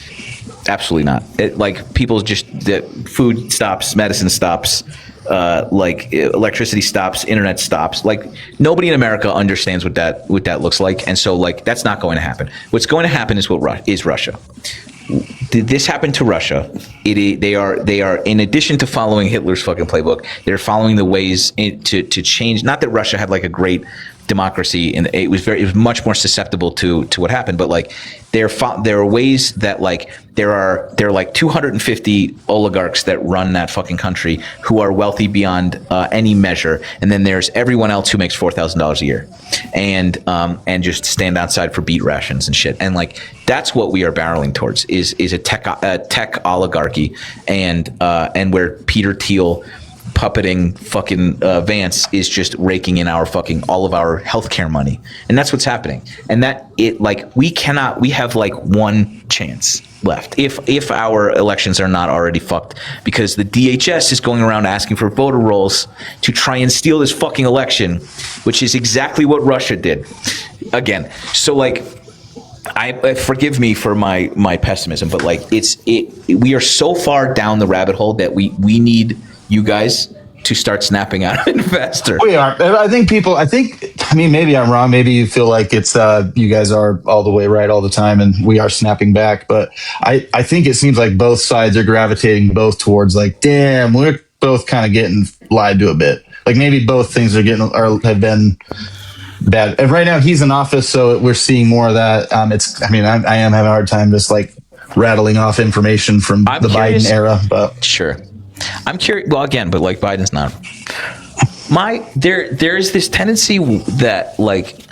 Absolutely not. Like, people just, the food stops, medicine stops, like electricity stops, internet stops. Like, nobody in America understands what that looks like, and so like that's not going to happen. What's going to happen is Russia. This happened to Russia. They are in addition to following Hitler's fucking playbook, they're following the ways to change. Not that Russia had like a great democracy, and it was much more susceptible to what happened. But like there are ways that like there are like 250 oligarchs that run that fucking country who are wealthy beyond any measure, and then there's everyone else who makes $4,000 a year, and just stand outside for beet rations and shit. And like that's what we are barreling towards is a tech oligarchy, and where Peter Thiel puppeting fucking Vance is just raking in all of our healthcare money, and that's what's happening. And that we have like one chance left if our elections are not already fucked, because the DHS is going around asking for voter rolls to try and steal this fucking election, which is exactly what Russia did again. So like, I forgive me for my pessimism, but like we are so far down the rabbit hole that we need you guys to start snapping out of it faster. We are. I mean, maybe I'm wrong. Maybe you feel like it's you guys are all the way right all the time, and we are snapping back. But I think it seems like both sides are gravitating both towards like, damn, we're both kind of getting lied to a bit. Like maybe both things have been bad. And right now he's in office, so we're seeing more of that. I am having a hard time just like rattling off information from the Biden era, but sure. I'm curious. Well, again, but like Biden's not. There's this tendency that like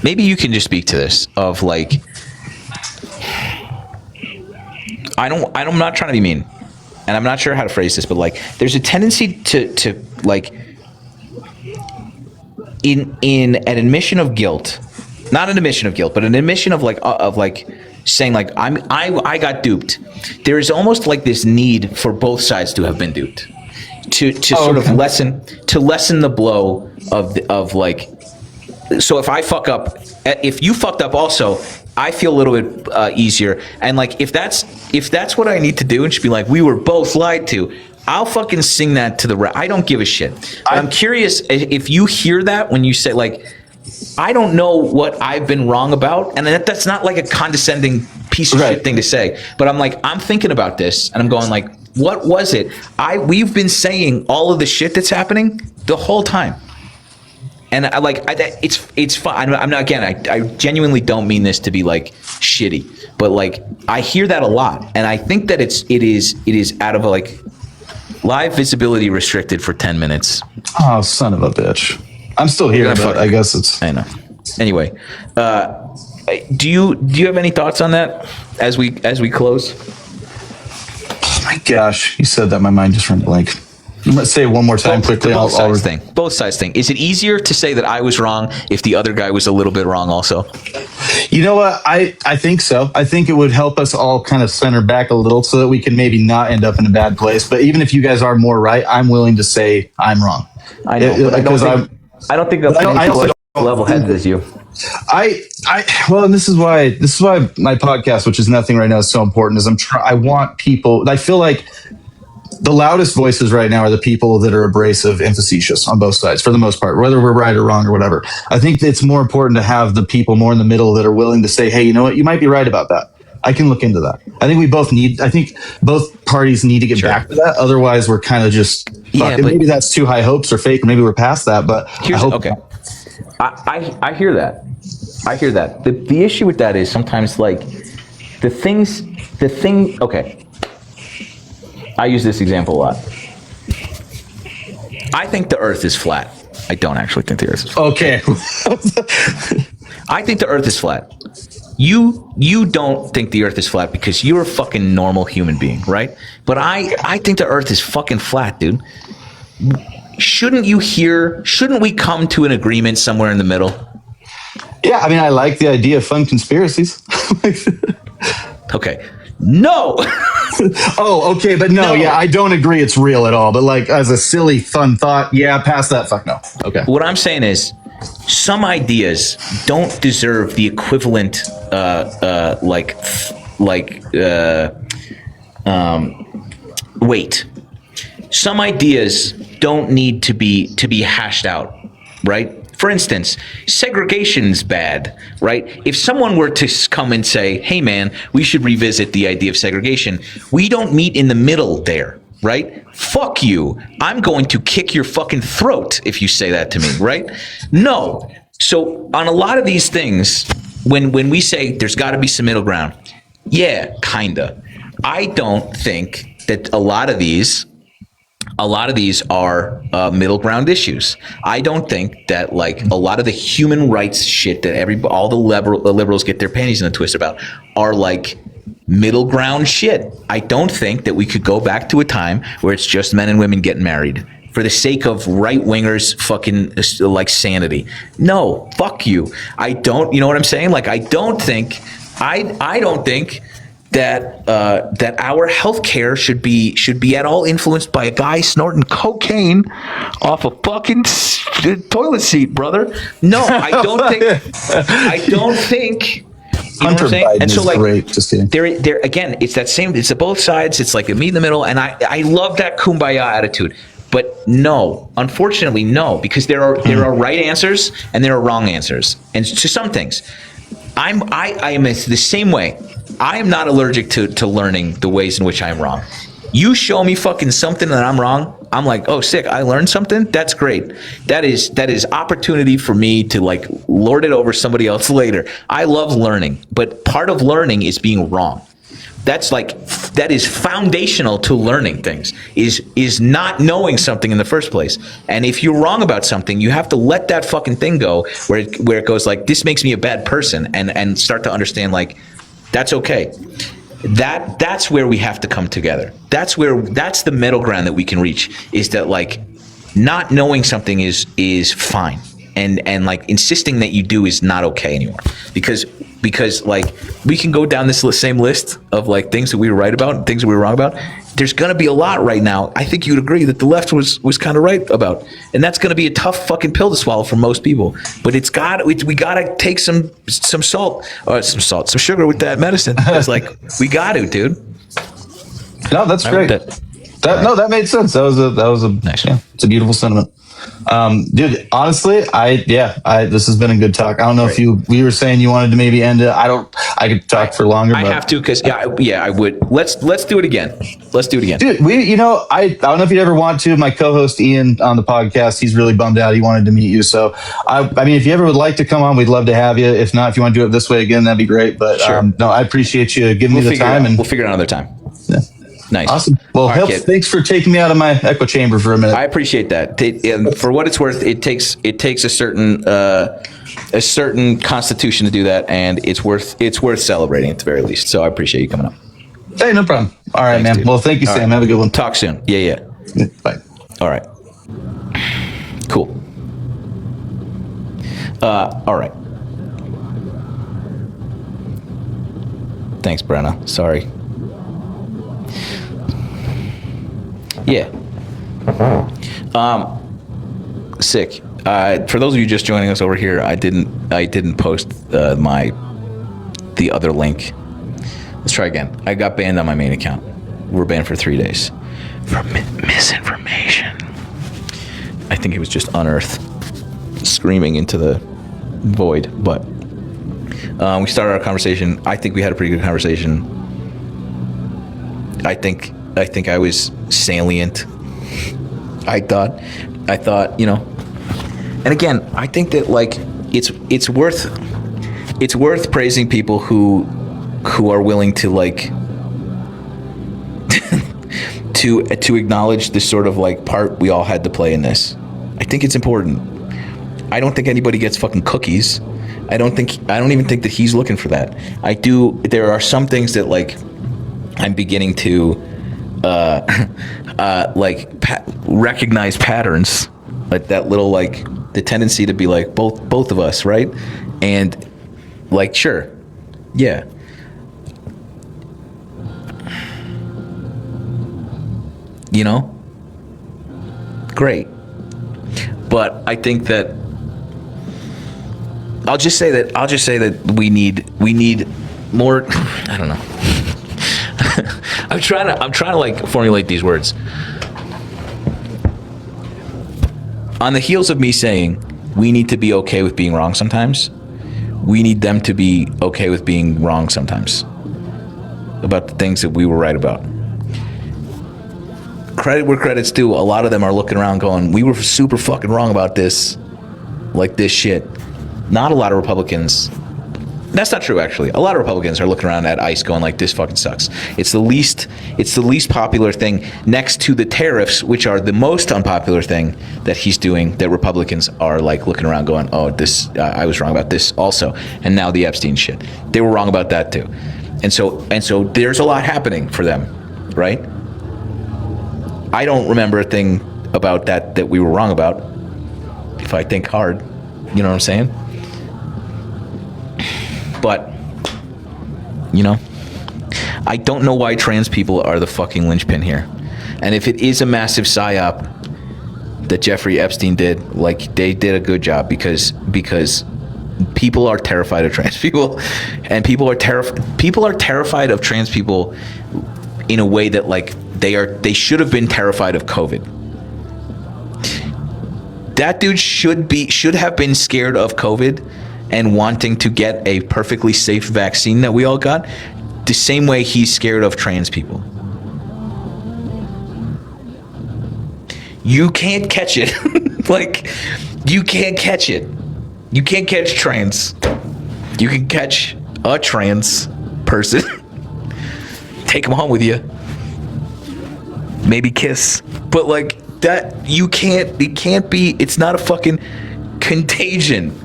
maybe you can just speak to this of like I'm not trying to be mean, and I'm not sure how to phrase this, but like there's a tendency to like in an admission of guilt, not an admission of guilt, but an admission of like saying like I got duped. There is almost like this need for both sides to have been duped, to sort of lessen the blow of like. So if I fuck up, if you fucked up also, I feel a little bit easier. And like if that's what I need to do, and should be like we were both lied to, I'll fucking sing that to the. I don't give a shit. I'm curious if you hear that when you say like. I don't know what I've been wrong about, and that's not like a condescending piece of shit thing to say. But I'm thinking about this, and I'm going like, what was it? We've been saying all of the shit that's happening the whole time, and it's fine. I'm not again. I genuinely don't mean this to be like shitty, but like I hear that a lot, and I think that it is out of like live visibility restricted for 10 minutes. Oh, son of a bitch. I'm still here, but I guess it's. I know. Anyway, do you have any thoughts on that as we close? Oh my gosh, you said that my mind just went blank. Let's say it one more time quickly. Both sides thing. Is it easier to say that I was wrong if the other guy was a little bit wrong also? You know what? I think so. I think it would help us all kind of center back a little so that we can maybe not end up in a bad place. But even if you guys are more right, I'm willing to say I'm wrong. I know, I don't think I'm level headed as you. Well, and this is why my podcast, which is nothing right now, is so important. Is I want people. I feel like the loudest voices right now are the people that are abrasive and facetious on both sides, for the most part, whether we're right or wrong or whatever. I think it's more important to have the people more in the middle that are willing to say, hey, you know what, you might be right about that. I can look into that. I think both parties need to get back to that. Otherwise, we're kind of just maybe that's too high hopes or fake, or maybe we're past that. But I hear that. I hear that. The issue with that is sometimes like okay. I use this example a lot. I think the earth is flat. I don't actually think the earth is flat. Okay. I think the earth is flat. you don't think the Earth is flat because you're a fucking normal human being, right? But I think the Earth is fucking flat, dude. Shouldn't we come to an agreement somewhere in the middle? Yeah, I mean, I like the idea of fun conspiracies. Okay. No. Oh, okay, but no, yeah, I don't agree it's real at all. But like as a silly, fun thought, yeah, past that, fuck no. Okay. What I'm saying is, some ideas don't deserve the equivalent, weight. Some ideas don't need to be hashed out, right? For instance, segregation's bad, right? If someone were to come and say, hey man, we should revisit the idea of segregation, we don't meet in the middle there, right? Fuck you. I'm going to kick your fucking throat if you say that to me, right? No. So on a lot of these things, when we say there's got to be some middle ground, yeah, kinda. I don't think that a lot of these are middle ground issues. I don't think that like a lot of the human rights shit that all the liberals get their panties in a twist about are like middle ground shit. I don't think that we could go back to a time where it's just men and women getting married for the sake of right wingers fucking like sanity. No, fuck you. I don't. You know what I'm saying? Like I don't think that our healthcare should be at all influenced by a guy snorting cocaine off a fucking toilet seat, brother. No, I don't think. You know what I'm saying? Biden And so, is like, great. Just kidding. there again, it's that same. It's both sides. It's like a meet in the middle, and I love that kumbaya attitude. But no, unfortunately, no, because there are right answers and there are wrong answers, and to some things, I am the same way. I am not allergic to learning the ways in which I'm wrong. You show me fucking something that I'm wrong, I'm like, oh, sick, I learned something? That's great. That is opportunity for me to like lord it over somebody else later. I love learning, but part of learning is being wrong. That is foundational to learning things, is not knowing something in the first place. And if you're wrong about something, you have to let that fucking thing go where it goes like, this makes me a bad person, and start to understand like, that's okay. That's where we have to come together. That's the middle ground that we can reach, is that like not knowing something is fine. And like insisting that you do is not okay anymore, because like we can go down this same list of like things that we were right about and things that we were wrong about. There's going to be a lot right now. I think you'd agree that the left was kind of right about, and that's going to be a tough fucking pill to swallow for most people. But we got to take some sugar with that medicine. It's like we got to, dude. No, that's great. That made sense. That was a nice. Yeah, it's a beautiful sentiment. Dude, honestly, this has been a good talk. I don't know if we were saying you wanted to maybe end it. I could talk for longer. I have to, because I would. Let's do it again. Dude, I don't know if you'd ever want to. My co-host Ian on the podcast, he's really bummed out. He wanted to meet you. So I mean, if you ever would like to come on, we'd love to have you. If not, if you want to do it this way again, that'd be great. But sure. No, I appreciate you giving me the time, and we'll figure it out another time. Yeah. Nice. Awesome. Well, thanks for taking me out of my echo chamber for a minute. I appreciate that. For what it's worth, it takes a certain constitution to do that, and it's worth celebrating at the very least. So I appreciate you coming up. Hey, no problem. All right, man. Dude. Well, thank you, Sam. Right. Have a good one. Talk soon. Yeah. Bye. All right. Cool. All right. Thanks, Brenna. Sorry. Yeah. Sick. For those of you just joining us over here, I didn't post the other link. Let's try again. I got banned on my main account. We're banned for 3 days for misinformation. I think it was just Unearth screaming into the void, but we started our conversation. I think we had a pretty good conversation. I think I was salient. I thought, and again, I think that like it's worth praising people who are willing to like to acknowledge this sort of like part we all had to play in this. I think it's important. I don't think anybody gets fucking cookies, I don't even think that he's looking for that. There are some things that like I'm beginning to recognize patterns, like that little like the tendency to be like both of us, right? And like sure, yeah. You know? Great. But I think that I'll just say that we need more. I don't know. I'm trying to like formulate these words. On the heels of me saying we need to be okay with being wrong sometimes, we need them to be okay with being wrong sometimes about the things that we were right about. Credit where credit's due. A lot of them are looking around going, we were super fucking wrong about this, like this shit. Not a lot of Republicans. That's not true, actually. A lot of Republicans are looking around at ICE going like, this fucking sucks. It's the least popular thing next to the tariffs, which are the most unpopular thing that he's doing, that Republicans are like looking around going, oh, this, I was wrong about this also. And now the Epstein shit. They were wrong about that too. And so there's a lot happening for them, right? I don't remember a thing about that we were wrong about, if I think hard. You know what I'm saying? But, you know, I don't know why trans people are the fucking linchpin here. And if it is a massive psyop that Jeffrey Epstein did, like, they did a good job because people are terrified of trans people, and people are terrified of trans people in a way that, like, they should have been terrified of COVID. That dude should have been scared of COVID and wanting to get a perfectly safe vaccine that we all got, the same way he's scared of trans people. You can't catch it. Like, you can't catch it. You can't catch trans. You can catch a trans person. Take them home with you. Maybe kiss. But like that, it can't be, it's not a fucking contagion.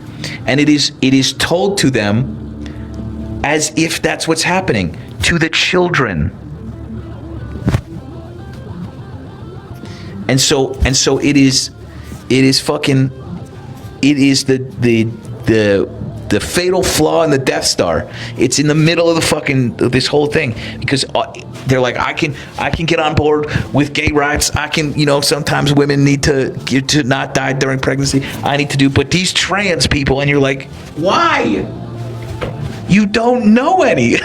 And it is told to them as if that's what's happening to the children. And so it is the fatal flaw in the Death Star. It's in the middle of the fucking this whole thing, because they're like, I can get on board with gay rights. I can, you know, sometimes women need to not die during pregnancy. I need to do, but these trans people, and you're like, why? You don't know any.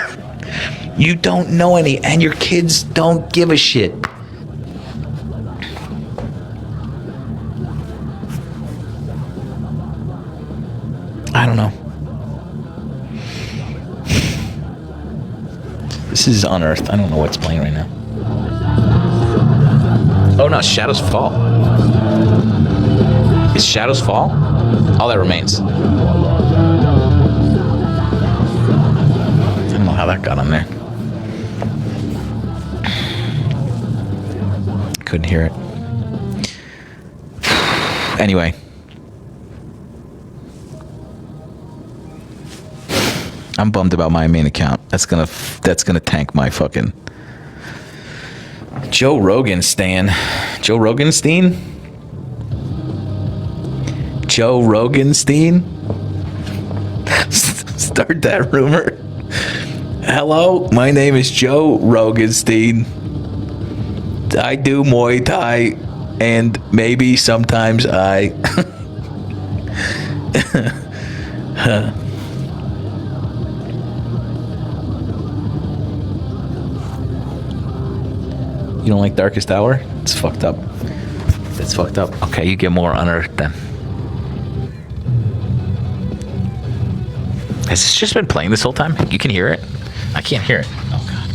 You don't know any, and your kids don't give a shit. I don't know. This is Unearthed. I don't know what's playing right now. Oh no, Shadows Fall. Is Shadows Fall? All that remains. I don't know how that got on there. Couldn't hear it. Anyway. I'm bummed about my main account. That's gonna tank my fucking Joe Rogan stan. Joe Roganstein? Joe Roganstein? Start that rumor. Hello, my name is Joe Roganstein. I do Muay Thai, and maybe sometimes I You don't like Darkest Hour? It's fucked up. It's fucked up. Okay, you get more Unearthed then. Has this just been playing this whole time? You can hear it? I can't hear it. Oh, God.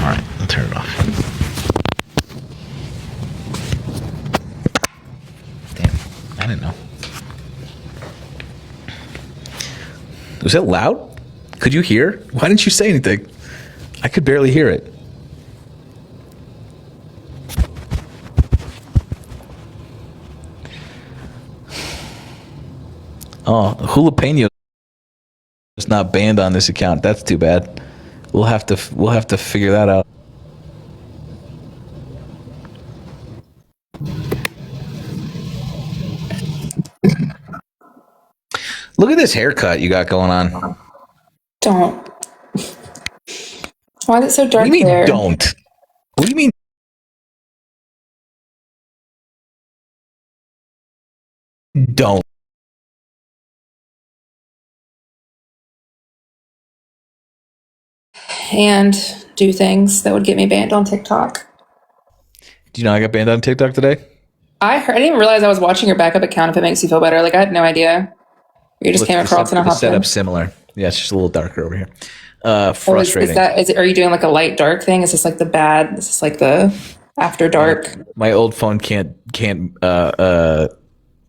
All right, I'll turn it off. Damn, I didn't know. Was it loud? Could you hear? Why didn't you say anything? I could barely hear it. Oh, jalapeno not banned on this account. That's too bad. We'll have to figure that out. Look at this haircut you got going on. Don't. Why is it so dark What do you mean there? don't? What do you mean? Don't. And do things that would get me banned on TikTok. Do you know I got banned on TikTok today? I didn't even realize I was watching your backup account. If it makes you feel better, like I had no idea. You just Look, came across and I the hopped in. setup's similar. Yeah, it's just a little darker over here. Oh, Frustrating. are you doing like a light dark thing? Is this like the bad? Is this like the after dark? My old phone can't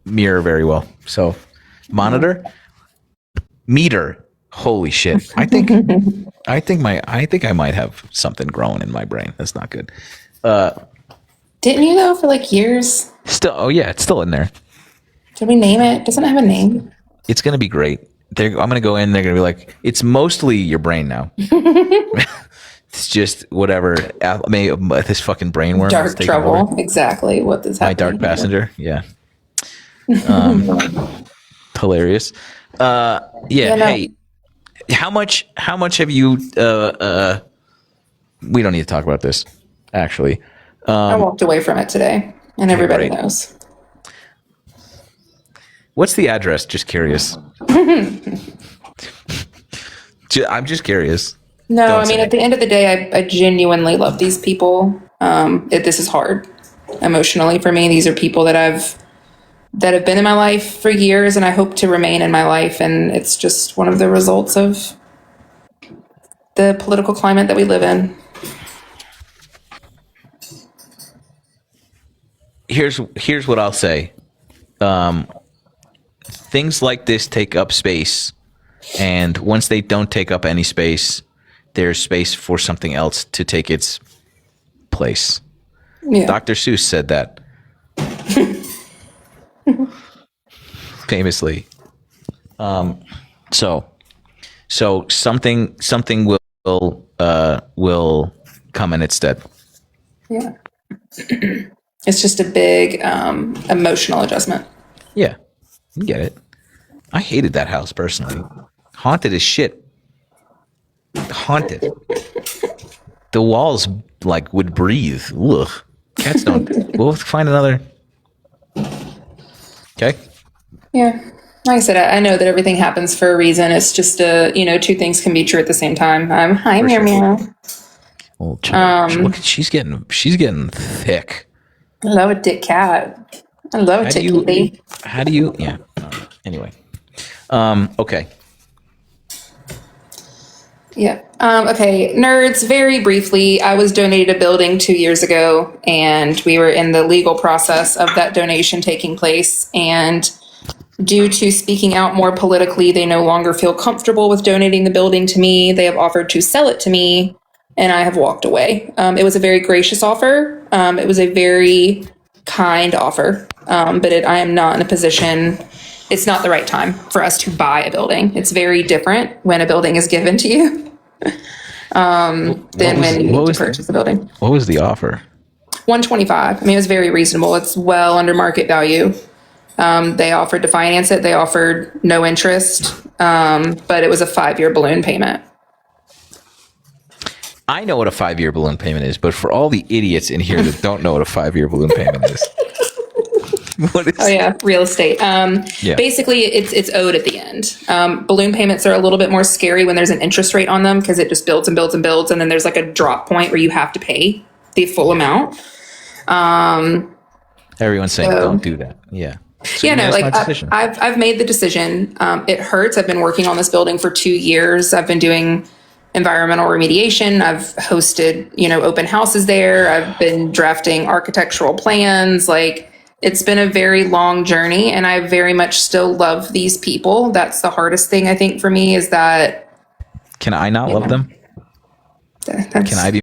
mirror very well. So monitor meter. Holy shit! I think I might have something growing in my brain. That's not good. Didn't you though for like years? Still, oh yeah, it's still in there. Did we name it? Doesn't it have a name? It's gonna be great. I'm gonna go in. They're gonna be like, it's mostly your brain now. It's just whatever. This fucking brain worm. Dark trouble. Exactly what is My happening. dark passenger. Yeah. Hilarious. Yeah. Yeah, no. Hey, how much have you? We don't need to talk about this. Actually, I walked away from it today, and everybody great. knows. what's the address? Just curious. I'm just curious. No, Don't I mean, say. at the end of the day, I genuinely love these people. This is hard emotionally for me. These are people that have been in my life for years, and I hope to remain in my life. And it's just one of the results of the political climate that we live in. Here's what I'll say. Things like this take up space, and once they don't take up any space, there's space for something else to take its place. Yeah. Dr. Seuss said that famously. So something will come in its stead. Yeah. It's just a big emotional adjustment. Yeah, you get it. I hated that house personally. Haunted as shit. Haunted. The walls like would breathe. Ugh. Cats don't. We'll find another. Okay. Yeah. Like I said, I know that everything happens for a reason. It's just two things can be true at the same time. Hi, For meow sure. meow. Well, look, she's getting thick. I love a dick cat. I love a dick kitty. How do you? Yeah. Anyway. Okay. Yeah. Okay. Nerds, very briefly, I was donated a building 2 years ago, and we were in the legal process of that donation taking place. And due to speaking out more politically, they no longer feel comfortable with donating the building to me. They have offered to sell it to me, and I have walked away. It was a very gracious offer. It was a very kind offer, but I am not in a position. It's not the right time for us to buy a building. It's very different when a building is given to you than when you need to purchase a building. What was the offer? $125. I mean, it was very reasonable. It's well under market value. They offered to finance it. They offered no interest, but it was a 5-year balloon payment. I know what a 5-year balloon payment is, but for all the idiots in here that don't know what a 5-year balloon payment is. What is yeah, real estate. Yeah. Basically, it's owed at the end. Balloon payments are a little bit more scary when there's an interest rate on them because it just builds and builds and builds, and then there's like a drop point where you have to pay the full amount. Everyone's saying don't do that. Yeah. So Yeah, no, that's like my decision. I've made the decision. It hurts. I've been working on this building for 2 years. I've been doing environmental remediation. I've hosted, open houses there. I've been drafting architectural plans. Like, it's been a very long journey, and I very much still love these people. That's the hardest thing, I think, for me is that. Can I not love them? Can I be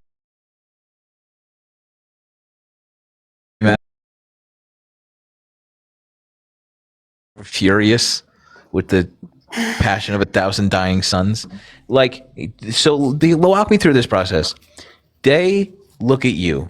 furious with the Passion of 1,000 Dying Suns. Like, so they walk me through this process. They look at you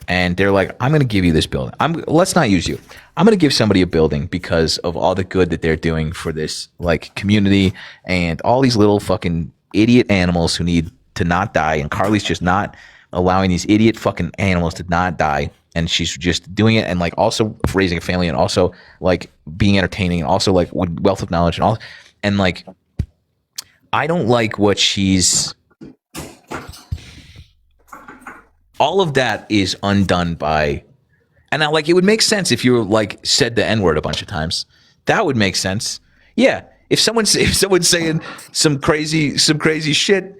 and they're like, I'm going to give you this building. Let's not use you. I'm going to give somebody a building because of all the good that they're doing for this like community and all these little fucking idiot animals who need to not die. And Carly's just not allowing these idiot fucking animals to not die. And she's just doing it and like also raising a family and also like being entertaining and also like with wealth of knowledge and all. And like, I don't like what she's. All of that is undone by, and now like it would make sense if you were like said the N-word a bunch of times. That would make sense. Yeah, if someone's saying some crazy shit,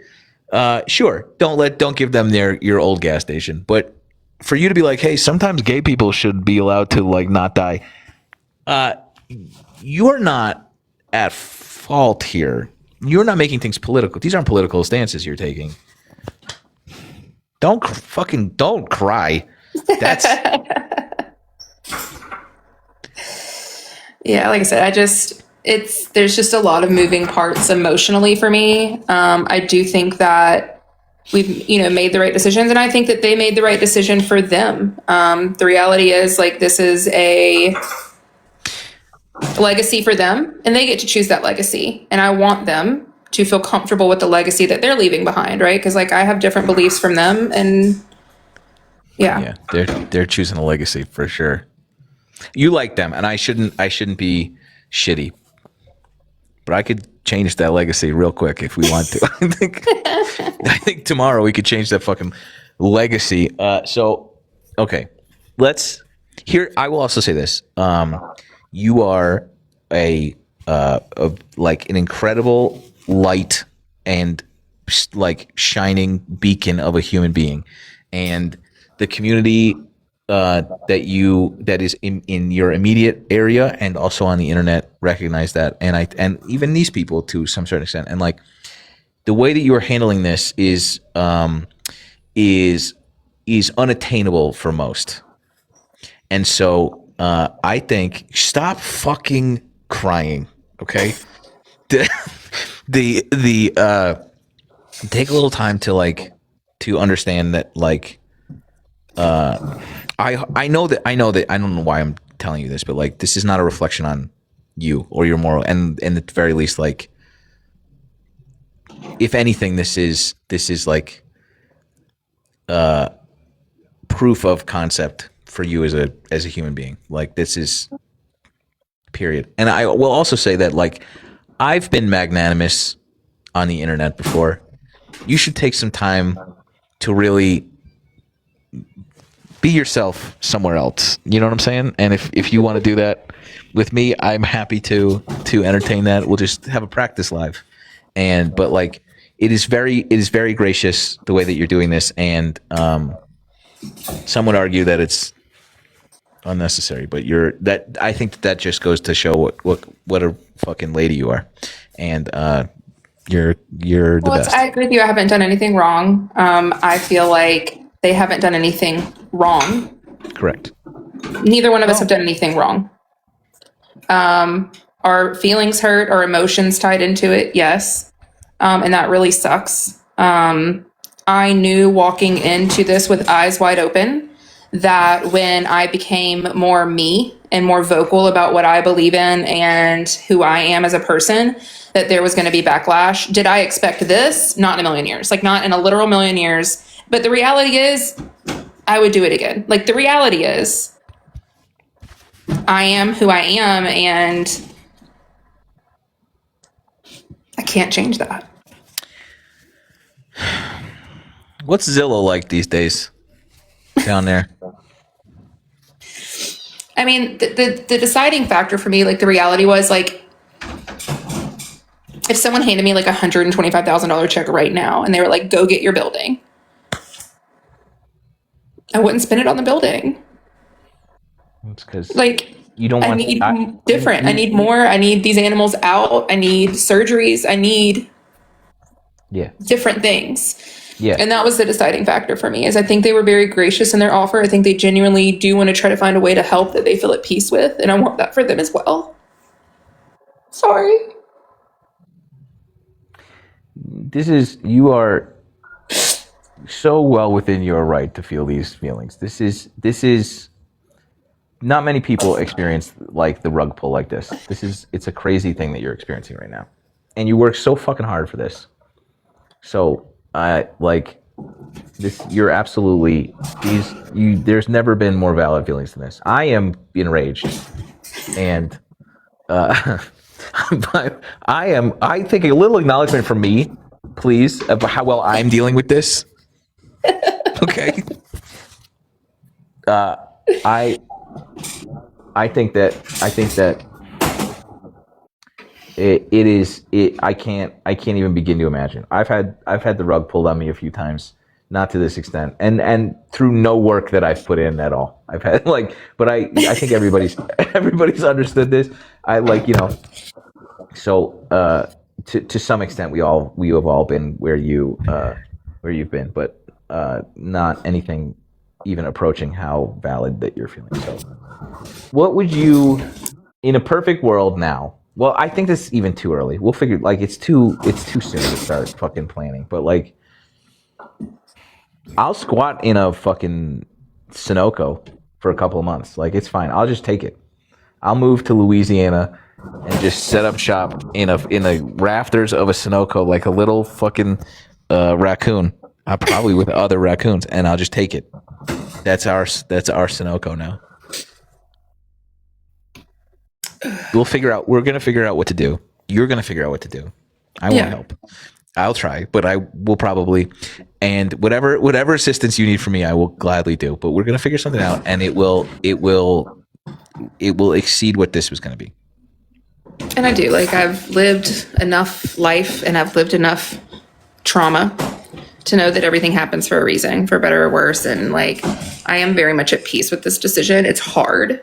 sure, don't give them your old gas station. But for you to be like, hey, sometimes gay people should be allowed to like not die. You're not at fault here. You're not making things political. These aren't political stances you're taking. Don't cry. That's Yeah, like I said, there's just a lot of moving parts emotionally for me. I do think that we've, made the right decisions, and I think that they made the right decision for them. The reality is like, this is a legacy for them and they get to choose that legacy. And I want them to feel comfortable with the legacy that they're leaving behind, right? Because like I have different beliefs from them, and yeah, they're choosing a legacy for sure. You like them, and I shouldn't be shitty, but I could change that legacy real quick if we want to. I think tomorrow we could change that fucking legacy. So okay, let's here. I will also say this: you are a like an incredible light and like shining beacon of a human being, and the community that is in your immediate area and also on the internet recognize that, and even these people to some certain extent, and like the way that you are handling this is unattainable for most, and so I think stop fucking crying, okay? The take a little time to understand that like I know that I don't know why I'm telling you this, but like this is not a reflection on you or your moral, and at the very least, like if anything, this is like proof of concept for you as a human being. Like this is period. And I will also say that like I've been magnanimous on the internet before. You should take some time to really be yourself somewhere else. You know what I'm saying? And if you want to do that with me, I'm happy to entertain that. We'll just have a practice live. But like it is very gracious the way that you're doing this, and some would argue that it's unnecessary, but I think that just goes to show what a fucking lady you are, and you're the best. I agree with you. I haven't done anything wrong. I feel like they haven't done anything wrong. Correct. Neither one of us have done anything wrong. Our feelings hurt, our emotions tied into it, yes, and that really sucks. I knew walking into this with eyes wide open that when I became more me and more vocal about what I believe in and who I am as a person, that there was going to be backlash. Did I expect this? Not in a million years. Like, not in a literal million years. But the reality is, I would do it again. Like, the reality is, I am who I am, and I can't change that. What's Zillow like these days down there? I mean, the deciding factor for me, like the reality was like, if someone handed me like $125,000 check right now and they were like, go get your building, I wouldn't spend it on the building. It's because like you don't want. I need different. I need more. I need these animals out. I need surgeries. I need different things. Yeah. And that was the deciding factor for me, is I think they were very gracious in their offer. I think they genuinely do want to try to find a way to help that they feel at peace with. And I want that for them as well. Sorry. you are so well within your right to feel these feelings. This is not many people experience like the rug pull like this. It's a crazy thing that you're experiencing right now, and you work so fucking hard for this. So like this, you're absolutely there's never been more valid feelings than this. I am enraged, and but I think a little acknowledgement from me, please, about how well I'm dealing with this. Okay. I think that I can't even begin to imagine. I've had the rug pulled on me a few times, not to this extent, and through no work that I've put in at all. I've had but I think everybody's understood this. I so to some extent we have all been where you've been, but not anything even approaching how valid that you're feeling. So what would you, in a perfect world now? Well, I think this is even too early. We'll figure. It's too soon to start fucking planning. But I'll squat in a fucking Sunoco for a couple of months. It's fine. I'll just take it. I'll move to Louisiana and just set up shop in a rafters of a Sunoco like a little fucking raccoon. Probably with other raccoons, and I'll just take it. That's our Sunoco now. We're gonna figure out what to do. You're gonna figure out what to do. I won't help. I'll try, but I will probably, and whatever assistance you need from me, I will gladly do. But we're gonna figure something out, and it will exceed what this was gonna be. And I do. I've lived enough life and I've lived enough trauma to know that everything happens for a reason, for better or worse. And I am very much at peace with this decision. It's hard.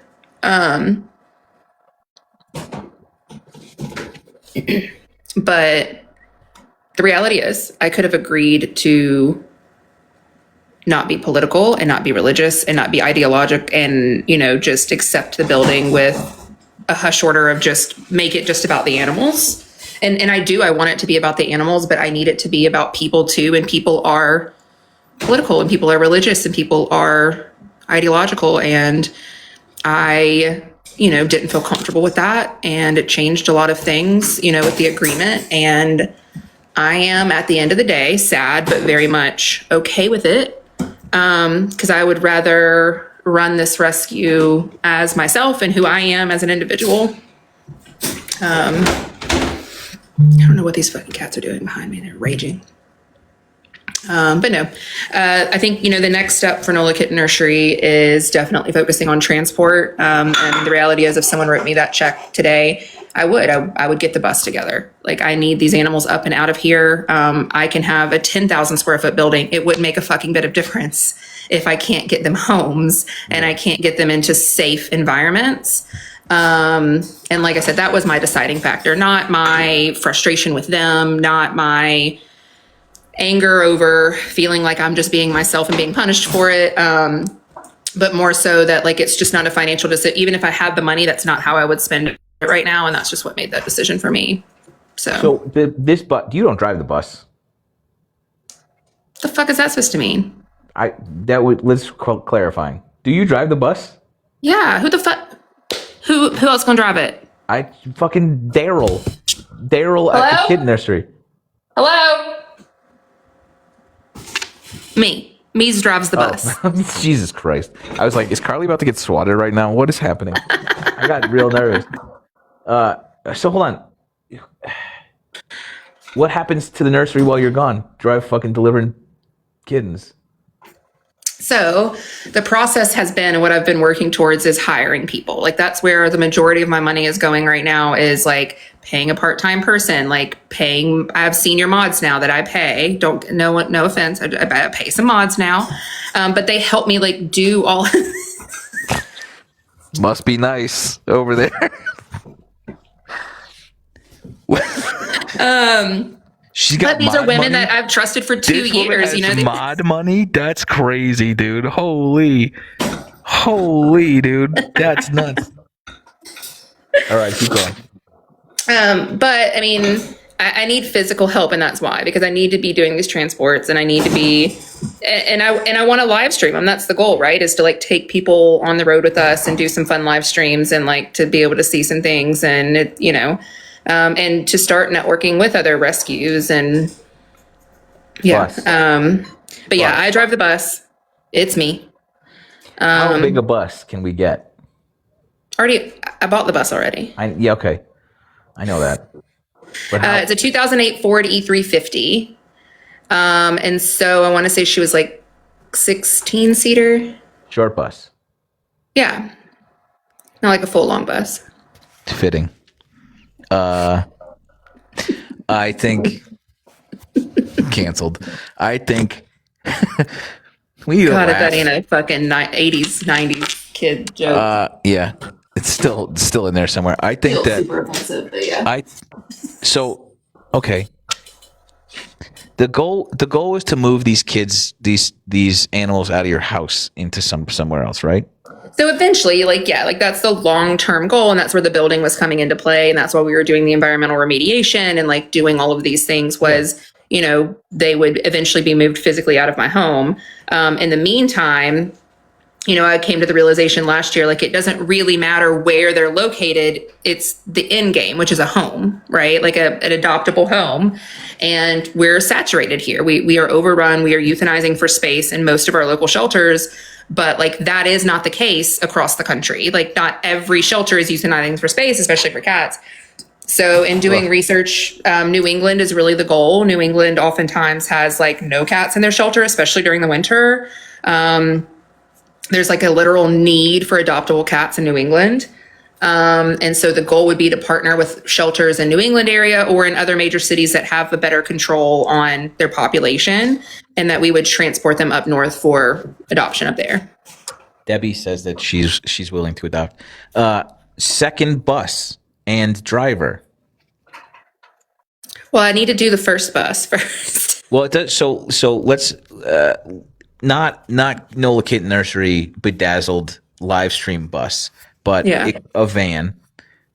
But the reality is I could have agreed to not be political and not be religious and not be ideologic and, just accept the building with a hush order of just make it just about the animals. And I want it to be about the animals, but I need it to be about people too. And people are political and people are religious and people are ideological. And I, didn't feel comfortable with that. And it changed a lot of things, with the agreement. And I am at the end of the day sad, but very much okay with it. Because I would rather run this rescue as myself and who I am as an individual. I don't know what these fucking cats are doing behind me. They're raging. But no, I think, the next step for NOLA Kitten Nursery is definitely focusing on transport. And the reality is if someone wrote me that check today, I would get the bus together. I need these animals up and out of here. I can have a 10,000 square foot building. It wouldn't make a fucking bit of difference if I can't get them homes and I can't get them into safe environments. And like I said, that was my deciding factor, not my frustration with them, not my anger over feeling like I'm just being myself and being punished for it. But more so that it's just not a financial decision. Even if I had the money, that's not how I would spend it right now. And that's just what made that decision for me. So this bus, you don't drive the bus. The fuck is that supposed to mean? Let's clarifying. Do you drive the bus? Yeah. Who the fuck? Who else gonna drive it? Fucking Daryl at the kid nursery. Hello? Me's drives the bus. Jesus Christ. I was like, is Carly about to get swatted right now? What is happening? I got real nervous. So hold on. What happens to the nursery while you're gone? Drive fucking delivering kittens. So the process has been, and what I've been working towards is hiring people. That's where the majority of my money is going right now, is paying a part-time person, I have senior mods now that I pay. No offense. I pay some mods now. But they help me do all. Must be nice over there. But these are women that I've trusted for 2 years. Mod money? That's crazy, dude. Holy, dude. That's nuts. All right, keep going. But I mean, I need physical help, and that's why, because I need to be doing these transports, and I need to be, and I want to live stream them. That's the goal, right? Is to like take people on the road with us and do some fun live streams, and like to be able to see some things, and and to start networking with other rescues, and Bus. but yeah, I drive the bus. It's me. How big a bus can we get? I bought the bus already. Okay. I know that. But It's a 2008 Ford E350. And so I want to say she was like 16 seater. short bus. Yeah. Not like a full long bus. Fitting. I think canceled. I think we need God, to if that ain't a fucking 80s, 90s kid joke. Yeah. It's still in there somewhere. I think Still that super offensive, but yeah. Okay. The goal is to move these kids, these animals out of your house into somewhere else, right? So eventually, that's the long-term goal, and that's where the building was coming into play, and that's why we were doing the environmental remediation and like doing all of these things was, they would eventually be moved physically out of my home. In the meantime, I came to the realization last year, like it doesn't really matter where they're located. It's the end game, which is a home, right? Like an adoptable home. And we're saturated here. We are overrun. We are euthanizing for space in most of our local shelters. But like that is not the case across the country. Like not every shelter is euthanizing for space, especially for cats. So in doing research, New England is really the goal. New England oftentimes has like no cats in their shelter, especially during the winter. There's like a literal need for adoptable cats in New England. And so the goal would be to partner with shelters in New England area or in other major cities that have a better control on their population, and that we would transport them up north for adoption up there. Debbie says that she's willing to adopt. Second bus and driver. Well, I need to do the first bus first. Well, it does, so let's not Nola Kitten Nursery bedazzled live stream bus, but a van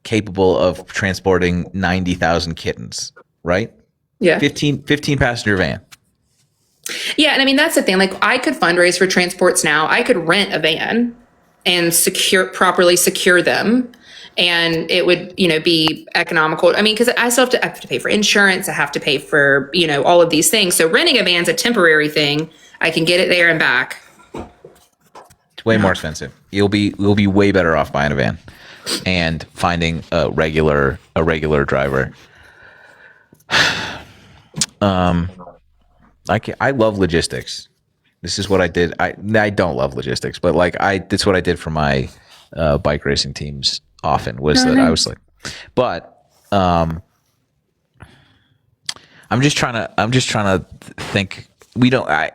capable of transporting 90,000 kittens, right? Yeah. 15 passenger van. Yeah, and I mean that's the thing. Like I could fundraise for transports now. I could rent a van and properly secure them, and it would be economical. I mean, because I still have to pay for insurance. I have to pay for all of these things. So renting a van's a temporary thing. I can get it there and back. It's way more expensive. You'll be way better off buying a van and finding a regular driver. I love logistics. This is what I did. I don't love logistics, but that's what I did for my bike racing teams often was that I was like, but I'm just trying to think. I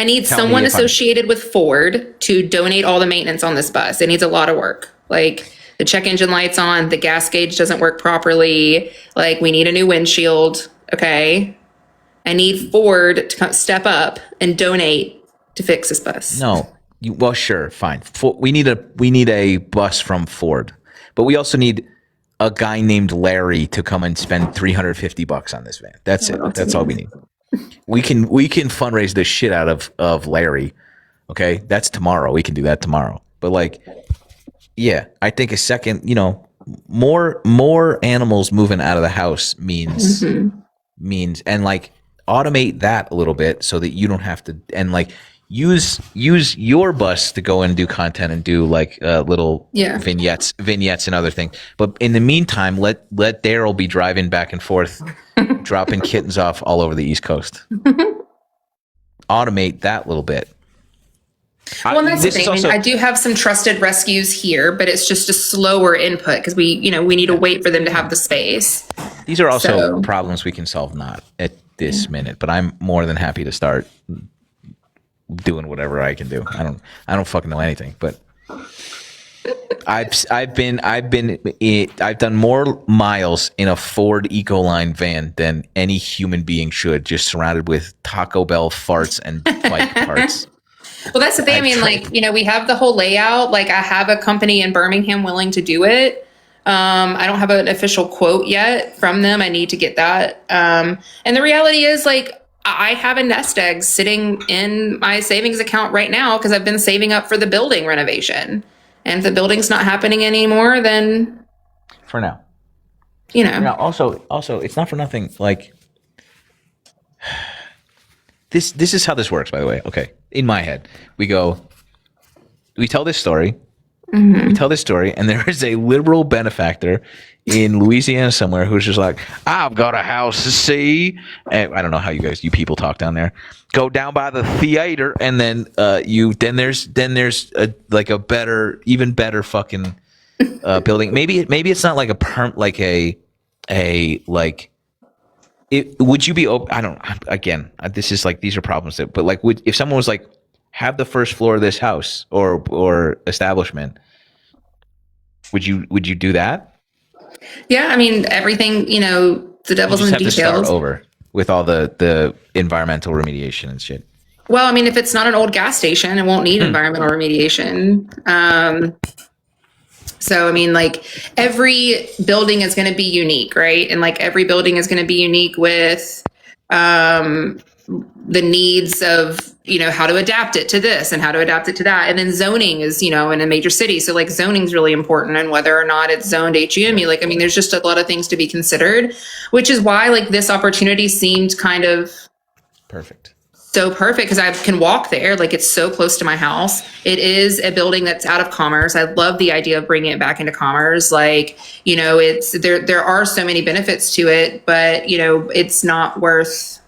need someone associated with Ford to donate all the maintenance on this bus. It needs a lot of work. Like the check engine light's on, the gas gauge doesn't work properly. Like we need a new windshield. Okay. I need Ford to step up and donate to fix this bus. No. Well, sure. Fine. We need a bus from Ford, but we also need a guy named Larry to come and spend $350 on this van. That's it. That's all we need. We can fundraise the shit out of Larry. Okay. That's tomorrow. We can do that tomorrow. But I think a second, more animals moving out of the house means and automate that a little bit so that you don't have to, and use your bus to go and do content and do little vignettes and other things. But in the meantime, let Daryl be driving back and forth, dropping kittens off all over the East Coast. Automate that little bit. Well, and that's the thing. I do have some trusted rescues here, but it's just a slower input because we need to wait for them to have the space. These are also problems we can solve not at this minute, but I'm more than happy to start doing whatever I can do. I don't fucking know anything, but I've done more miles in a Ford Ecoline van than any human being should, just surrounded with Taco Bell farts and bike parts. Well, that's the thing. We have the whole layout. I have a company in Birmingham willing to do it. I don't have an official quote yet from them. I need to get that. And the reality is, like, I have a nest egg sitting in my savings account right now because I've been saving up for the building renovation. And if the building's not happening anymore, then For now. Now, also, it's not for nothing. Like this is how this works, by the way. Okay. In my head, we tell this story. Mm-hmm. We tell this story, and there is a liberal benefactor in Louisiana somewhere who's just like, I've got a house to see. And I don't know how you people talk down there. Go down by the theater, and then there's a better, even better fucking building. Maybe it's not like a perm, like would you be open? I don't. Again, this is like, these are problems but like, if someone was like, have the first floor of this house or establishment, would you do that? yeah, I mean, everything, the devil's in the details. To start over with all the environmental remediation and shit. Well, I mean, if it's not an old gas station, it won't need environmental remediation. So, I mean, like, every building is going to be unique, right? And like, every building is going to be unique with the needs of, how to adapt it to this and how to adapt it to that. And then zoning is, in a major city. So like, zoning is really important, and whether or not it's zoned HUME, like, I mean, there's just a lot of things to be considered, which is why like this opportunity seemed kind of perfect. So perfect, because I can walk there. Like, it's so close to my house. It is a building that's out of commerce. I love the idea of bringing it back into commerce. Like, it's there are so many benefits to it, but it's not worth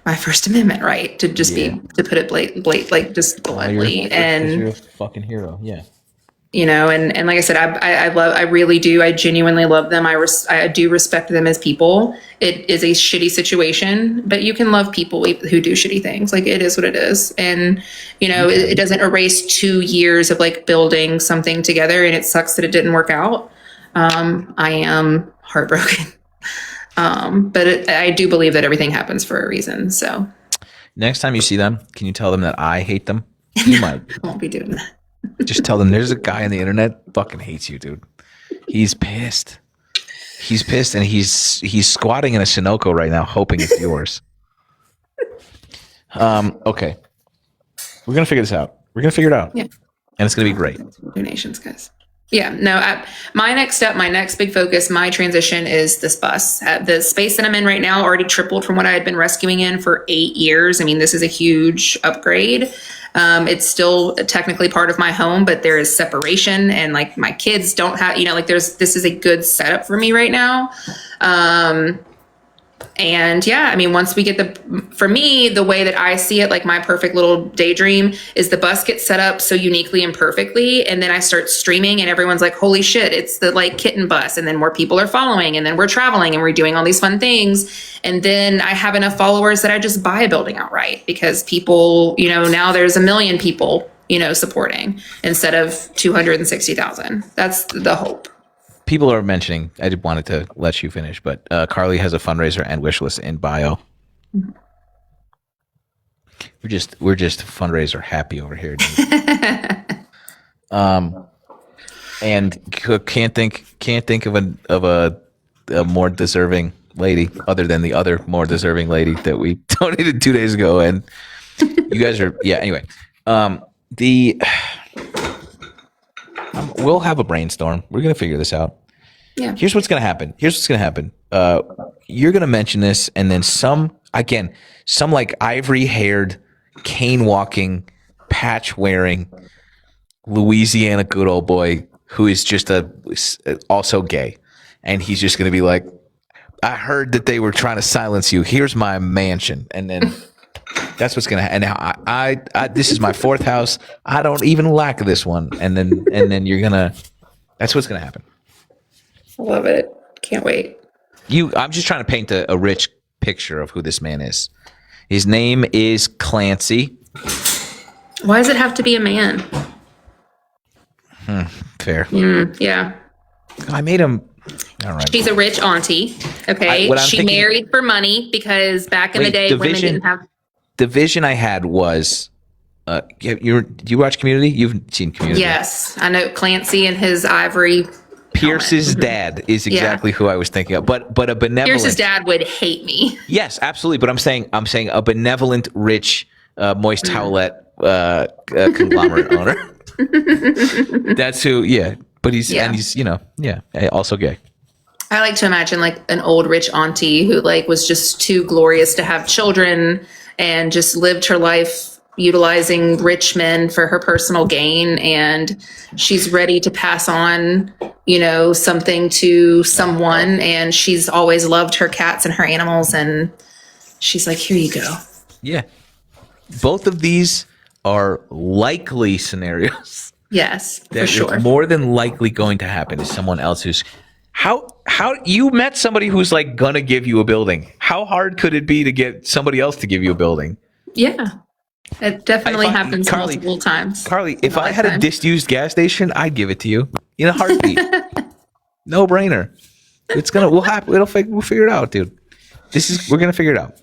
my First Amendment right to just be, to put it just bluntly. You're a fucking hero. Yeah. And like I said, I really do. I genuinely love them. I do respect them as people. It is a shitty situation, but you can love people who do shitty things. Like, it is what it is. And, it doesn't erase 2 years of like building something together, and it sucks that it didn't work out. I am heartbroken. But I do believe that everything happens for a reason. So next time you see them, can you tell them that I hate them? You might. I won't be doing that. Just tell them there's a guy on the internet fucking hates you, dude. He's pissed. He's pissed, and he's squatting in a Sunoco right now, hoping it's yours. Okay. We're gonna figure this out. We're gonna figure it out. Yeah. And it's gonna be great. Donations, guys. Yeah, no, my next step, my next big focus, my transition is this bus. The space that I'm in right now already tripled from what I had been rescuing in for 8 years. I mean, this is a huge upgrade. It's still technically part of my home, but there is separation, and like, my kids don't have, this is a good setup for me right now. And yeah, I mean, once we get for me, the way that I see it, like, my perfect little daydream is the bus gets set up so uniquely and perfectly. And then I start streaming, and everyone's like, holy shit, it's the like kitten bus. And then more people are following, and then we're traveling, and we're doing all these fun things. And then I have enough followers that I just buy a building outright, because people, now there's 1 million people, supporting instead of 260,000. That's the hope. People are mentioning, I did wanted to let you finish, but Carly has a fundraiser and wish list in bio. Mm-hmm. We're just fundraiser happy over here. And can't think of a more deserving lady other than the other more deserving lady that we donated 2 days ago. And you guys are, yeah. Anyway, we'll have a brainstorm. We're gonna figure this out. Yeah. Here's what's gonna happen. You're gonna mention this, and then some like ivory-haired, cane-walking, patch-wearing Louisiana good old boy who is just also gay, and he's just gonna be like, I heard that they were trying to silence you. Here's my mansion, and then. That's what's gonna happen. And now I this is my 4th house. I don't even lack this one. And then you're gonna. That's what's gonna happen. I love it. Can't wait. I'm just trying to paint a rich picture of who this man is. His name is Clancy. Why does it have to be a man? Fair. Yeah. I made him. All right. She's a rich auntie. Okay. She married for money because back in the day, women didn't have. The vision I had was, do you watch Community? You've seen Community. Yes, I know Clancy and his ivory Pierce's helmet. dad is exactly who I was thinking of. But a benevolent. Pierce's dad would hate me. Yes, absolutely. But I'm saying a benevolent, rich, moist towelette conglomerate owner. That's who. Yeah, but he's also gay. I like to imagine like an old rich auntie who like was just too glorious to have children and just lived her life utilizing rich men for her personal gain, and she's ready to pass on, something to someone, and she's always loved her cats and her animals, and she's like, here you go. Yeah. Both of these are likely scenarios. Yes, for That sure. it's more than likely going to happen to someone else who's how you met somebody who's like gonna give you a building. How hard could it be to get somebody else to give you a building? Yeah. It definitely happens multiple times. Carly, if I had a disused gas station, I'd give it to you in a heartbeat. No brainer. We'll figure it out, dude. We're gonna figure it out.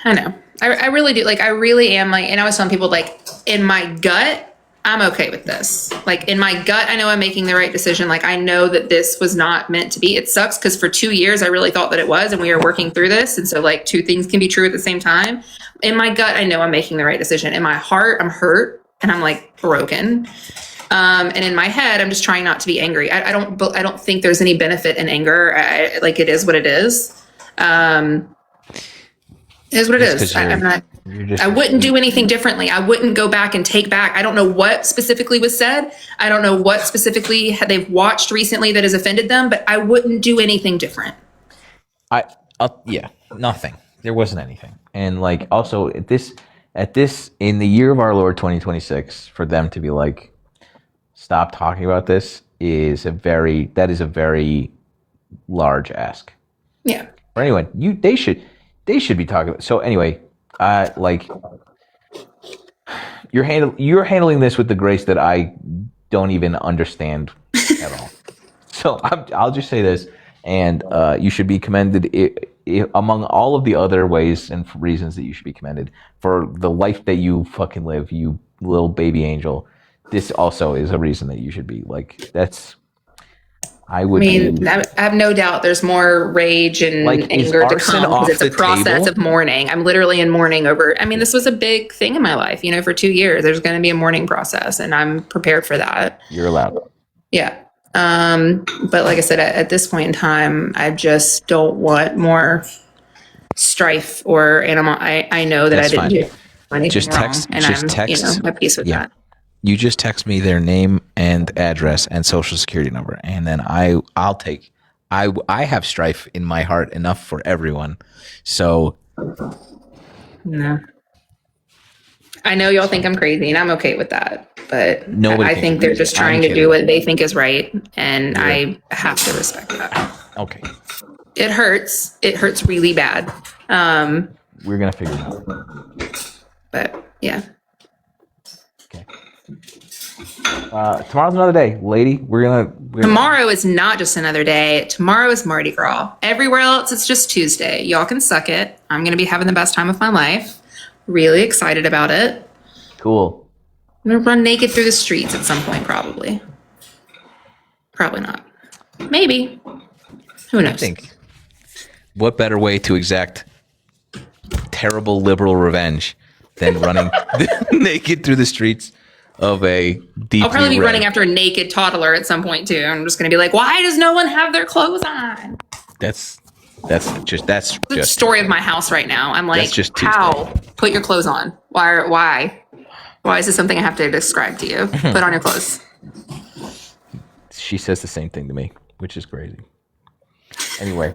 I know. I really do. Like, I really am like, and I was telling people, like, in my gut, I'm okay with this. Like, in my gut, I know I'm making the right decision. Like, I know that this was not meant to be. It sucks because for 2 years, I really thought that it was, and we are working through this. And so, like, two things can be true at the same time. In my gut, I know I'm making the right decision. In my heart, I'm hurt and I'm like broken. And in my head, I'm just trying not to be angry. I don't think there's any benefit in anger. Like, it is what it is. It is what it is. I wouldn't do anything differently. I wouldn't go back and take back. I don't know what specifically was said. I don't know what specifically they've watched recently that has offended them, but I wouldn't do anything different. Nothing. There wasn't anything. And like, also at this, in the year of our Lord 2026, for them to be like, stop talking about this is a very large ask. Yeah. Or anyway, they should be talking about. So anyway, like, you're handling this with the grace that I don't even understand at all. So I'll just say this, and you should be commended among all of the other ways and reasons that you should be commended for the life that you fucking live, you little baby angel. This also is a reason that you should be like, I have no doubt there's more rage and anger to come because it's a process of mourning. I'm literally in mourning over, this was a big thing in my life, for 2 years. There's going to be a mourning process, and I'm prepared for that. You're allowed. Yeah. But like I said, at this point in time, I just don't want more strife or animal. I know that That's I didn't fine. do anything Just text, wrong, and I'm at peace with that. You just text me their name and address and social security number, and then I'll take. I have strife in my heart enough for everyone. So no, I know y'all think I'm crazy, and I'm okay with that. But I think they're just trying to do what they think is right, and I have to respect that. Okay. It hurts. It hurts really bad. We're gonna figure it out. But yeah. Okay. Tomorrow's another day, lady. Tomorrow is not just another day. Tomorrow is Mardi Gras. Everywhere else, it's just Tuesday. Y'all can suck it. I'm gonna be having the best time of my life. Really excited about it. Cool. I'm gonna run naked through the streets at some point, probably. Probably not. Maybe. Who knows? I think. What better way to exact terrible liberal revenge than running naked through the streets of a deeply I'll probably be red. running after a naked toddler at some point too. I'm just gonna be like, why does no one have their clothes on? That's the story of my house right now. I'm like, just how? Put your clothes on. Why? Why is this something I have to describe to you? Put on your clothes. She says the same thing to me, which is crazy. Anyway,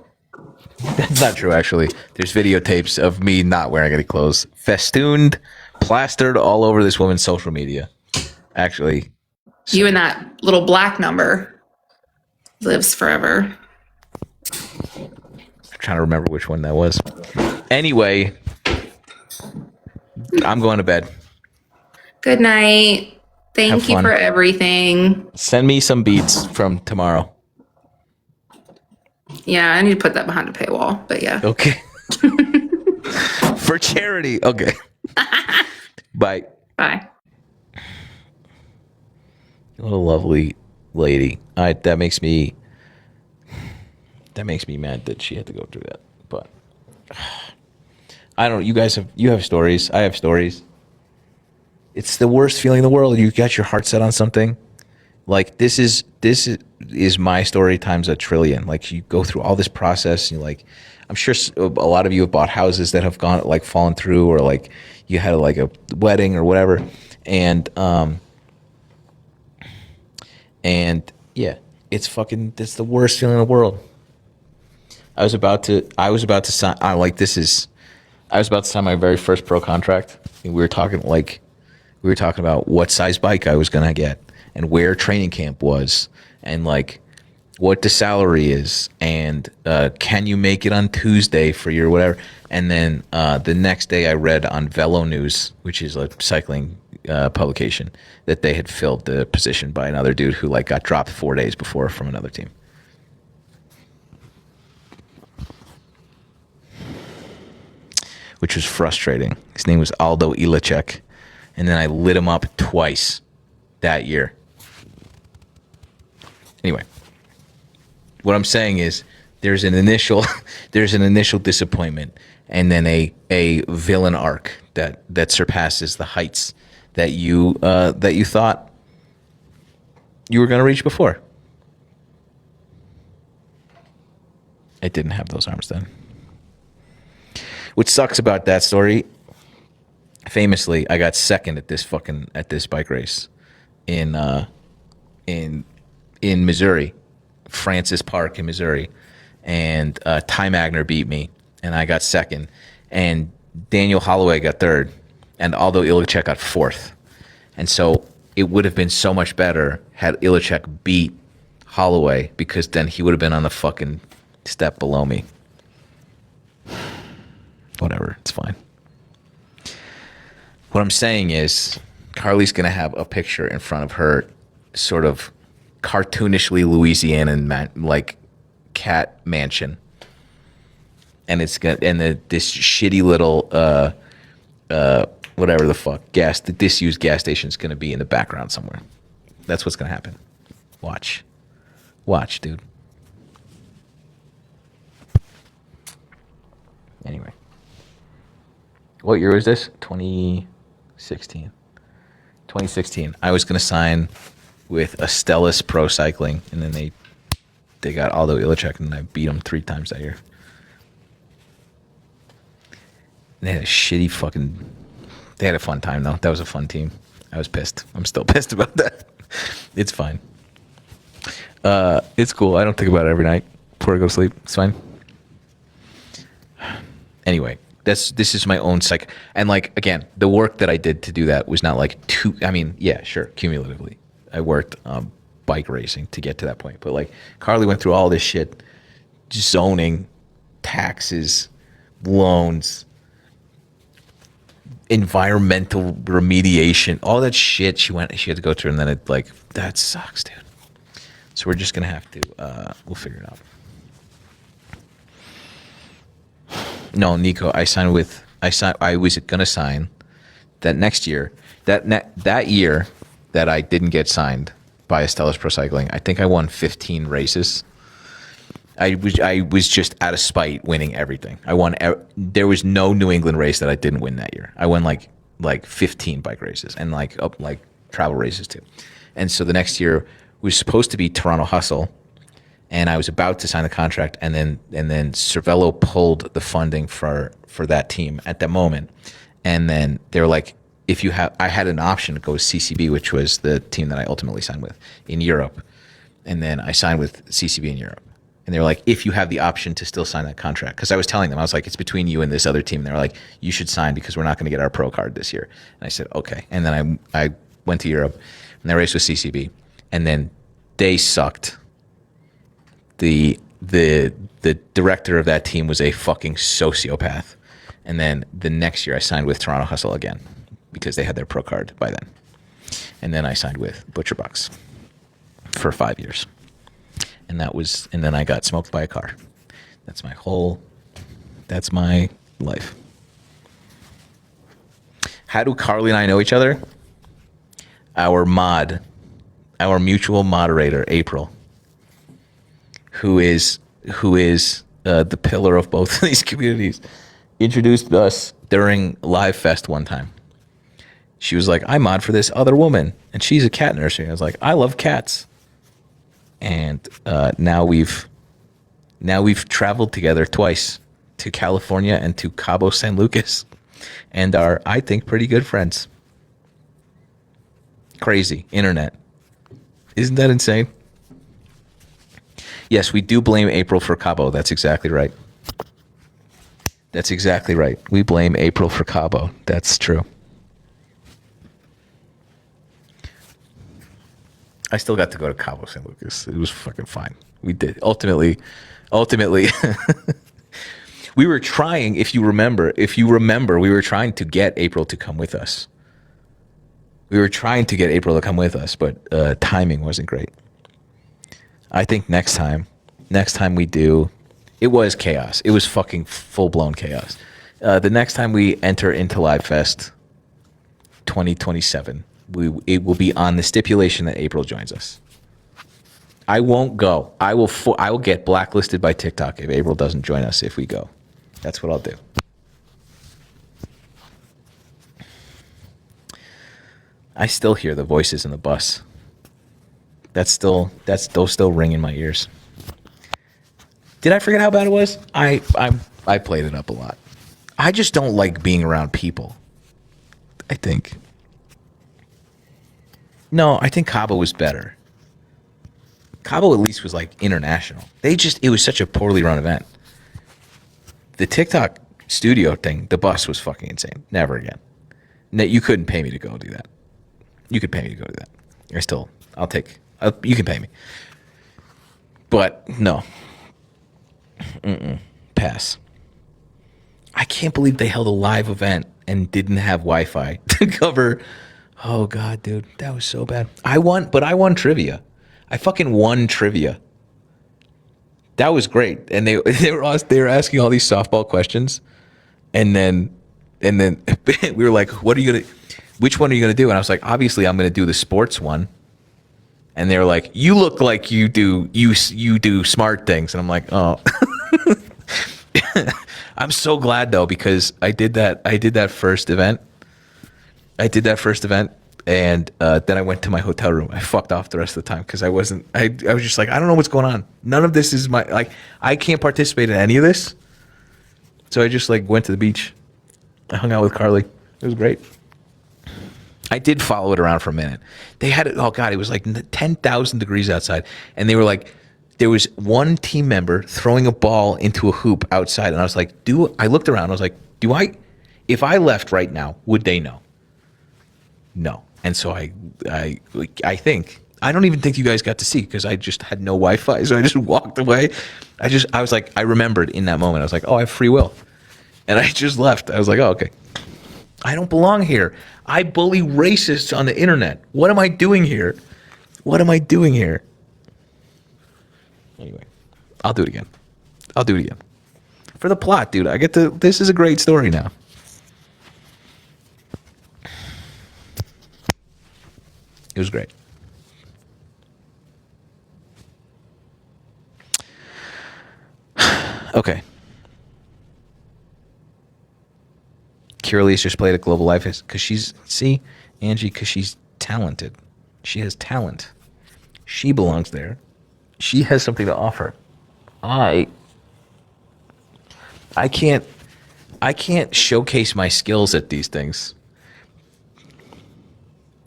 that's not true, actually. There's videotapes of me not wearing any clothes, festooned, plastered all over this woman's social media. Actually. You and that little black number lives forever. I'm trying to remember which one that was. Anyway, I'm going to bed. Good night. Thank you for everything. Send me some beats from tomorrow. Yeah, I need to put that behind a paywall, but yeah. Okay. For charity. Okay. Bye. Bye. What a lovely lady. That makes me mad that she had to go through that. But I don't. You have stories. I have stories. It's the worst feeling in the world. You got your heart set on something. Like this is my story times a trillion. Like you go through all this process, and I'm sure a lot of you have bought houses that have fallen through, or like you had like a wedding or whatever, and yeah, it's the worst feeling in the world. I was about to sign. I was about to sign my very first pro contract. And we were talking about what size bike I was gonna get, and where training camp was, and like what the salary is, and can you make it on Tuesday for your whatever. And then the next day I read on Velo News, which is a cycling publication, that they had filled the position by another dude who like got dropped 4 days before from another team. Which was frustrating. His name was Aldo Ilacek. And then I lit him up twice that year. Anyway, what I'm saying is there's an initial disappointment, and then a villain arc that surpasses the heights that you thought you were going to reach before. I didn't have those arms then. Which sucks about that story. Famously, I got second at this bike race in Missouri, Francis Park in Missouri, and Ty Magner beat me, and I got second, and Daniel Holloway got third, and Aldo Ilacek got fourth, and so it would have been so much better had Ilacek beat Holloway, because then he would have been on the fucking step below me. Whatever, it's fine. What I'm saying is, Carly's gonna have a picture in front of her, sort of cartoonishly Louisiana like cat mansion, and this shitty little whatever the fuck the disused gas station is gonna be in the background somewhere. That's what's gonna happen. Watch, dude. Anyway. What year was this? 2016. I was going to sign with Astellas Pro Cycling, and then they got Aldo Ilacek, and I beat him 3 times that year. They had a they had a fun time, though. That was a fun team. I was pissed. I'm still pissed about that. It's fine. It's cool. I don't think about it every night before I go to sleep. It's fine. Anyway. This is my own psych, and like again, the work that I did to do that was not like cumulatively, I worked bike racing to get to that point, but like Carly went through all this shit, zoning, taxes, loans, environmental remediation, all that shit she had to go through, and then that sucks, dude. So we're just gonna have to we'll figure it out. No, Nico, I was gonna sign that next year. That year that I didn't get signed by Astellas Pro Cycling, I think I won 15 races. I was just out of spite winning everything. There was no New England race that I didn't win that year. I won like 15 bike races, and like travel races too. And so the next year was supposed to be Toronto Hustle. And I was about to sign the contract, and then Cervelo pulled the funding for that team at that moment. And then they were like, I had an option to go with CCB, which was the team that I ultimately signed with in Europe. And then I signed with CCB in Europe. And they were like, if you have the option to still sign that contract, because I was telling them, I was like, it's between you and this other team. And they were like, you should sign because we're not going to get our pro card this year. And I said, okay. And then I went to Europe, and I raced with CCB, and then they sucked. The director of that team was a fucking sociopath. And then the next year I signed with Toronto Hustle again because they had their pro card by then. And then I signed with ButcherBox for 5 years. And then I got smoked by a car. That's my life. How do Carly and I know each other? Our mod our mutual moderator, April, who is the pillar of both of these communities, introduced us during Live Fest one time. She was like, I mod for this other woman, and she's a cat nursery. I was like, I love cats. And now we've traveled together twice to California and to Cabo San Lucas, and are, I think, pretty good friends. Crazy internet. Isn't that insane? Yes, we do blame April for Cabo. That's exactly right. That's exactly right. We blame April for Cabo. That's true. I still got to go to Cabo San Lucas. It was fucking fine. We did. Ultimately, we were trying, if you remember, we were trying to get April to come with us. But timing wasn't great. I think next time we do, it was chaos. It was fucking full-blown chaos. The next time we enter into Live Fest 2027, it will be on the stipulation that April joins us. I won't go. I will get blacklisted by TikTok if April doesn't join us if we go. That's what I'll do. I still hear the voices in the bus. Those still ring in my ears. Did I forget how bad it was? I played it up a lot. I just don't like being around people, I think. No, I think Cabo was better. Cabo at least was like international. It was such a poorly run event. The TikTok studio thing, the bus was fucking insane. Never again. You couldn't pay me to go do that. You could pay me to go do that. You can pay me. But no. Pass. I can't believe they held a live event and didn't have Wi-Fi to cover. Oh God, dude, that was so bad. I won trivia. I fucking won trivia. That was great. And they were asking all these softball questions, and then we were like, which one are you gonna do? And I was like, obviously I'm gonna do the sports one. And they were like, you look like you do smart things. And I'm like, oh. I'm so glad though, because I did that first event. And then I went to my hotel room. I fucked off the rest of the time because I was just like, I don't know what's going on. None of this is I can't participate in any of this. So I just went to the beach. I hung out with Carly. It was great. I did follow it around for a minute. They had it. Oh God, it was 10,000 degrees outside. And they were like, there was one team member throwing a ball into a hoop outside. And I was like, I looked around. I was like, if I left right now, would they know? No. And so I don't even think you guys got to see because I just had no Wi-Fi. So I just walked away. I was like, I remembered in that moment. I was like, oh, I have free will. And I just left. I was like, oh, okay. I don't belong here. I bully racists on the internet. What am I doing here? Anyway, I'll do it again. For the plot, dude. This is a great story now. It was great. Okay. Curly's just played at Global Life because she's talented. She has talent. She belongs there. She has something to offer. I can't showcase my skills at these things.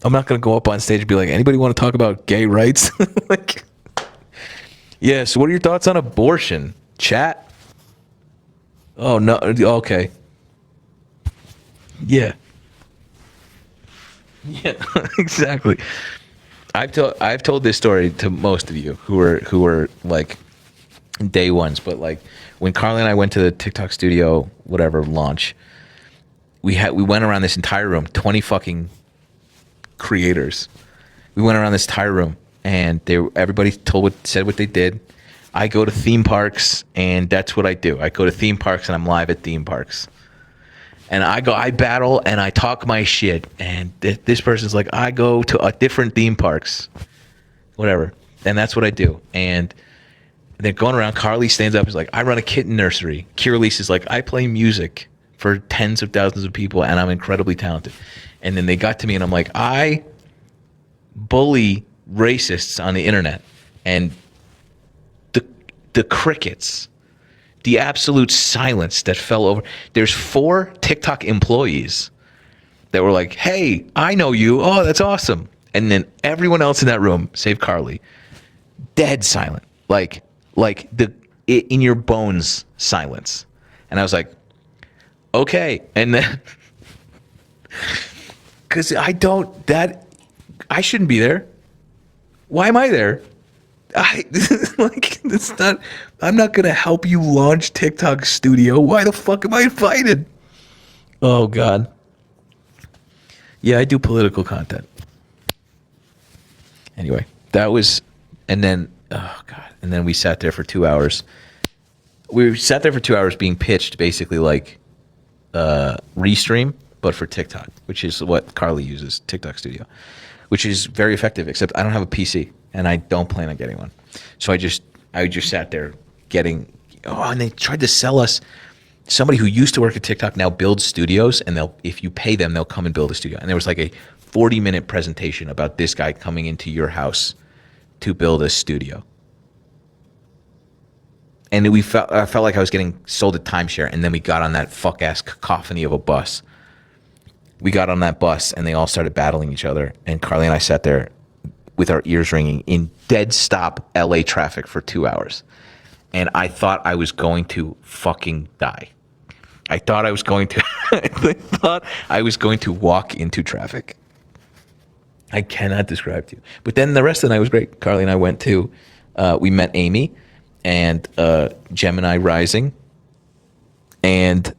I'm not going to go up on stage and be like, anybody want to talk about gay rights? Yeah, so what are your thoughts on abortion? Chat? Oh, no. Okay. Yeah. Yeah, exactly. I've told this story to most of you who were day ones, but when Carly and I went to the TikTok studio, whatever launch, we went around this entire room, 20 fucking creators. We went around this entire room, and everybody said what they did. I go to theme parks, and that's what I do. I go to theme parks, and I'm live at theme parks. And I battle, and I talk my shit. And this person's like, I go to different theme parks. whatever. And that's what I do. And they're going around. Carly stands up and is like, I run a kitten nursery. Kiralise is like, I play music for tens of thousands of people, and I'm incredibly talented. And then they got to me, and I'm like, I bully racists on the internet. And the crickets, the absolute silence that fell over. There's 4 TikTok employees that were like, hey, I know you. Oh, that's awesome. And then everyone else in that room, save Carly, dead silent. Like the in your bones silence. And I was like, okay. And then, because I shouldn't be there. Why am I there? I'm not gonna help you launch TikTok Studio. Why the fuck am I invited? Oh God. Yeah, I do political content. Anyway, that was, and then, oh God, and then we sat there for 2 hours. We sat there for 2 hours being pitched basically like Restream, but for TikTok, which is what Carly uses, TikTok Studio, which is very effective, except I don't have a PC and I don't plan on getting one. So I just sat there and they tried to sell us. Somebody who used to work at TikTok now builds studios, and if you pay them, they'll come and build a studio. And there was like a 40-minute presentation about this guy coming into your house to build a studio. And I felt like I was getting sold a timeshare, and then we got on that fuck-ass cacophony of a bus. We got on that bus, and they all started battling each other, and Carly and I sat there with our ears ringing in dead stop LA traffic for 2 hours. And I thought I was going to fucking die. I thought I was going to walk into traffic. I cannot describe to you. But then the rest of the night was great. Carly and I went to, we met Amy and Gemini Rising, and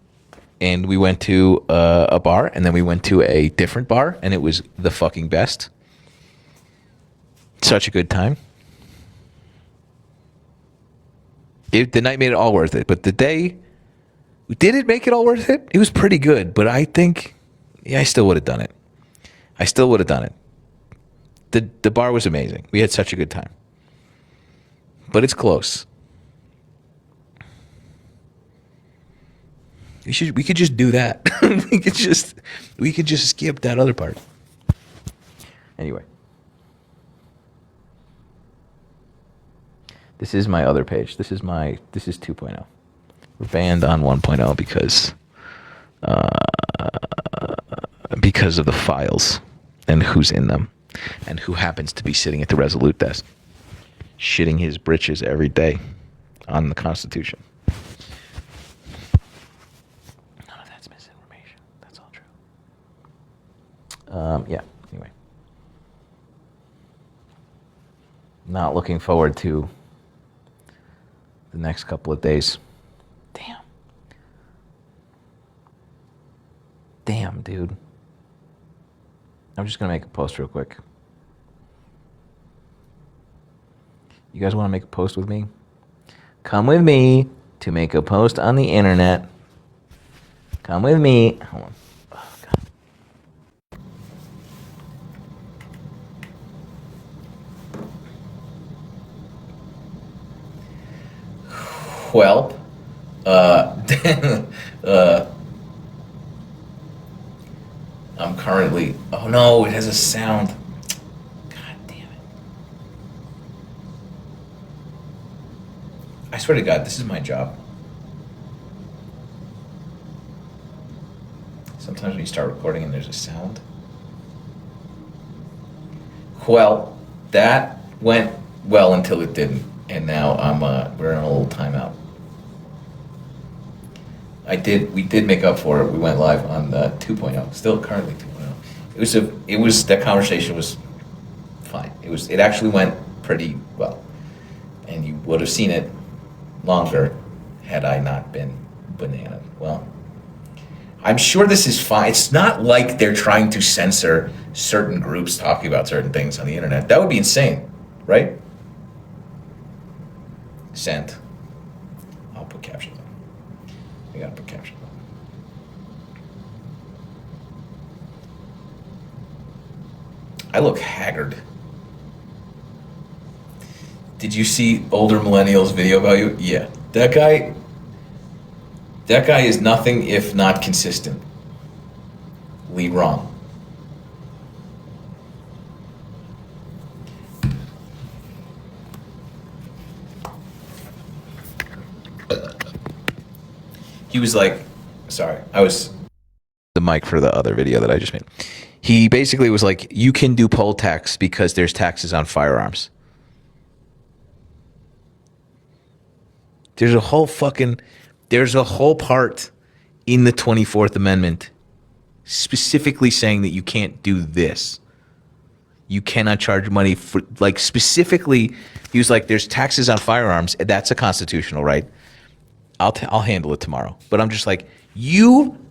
we went to a bar, and then we went to a different bar, and it was the fucking best. Such a good time. The night made it all worth it, but the day, did it make it all worth it? It was pretty good, but I think, I still would have done it. The bar was amazing. We had such a good time. But it's close. We could just do that. we could just skip that other part. Anyway. This is my other page. This is 2.0. We're banned on 1.0 because of the files and who's in them and who happens to be sitting at the Resolute desk, shitting his britches every day on the Constitution. None of that's misinformation. That's all true. Yeah, anyway. Not looking forward to the next couple of days. Damn, dude. I'm just gonna make a post real quick. You guys want to make a post with me? Come with me to make a post on the internet. Come with me. Hold on. Oh, God. Well, I'm currently, oh no, it has a sound. God damn it. I swear to God, this is my job. Sometimes when you start recording and there's a sound. Well, that went well until it didn't. And now we're in a little timeout. We did make up for it. We went live on 2.0, still currently 2.0. It was that conversation was fine. It actually went pretty well, and you would have seen it longer had I not been banana. Well, I'm sure this is fine. It's not like they're trying to censor certain groups talking about certain things on the internet. That would be insane, right? Sent. I'll put captions on. We gotta put captions on. I look haggard. Did you see older millennials video about you? Yeah. That guy is nothing if not consistently wrong. He was like, sorry, I was the mic for the other video that I just made. He basically was like, you can do poll tax because there's taxes on firearms. There's a whole part in the 24th Amendment specifically saying that you can't do this. You cannot charge money for, like, specifically, he was like, there's taxes on firearms. That's a constitutional right. I'll handle it tomorrow. But I'm just like, you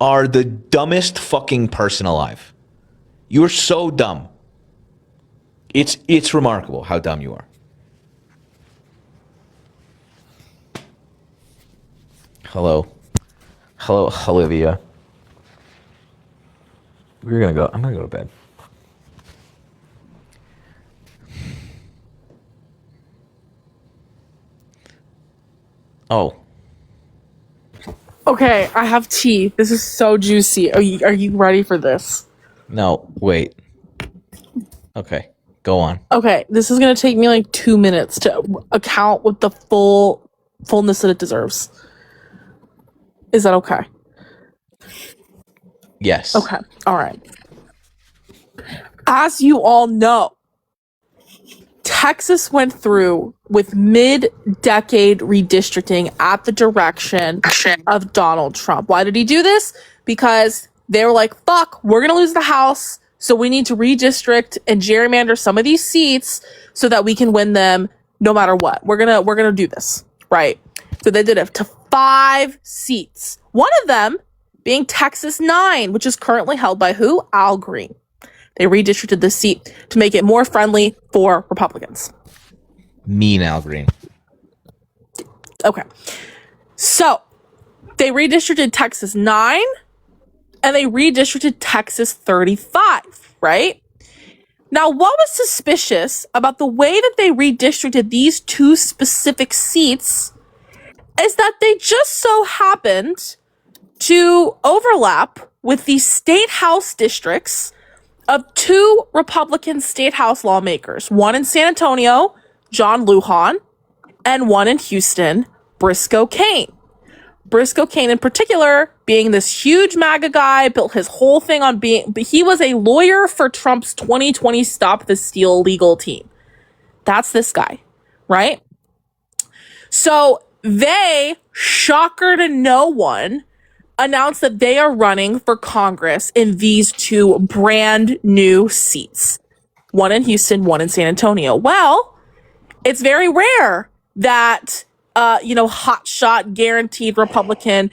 are the dumbest fucking person alive. You're so dumb. It's remarkable how dumb you are. Hello, Olivia. I'm gonna go to bed. Oh. Okay, I have tea. This is so juicy. Are you ready for this? No, wait. Okay, go on. Okay, this is gonna take me like 2 minutes to account with the fullness that it deserves. Is that okay? Yes. Okay, all right. As you all know, Texas went through with mid-decade redistricting at the direction of Donald Trump. Why did he do this? Because they were like, fuck, we're going to lose the House, so we need to redistrict and gerrymander some of these seats so that we can win them no matter what. We're going to do this, right? So they did it to 5 seats. One of them being Texas 9, which is currently held by who? Al Green. They redistricted the seat to make it more friendly for Republicans. Mean Al Green. Okay. So they redistricted Texas 9 and they redistricted Texas 35, right? Now, what was suspicious about the way that they redistricted these 2 specific seats is that they just so happened to overlap with the state house districts of 2 Republican state house lawmakers, one in San Antonio, John Lujan, and one in Houston, Briscoe Cain. Briscoe Cain in particular being this huge MAGA guy, built his whole thing on he was a lawyer for Trump's 2020 Stop the Steal legal team. That's this guy, right? So they, shocker to no one, announced that they are running for Congress in these 2 brand new seats. One in Houston, one in San Antonio. Well, it's very rare that, hotshot, guaranteed Republican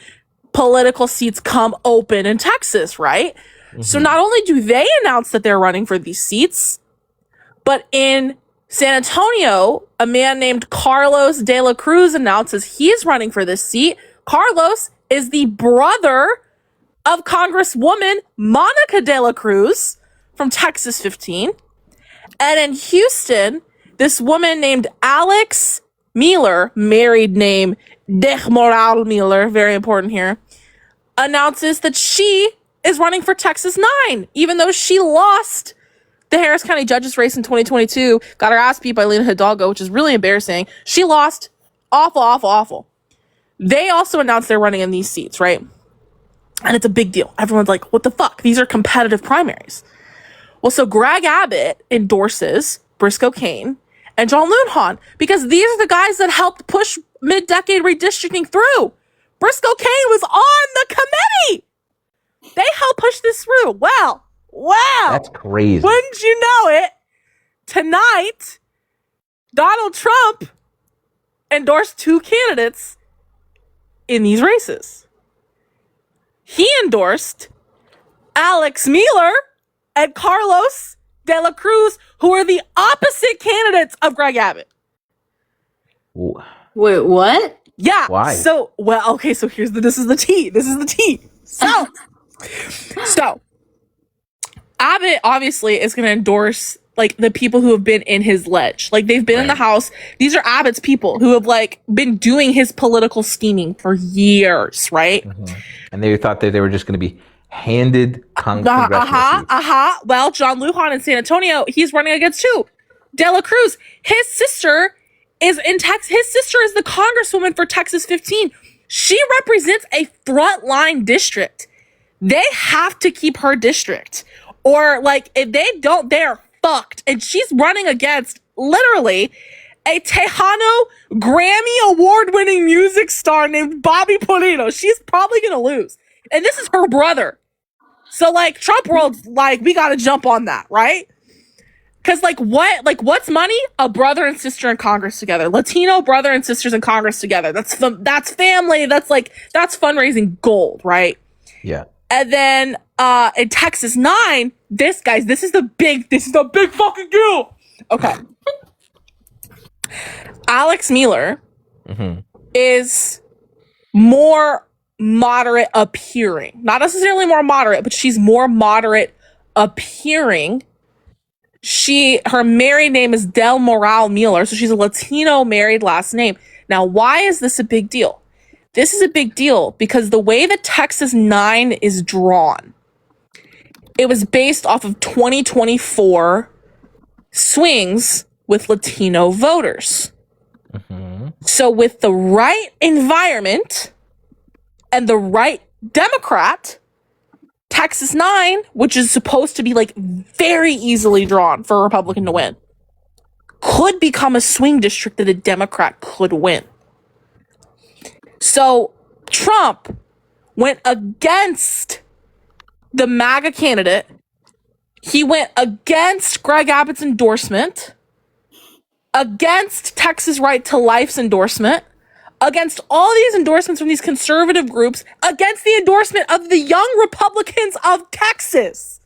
political seats come open in Texas, right? Mm-hmm. So not only do they announce that they're running for these seats, but in San Antonio, a man named Carlos de la Cruz announces he's running for this seat. Carlos is the brother of Congresswoman Monica de la Cruz from Texas 15. And in Houston, this woman named Alex Mueller, married name Dechmoral Mueller, very important here, announces that she is running for Texas 9, even though she lost the Harris County judges race in 2022, got her ass beat by Lena Hidalgo, which is really embarrassing. She lost. Awful. They also announced they're running in these seats, right? And it's a big deal. Everyone's like, what the fuck? These are competitive primaries. Well, so Greg Abbott endorses Briscoe Cain and John Lujan because these are the guys that helped push mid-decade redistricting through. Briscoe Cain was on the committee. They helped push this through. Wow. That's crazy. Wouldn't you know it? Tonight, Donald Trump endorsed 2 candidates in these races. He endorsed Alex Mueller and Carlos de la Cruz, who are the opposite candidates of Greg Abbott. Wait, what? Yeah. Why? So this is the tea. So Abbott obviously is going to endorse like the people who have been in his ledge. Like they've been in the House. These are Abbott's people who have like been doing his political scheming for years, right? And they thought that they were just going to be handed congressional seats. Well, John Lujan in San Antonio, he's running against too. De La Cruz, his sister is in Texas. His sister is the congresswoman for Texas 15. She represents a frontline district. They have to keep her district. Or, like, if they don't, they're fucked. And she's running against, literally, a Tejano Grammy award-winning music star named Bobby Polino. She's probably going to lose. And this is her brother. So, like, Trump world's like, we got to jump on that, right? Because, like, what's money? A brother and sister in Congress together. Latino brother and sisters in Congress together. That's family. That's fundraising gold, right? Yeah. And then in Texas 9, this is the big fucking deal. Okay. Alex Mueller is more moderate appearing. Not necessarily more moderate, but she's more moderate appearing. Her married name is Del Moral Mueller, so she's a Latino married last name. Now, why is this a big deal? This is a big deal because the way that Texas 9 is drawn, it was based off of 2024 swings with Latino voters. So with the right environment and the right Democrat, Texas 9, which is supposed to be like very easily drawn for a Republican to win, could become a swing district that a Democrat could win. So Trump went against the MAGA candidate. He went against Greg Abbott's endorsement, against Texas Right to Life's endorsement, against all these endorsements from these conservative groups, against the endorsement of the Young Republicans of Texas,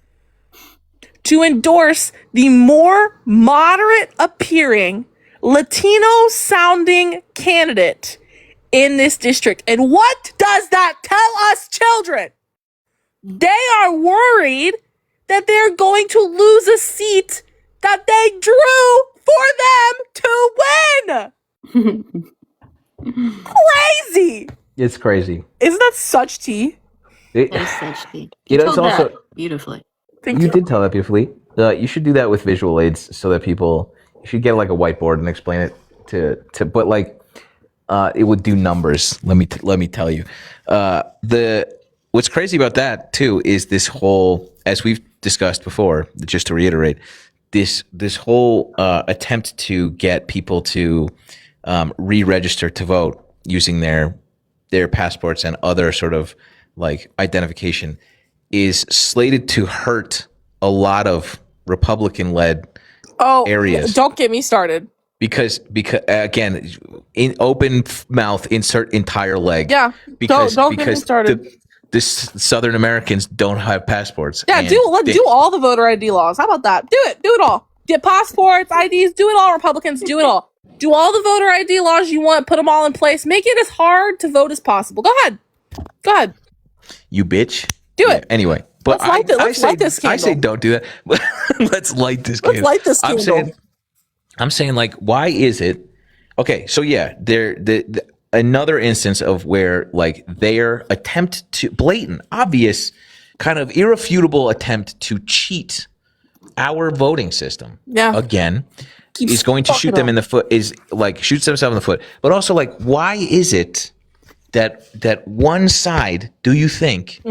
to endorse the more moderate appearing Latino sounding candidate in this district. And what does that tell us, children? They are worried that they're going to lose a seat that they drew for them to win. Crazy. It's crazy. Isn't that such tea? That is such tea. You You know, it's told also that beautifully. Thank you did tell that beautifully. You should do that with visual aids so that you should get like a whiteboard and explain it to but like it would do numbers. Let me tell you. What's crazy about that too is this whole, as we've discussed before, just to reiterate, this whole attempt to get people to re-register to vote using their passports and other sort of like identification is slated to hurt a lot of Republican-led areas. Don't get me started. Because again, in open mouth, insert entire leg. Yeah. Because don't get me started. The Southern Americans don't have passports. Yeah, let's do all the voter ID laws. How about that? Do it all. Get passports, IDs, do it all. Republicans, do it all. Do all the voter ID laws you want. Put them all in place. Make it as hard to vote as possible. Go ahead. You bitch. Do it. Anyway, but Let's light this candle. I say don't do that. Let's light this candle. Let's light this candle. I'm saying like, why is it? Okay, so yeah, another instance of where like their attempt to blatant, obvious, kind of irrefutable attempt to cheat our voting system. Yeah. Again, is going to shoot them in the foot. Is like shoots themselves in the foot. But also like, why is it that one side, do you think,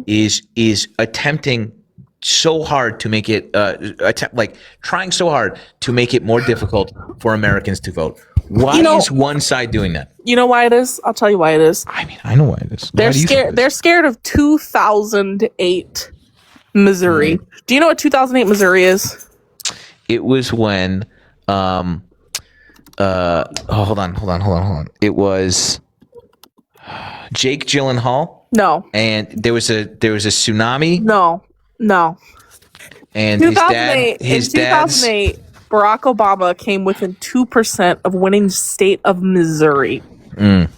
is attempting so hard to make it trying so hard to make it more difficult for Americans to vote? Why is one side doing that? You know why it is? I'll tell you why it is. I mean, I know why it is. They're scared. They're scared of 2008 Missouri. Do you know what 2008 Missouri is? It was when hold on. It was Jake Gyllenhaal. No. And there was a tsunami. No. And 2008, his 2008, Barack Obama came within 2% of winning the state of Missouri. And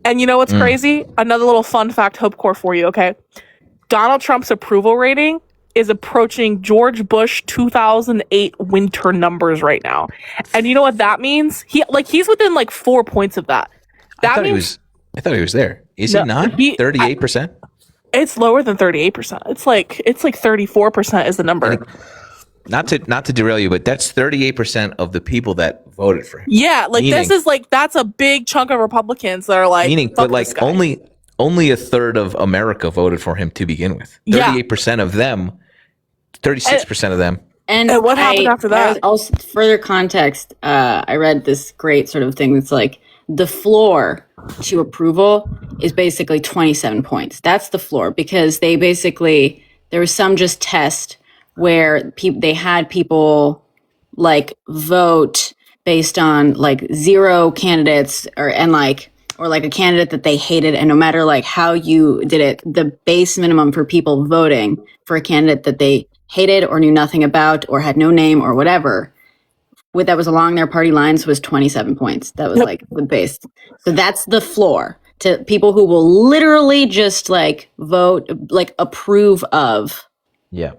you know what's crazy? Another little fun fact, Hope Core for you, okay? Donald Trump's approval rating is approaching George Bush 2008 winter numbers right now. And you know what that means? He's within like 4 points of that. I thought he was there. Is he not? 38%? It's lower than 38%. It's like 34% is the number. Not to derail you, but that's 38% of the people that voted for him. Yeah, that's a big chunk of Republicans that are like, but like only a third of America voted for him to begin with. 38% of them, 36% of them. And what happened after that? Also, further context, I read this great sort of thing that's like the floor to approval is basically 27 points. That's the floor, because there was some just test where they had people like vote based on like 0 candidates or a candidate that they hated, and no matter like how you did it, the base minimum for people voting for a candidate that they hated or knew nothing about or had no name or whatever, that was along their party lines, was 27 points. That was like the base. So that's the floor to people who will literally just like vote, like approve of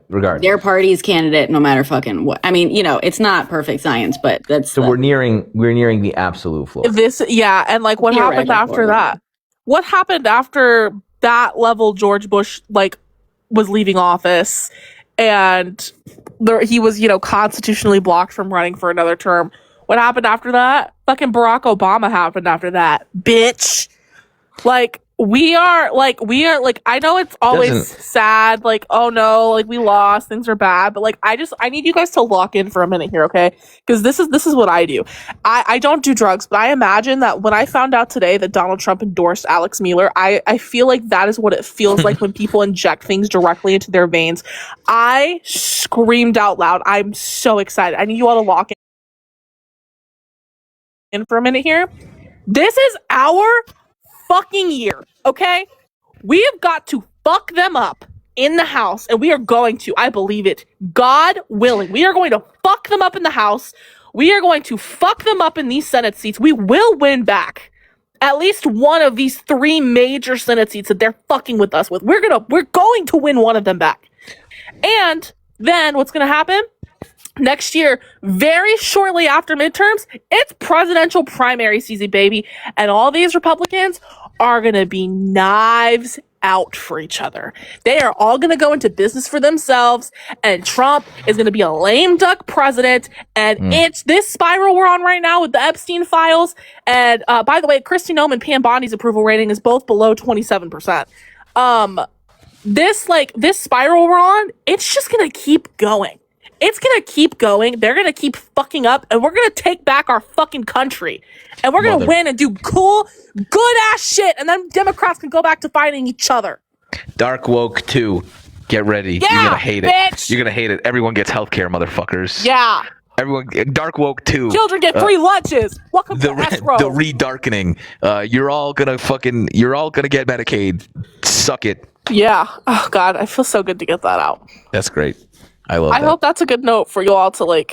regardless their party's candidate, no matter fucking what. I mean, it's not perfect science, but that's so we're nearing the absolute floor. And like what happened after that? What happened after that level? George Bush like was leaving office, and he was constitutionally blocked from running for another term. What happened after that? Fucking Barack Obama happened after that, bitch. Like we are I know it's always sad, like, oh no, like we lost, things are bad, but like I need you guys to lock in for a minute here, okay? Because this is what I do. I don't do drugs, but I imagine that when I found out today that Donald Trump endorsed Alex Mueller, I feel like that is what it feels like when people inject things directly into their veins. I screamed out loud. I'm so excited. I need you all to lock in for a minute here. This is our fucking year, okay? We have got to fuck them up in the House, and we are going to, I believe it, God willing, we are going to fuck them up in the House. We are going to fuck them up in these Senate seats. We will win back at least one of these 3 major Senate seats that they're fucking with us with. We're going to win one of them back. And then what's going to happen? Next year, very shortly after midterms, it's presidential primary season, baby. And all these Republicans are going to be knives out for each other. They are all going to go into business for themselves, and Trump is going to be a lame duck president. And it's this spiral we're on right now with the Epstein files. And by the way, Kristi Noem and Pam Bondi's approval rating is both below 27%. This spiral we're on, it's just going to keep going. It's going to keep going. They're going to keep fucking up, and we're going to take back our fucking country. And we're going to win and do cool, good-ass shit, and then Democrats can go back to fighting each other. Dark Woke 2. Get ready. Yeah, you're going to hate bitch. it. You're going to hate it. Everyone gets healthcare, motherfuckers. Yeah. Everyone, Dark Woke 2. Children get free lunches. Welcome to Astro. The redarkening. You're all going to get Medicaid. Suck it. Yeah. Oh, God. I feel so good to get that out. That's great. I hope that's a good note for you all to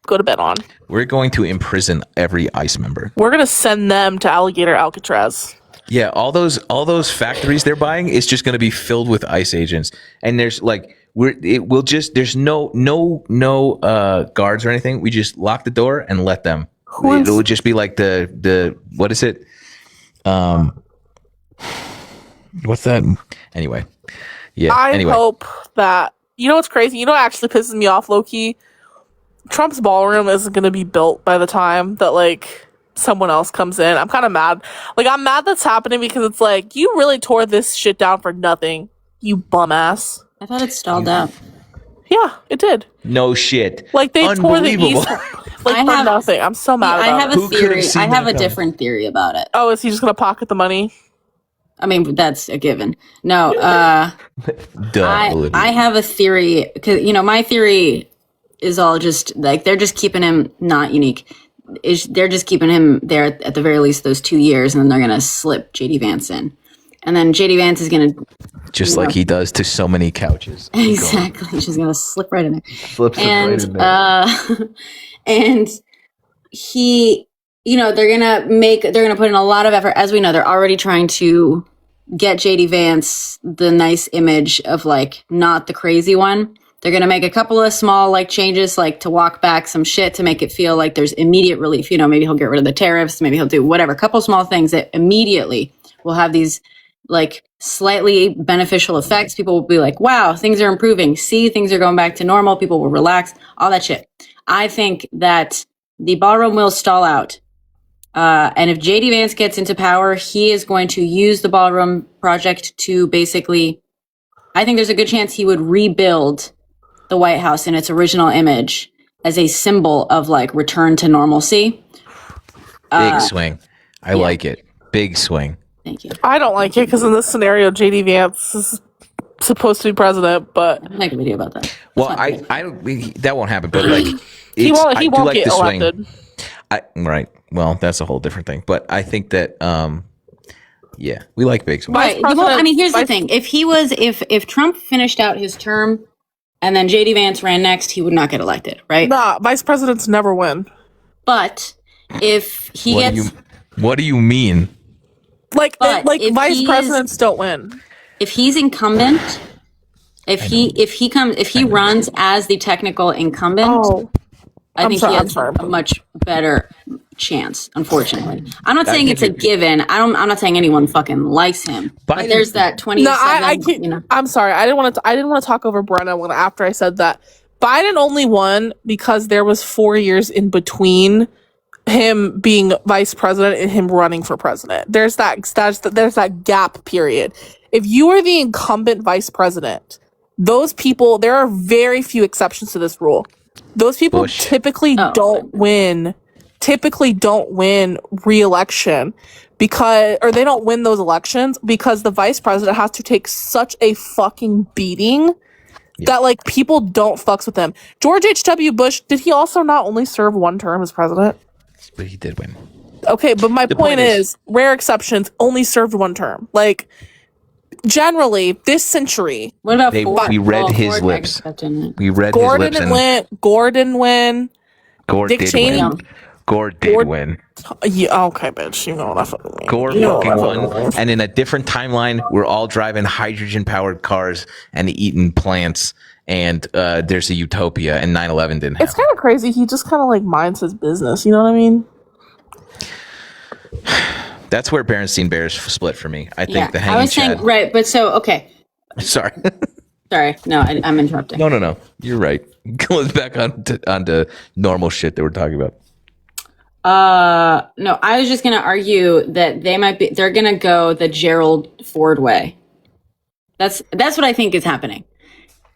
go to bed on. We're going to imprison every ICE member. We're going to send them to Alligator Alcatraz. Yeah, all those factories they're buying is just going to be filled with ICE agents. And there's there's no guards or anything. We just lock the door and let them. It'll just be like the what is it? What's that? Anyway. Yeah. I hope that. You know what's crazy? You know what actually pisses me off, low-key? Trump's ballroom isn't going to be built by the time that, someone else comes in. I'm kind of mad. I'm mad that's happening because it's you really tore this shit down for nothing, you bum ass. I thought it stalled out. Yeah, it did. No shit. They tore the east for nothing. I'm so mad about it. I have a theory. I have a different theory about it. Oh, is he just going to pocket the money? I mean, that's a given. No, Duh, I have a theory because my theory is all just they're just keeping him not unique. They're just keeping him there at the very least those 2 years, and then they're gonna slip JD Vance in, and then JD Vance is gonna just like he does to so many couches. Exactly, he's just gonna slip right in there. Slips right in there. And he. They're gonna put in a lot of effort. As we know, they're already trying to get JD Vance the nice image of like not the crazy one. They're going to make a couple of small like changes, like to walk back some shit to make it feel like there's immediate relief. You know, maybe he'll get rid of the tariffs. Maybe he'll do whatever, a couple small things that immediately will have these like slightly beneficial effects. People will be like, wow, things are improving. See, things are going back to normal. People will relax, all that shit. I think that the ballroom will stall out. And if JD Vance gets into power, he is going to use the ballroom project to basically, I think there's a good chance he would rebuild the White House in its original image as a symbol of like return to normalcy. Big swing. I like it. Big swing. Thank you. I don't like it because in this scenario, JD Vance is supposed to be president, but I'll make a video about that. Well, that won't happen. But like, he won't like get the swing. elected. Right. Well, that's a whole different thing. But I think that, yeah, we like big swings. Right. Well, I mean, here's the thing: if Trump finished out his term and then JD Vance ran next, he would not get elected, right? Nah, vice presidents never win. But if he what do you mean? Like vice presidents don't win. If he's incumbent, if he runs as the technical incumbent, I think he has a much better chance. Unfortunately, I'm not saying it's a given. I'm not saying anyone fucking likes him. But there's that 27. No, I can't. You know. I'm sorry. I didn't want to talk over Brenna after I said that. Biden only won because there was 4 years in between him being vice president and him running for president. There's that gap period. If you are the incumbent vice president, those people, there are very few exceptions to this rule. Those people typically don't win re-election or they don't win those elections because the vice president has to take such a fucking beating that like people don't fucks with him. George H.W. Bush, did he also not only serve one term as president? But he did win. Okay, but my point is, rare exceptions, only served one term. Like, generally, this century... What about we read his lips. We read Gordon his lips. Gordon win. Gore Dick Cheney win. Gore did win. Yeah, okay, bitch. You know what I fucking mean. Gore fucking won. And in a different timeline, we're all driving hydrogen-powered cars and eating plants. And there's a utopia, and 9/11 didn't happen. It's kind of crazy. He just kind of like minds his business. You know what I mean? That's where Berenstein Bears split for me. I think the hanging I was saying, right, but so, okay. Sorry. Sorry. No, I'm interrupting. No. You're right. Going back onto normal shit that we're talking about. No, I was just going to argue that they're going to go the Gerald Ford way. That's what I think is happening.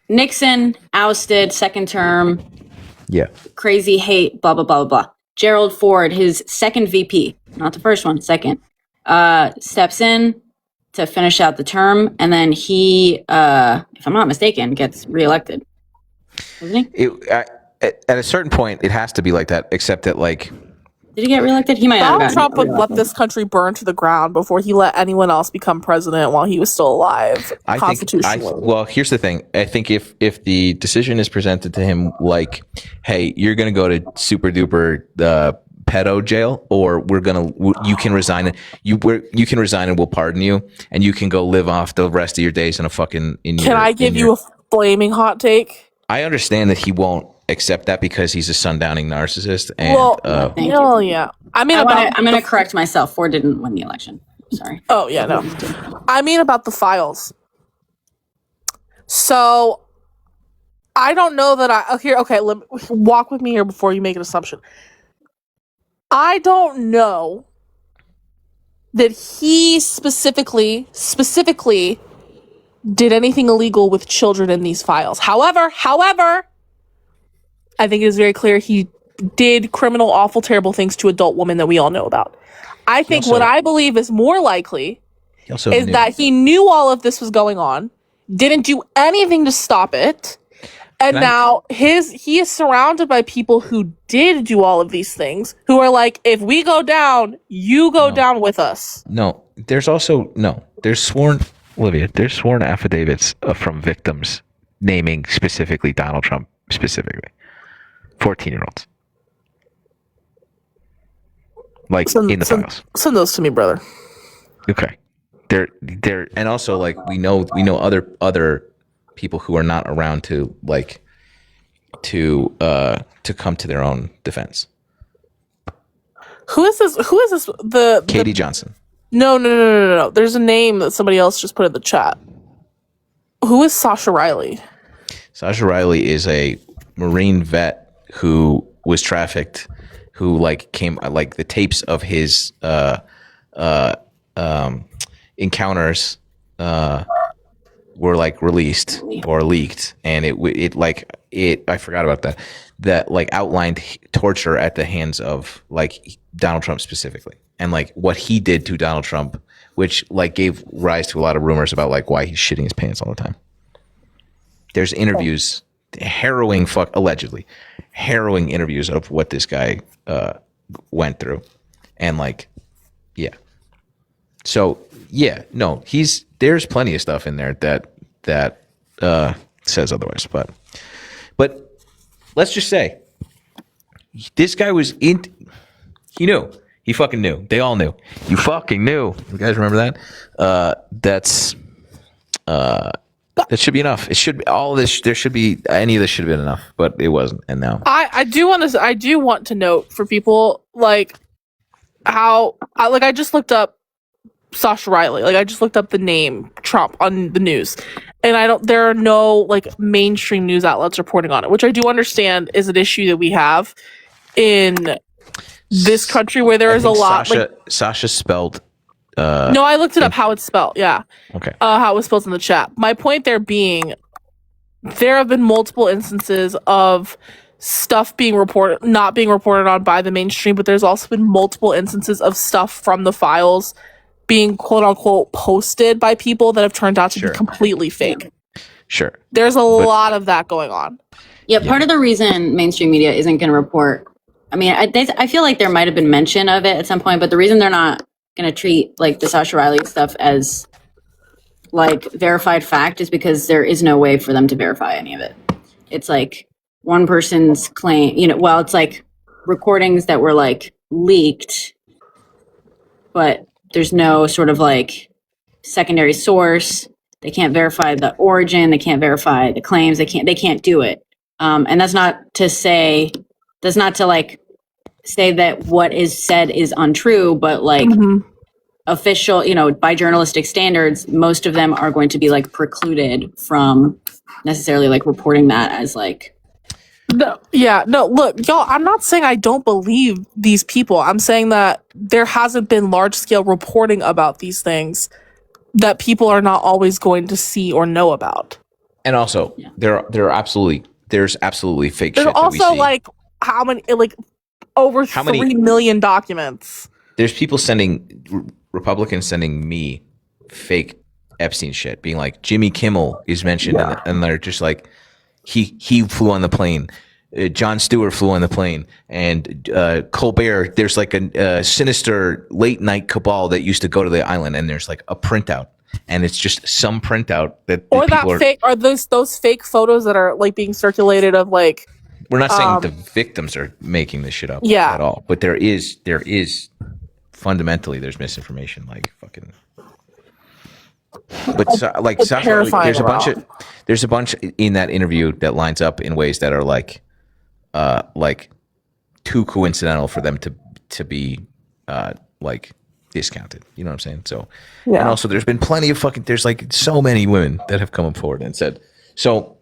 Nixon ousted, second term. Yeah. Crazy hate, blah, blah, blah, blah, blah. Gerald Ford, his second VP, not the first one, second, steps in to finish out the term. And then he, if I'm not mistaken, gets reelected. Doesn't he? At a certain point, it has to be like that, except that, like... Did he get reelected? He might not have. Trump would let this country burn to the ground before he let anyone else become president while he was still alive. Well, here's the thing. I think if the decision is presented to him like, hey, you're going to go to super duper pedo jail, or you can resign. You can resign and we'll pardon you, and you can go live off the rest of your days in a fucking. Can I give you a flaming hot take? I understand that he won't accept that because he's a sundowning narcissist. And yeah. I mean, I'm going to correct myself. Ford didn't win the election. Sorry. Oh yeah, no. I mean about the files. So I don't know that walk with me here before you make an assumption. I don't know that he specifically did anything illegal with children in these files. However, I think it is very clear he did criminal, awful, terrible things to adult women that we all know about. I think what I believe is more likely is that he knew all of this was going on, didn't do anything to stop it, and now he is surrounded by people who did do all of these things, who are like, if we go down, you go down with us. No, there's sworn affidavits from victims naming specifically Donald Trump, specifically 14-year-olds. Like in the files. Send those to me, brother. Okay. they're and also like we know other people who are not around to like to come to their own defense. Who is this? The Katie Johnson. No. There's a name that somebody else just put in the chat. Who is Sasha Riley? Sasha Riley is a Marine vet who was trafficked, who like came like the tapes of his encounters were like released or leaked, and I forgot about that like outlined torture at the hands of like Donald Trump specifically, and like what he did to Donald Trump, which like gave rise to a lot of rumors about like why he's shitting his pants all the time. There's interviews, allegedly harrowing interviews of what this guy went through, and like, yeah. So yeah, no, there's plenty of stuff in there that says otherwise, but let's just say this guy he knew. He fucking knew. They all knew. You fucking knew. You guys remember that? That should be enough. It should be all this. There should be any of this should have been enough, but it wasn't. And now I do want to note for people like how I just looked up Sasha Riley. Like I just looked up the name Trump on the news, and there are no like mainstream news outlets reporting on it, which I do understand is an issue that we have in this country where there is a lot. Sasha spelled. No, I looked it up how it's spelled. Yeah. Okay. How it was spelled in the chat. My point there being, there have been multiple instances of stuff not being reported on by the mainstream, but there's also been multiple instances of stuff from the files being quote unquote posted by people that have turned out to be completely fake. Sure. There's a lot of that going on. Yeah, part of the reason mainstream media isn't going to report, I mean, I feel like there might have been mention of it at some point, but the reason they're not going to treat like the Sasha Riley stuff as like verified fact is because there is no way for them to verify any of it. It's like one person's claim, it's like recordings that were like leaked, but there's no sort of like secondary source. They can't verify the origin. They can't verify the claims. They can't do it. And that's not to say that what is said is untrue, but like official, by journalistic standards, most of them are going to be like precluded from necessarily like reporting that as like. No, look, y'all, I'm not saying I don't believe these people. I'm saying that there hasn't been large scale reporting about these things that people are not always going to see or know about. And also, there's absolutely fake There's shit. There's also like how many over 3 million documents. There's people Republicans sending me fake Epstein shit, being like Jimmy Kimmel is mentioned, and they're just like he flew on the plane. Jon Stewart flew on the plane, and Colbert. There's like a sinister late night cabal that used to go to the island, and there's like a printout, and it's just some printout those fake photos that are like being circulated of like. We're not saying the victims are making this shit up at all, but there is fundamentally there's misinformation, like fucking. But there's a bunch in that interview that lines up in ways that are like too coincidental for them to be like discounted. You know what I'm saying? So, and also there's been plenty of there's like so many women that have come forward and said so.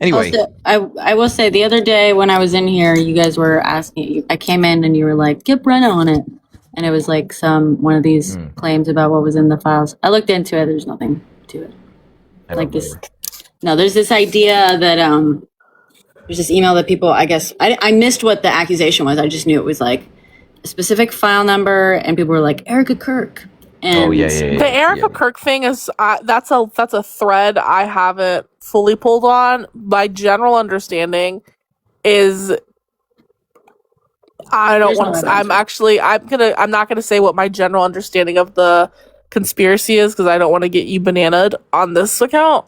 Anyway, also, I will say the other day when I was in here, you guys were asking. I came in and you were like, "Get Brenna on it," and it was like one of these claims about what was in the files. I looked into it. There's nothing to it. Like this. No, there's this idea that there's this email that people. I guess I missed what the accusation was. I just knew it was like a specific file number, and people were like Erica Kirk. And the Erica Kirk thing is that's a thread I haven't fully pulled on. My general understanding is I'm not gonna say what my general understanding of the conspiracy is because I don't want to get you bananaed on this account.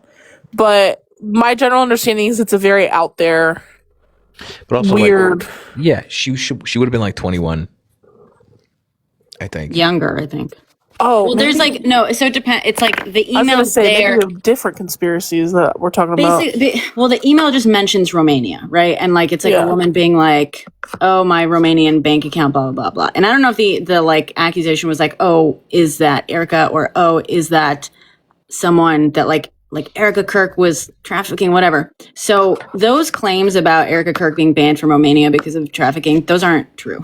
But my general understanding is it's a very out there, but also weird. She would have been like 21, I think. Younger, I think. Oh, Well, there's maybe- like no. So it depends. It's like the I was email gonna say there. maybe we have different conspiracies that we're talking about. Basically, well, the email just mentions Romania, right? And like it's like Yeah. a woman being like, "Oh, my Romanian bank account, blah blah blah blah." And I don't know if the like accusation was like, "Oh, is that Erica?" or "Oh, is that someone that like Erica Kirk was trafficking, whatever." So those claims about Erica Kirk being banned from Romania because of trafficking, those aren't true.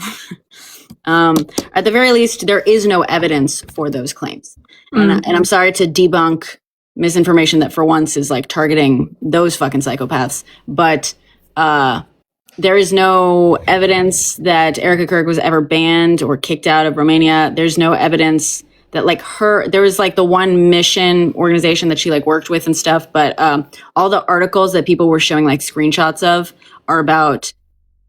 At the very least, there is no evidence for those claims. And I'm sorry to debunk misinformation that for once is like targeting those fucking psychopaths. But there is no evidence that Erica Kirk was ever banned or kicked out of Romania. There's no evidence that like there was like the one mission organization that she like worked with and stuff. But all the articles that people were showing like screenshots of are about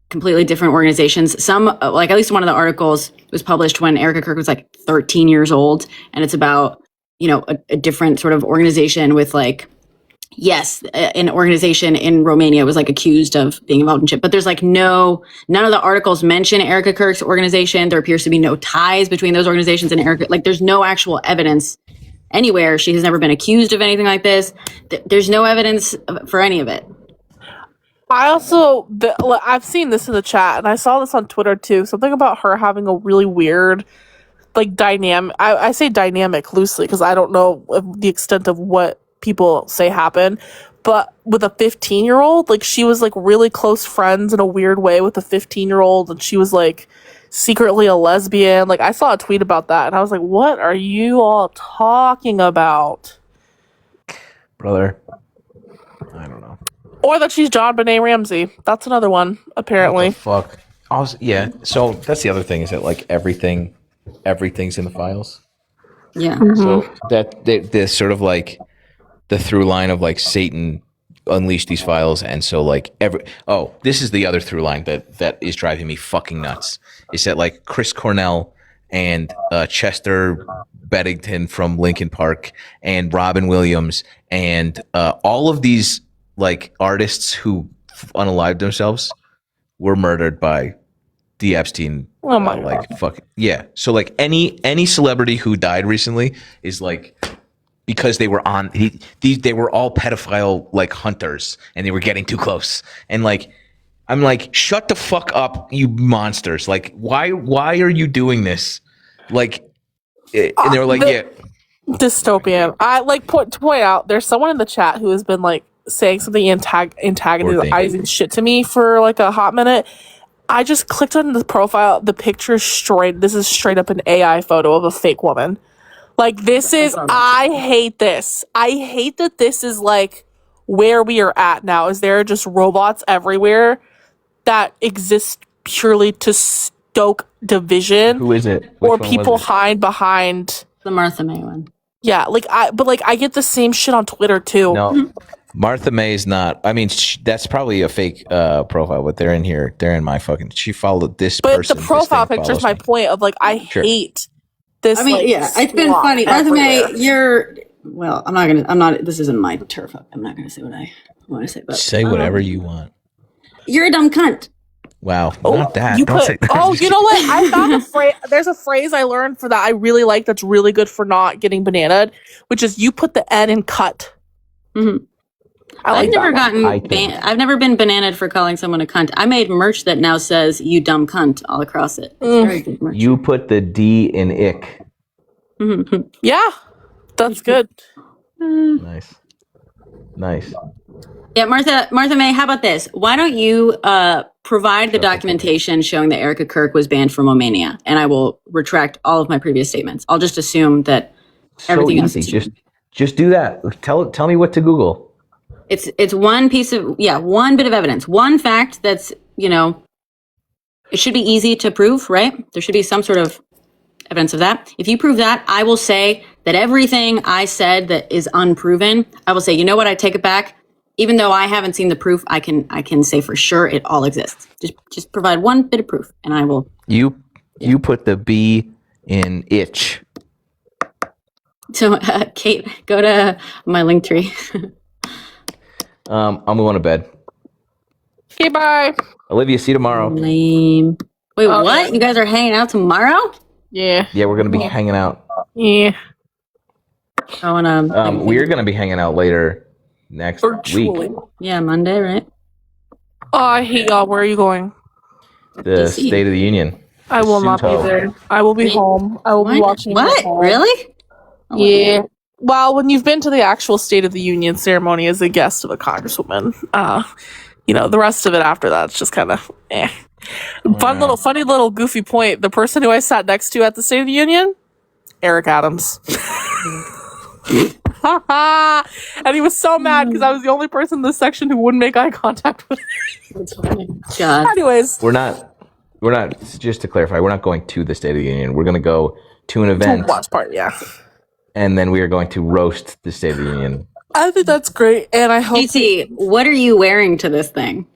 completely different organizations. Some, like at least one of the articles was published when Erica Kirk was like 13 years old. And it's about, a different sort of organization with like, yes, an organization in Romania was like accused of being involved in shit. But there's like none of the articles mention Erica Kirk's organization. There appears to be no ties between those organizations and Erica. Like there's no actual evidence anywhere. She has never been accused of anything like this. There's no evidence for any of it. I also, I've seen this in the chat, and I saw this on Twitter too. Something about her having a really weird, like, dynamic. I say dynamic loosely because I don't know the extent of what people say happened. But with a 15-year-old, like, she was, like, really close friends in a weird way with a 15-year-old, and she was, like, secretly a lesbian. Like, I saw a tweet about that, and I was like, what are you all talking about? Brother, I don't know. Or that she's John Benet Ramsey. That's another one, apparently. What the fuck? Yeah. So that's the other thing is that like everything's in the files. Yeah. So that there's sort of like the through line of like Satan unleashed these files, and so like this is the other through line that is driving me fucking nuts. Is that like Chris Cornell and Chester Bennington from Linkin Park and Robin Williams and all of these like artists who unalived themselves were murdered by the Epstein. Oh my like fuck yeah. So like any celebrity who died recently is like because they were on they were all pedophile like hunters and they were getting too close and like I'm like shut the fuck up you monsters like why are you doing this like and they were like yeah dystopian. I like to point out there's someone in the chat who has been like saying something antagonizing shit to me for like a hot minute. I just clicked on the profile, the picture this is straight up an AI photo of a fake woman. Like this is I hate this. I hate that this is like where we are at now. Is there just robots everywhere that exist purely to stoke division? who is it or people hide behind The Martha May one. Yeah, I get the same shit on Twitter too. no Martha May is not. I mean, that's probably a fake profile, but they're in here. They're in my fucking. She followed this but person. the profile picture is my point of like I hate this. I mean, like, yeah, it's been funny. Martha everywhere. May, I'm not, this isn't my turf. I'm not going to say what I want to say, but. Say whatever you want. You're a dumb cunt. Wow, not that. You Don't say that. you know what? I found a phrase. There's a phrase I learned for that I really like that's really good for not getting bananaed, which is you put the N in cut. Mm-hmm. I've never been bananaed for calling someone a cunt. I made merch that now says "you dumb cunt" all across it. It's very good merch. You put the D in ick. Mm-hmm. Yeah, that's good. Nice. Yeah, Martha May, how about this? Why don't you provide the documentation showing that Erica Kirk was banned from Romania, and I will retract all of my previous statements. I'll just assume that everything else is true. Just do that. Tell me what to Google. It's one one bit of evidence, one fact that's, it should be easy to prove, right? There should be some sort of evidence of that. If you prove that, I will say that everything I said that is unproven, I will say, you know what, I take it back. Even though I haven't seen the proof, I can say for sure it all exists. Just provide one bit of proof and I will. You put the B in itch. So Kate, go to my link tree. I'm going to bed. Okay, bye. Olivia, see you tomorrow. Lame. Wait, what? You guys are hanging out tomorrow? Yeah. Yeah, we're going to be hanging out. Yeah. Oh, and We're gonna be hanging out later next Virtually. week. yeah, Monday, right? Oh, I hate y'all. Where are you going? The DC. State of the Union. I will not be Suto. there. I will be Wait, home. I will be watching it at What? home. Really? Oh, Yeah. Well, when you've been to the actual State of the Union ceremony as a guest of a congresswoman, the rest of it after that's just kind of funny little goofy point. The person who I sat next to at the State of the Union, Eric Adams. And he was so mad because I was the only person in this section who wouldn't make eye contact with him. That's funny. God. Anyways, We're not. Just to clarify, we're not going to the State of the Union. We're going to go to an event, watch part, yeah. and then we are going to roast the State of the Union. I think that's great, and I hope. DC, what are you wearing to this thing?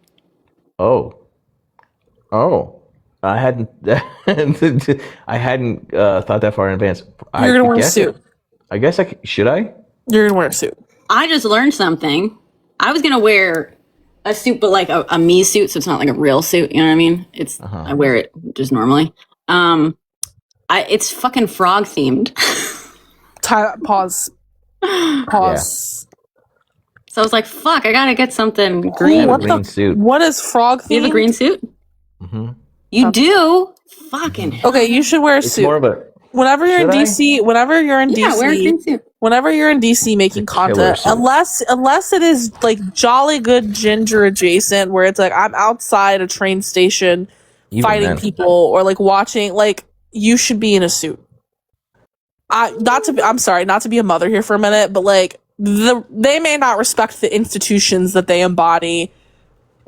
Oh, I hadn't. I hadn't thought that far in advance. You're gonna wear a suit. I guess should I? You're gonna wear a suit. I just learned something. I was gonna wear a suit, but like a me suit, so it's not like a real suit. You know what I mean? It's I wear it just normally. It's fucking frog themed. Pause. So I was like, "Fuck! I gotta get something green." What green suit. What is frog themed? You have a green suit? Mm-hmm. You do? Fucking hell. Okay, you should wear a It's suit. more of a. Whenever you're in DC, whenever you're in Yeah, wear a green DC, suit. whenever you're in DC making It's a killer content, suit. unless it is like jolly good ginger adjacent, where it's like I'm outside a train station Even fighting then. people or like watching, like you should be in a suit. I'm sorry, not to be a mother here for a minute, but like they may not respect the institutions that they embody,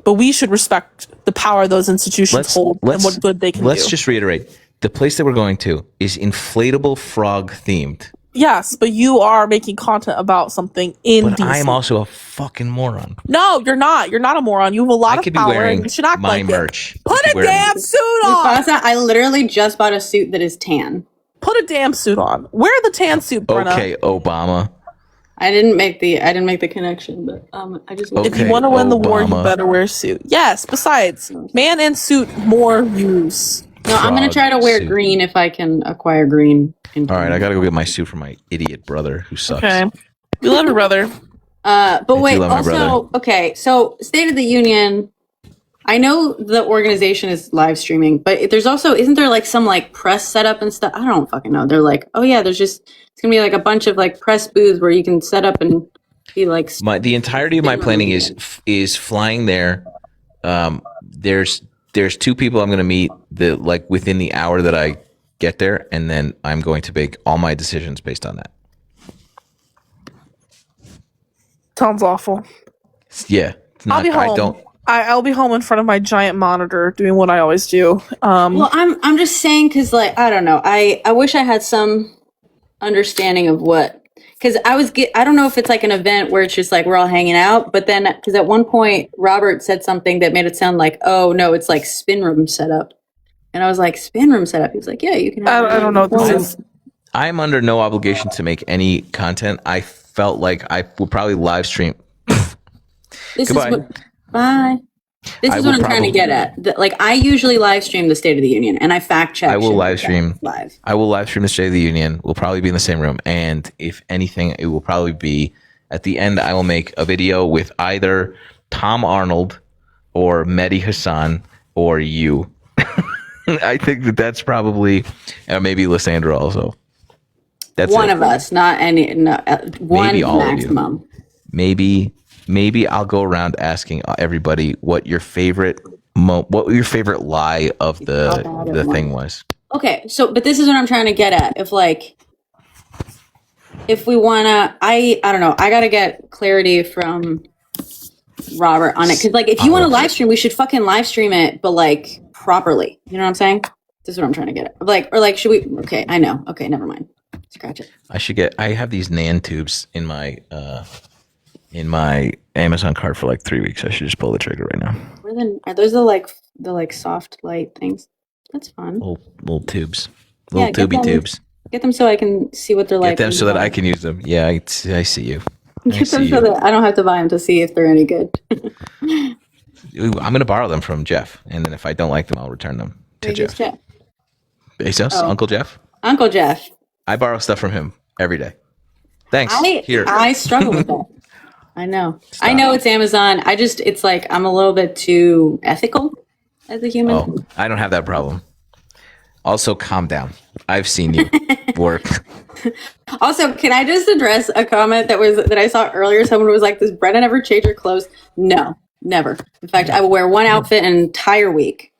but we should respect the power those institutions hold and what good they can do. Let's just reiterate. The place that we're going to is inflatable frog themed. Yes, but you are making content about something in But DC. I am also a fucking moron. No, you're not. You're not a moron. You have a lot I of could be power. wearing And you should act my like merch. it. Put I a could wear- damn suit on. I literally just bought a suit that is tan. Put a damn suit on. Wear the tan suit, Brenna. Okay, Obama. I didn't make the connection, but I just Okay. If you want to win the war, you Obama. better wear a suit. Yes. Besides, man in suit, more views. No, I'm gonna try to wear suit. green if I can acquire green. All right, I gotta go get my suit for my idiot brother who sucks. Okay. You love your brother. But I wait, do love my also, brother. okay, so State of the Union, I know the organization is live streaming, but there's also, isn't there like some like press setup and stuff? I don't fucking know. They're like, oh yeah, it's gonna be like a bunch of like press booths where you can set up and be like. The entirety of my planning is flying there. There's two people I'm gonna meet within the hour that I get there, and then I'm going to make all my decisions based on that. Sounds awful. Yeah, it's I'll not, be home. I don't. I'll be home in front of my giant monitor doing what I always do. Well, I'm just saying because like I don't know. I wish I had some understanding of what. Because I don't know if it's like an event where it's just like we're all hanging out, but then because at one point Robert said something that made it sound like, oh no, it's like spin room setup, and I was like, spin room setup. He was like, yeah, you can. I don't know what this is. I'm under no obligation to make any content. I felt like I would probably live stream. Goodbye. Bye. This I is will what I'm trying to get at. Like I usually live stream the State of the Union, and I fact check. I will shit live like that stream. live. I will live stream the State of the Union. We'll probably be in the same room, and if anything, it will probably be at the end. I will make a video with either Tom Arnold or Mehdi Hassan or you. I think that's probably maybe Lysandra also. That's one it. of us, not any. No, one Maybe all of you. maximum. Maybe I'll go around asking everybody what your favorite lie of the thing was. Okay, so but this is what I'm trying to get at. If we wanna, I don't know. I gotta get clarity from Robert on it because like if you want to live stream, we should fucking live stream it, but like properly. You know what I'm saying? This is what I'm trying to get at. Like should we? Okay, I know. Okay, never mind. Scratch it. I have these NAND tubes in my Amazon cart for like 3 weeks. I should just pull the trigger right now. Are those the soft light things? That's fun. Little tubes. Yeah, Little tubey tubes. Get them so I can see what they're like. Get them so that I can use them. Yeah, I see you. Get them so that I don't have to buy them to see if they're any good. I'm going to borrow them from Jeff, and then if I don't like them, I'll return them to Wait, who's Jeff. Jeff? Bezos, Oh. Uncle Jeff. Uncle Jeff. I borrow stuff from him every day. Thanks. Here. I struggle with that. I know. Stop. I know it's Amazon. It's like I'm a little bit too ethical as a human. Oh, I don't have that problem. Also, calm down. I've seen you work. Also, can I just address a comment that I saw earlier? Someone was like, "Does Brennan ever change her clothes?" No, never. In fact, I will wear one outfit an entire week.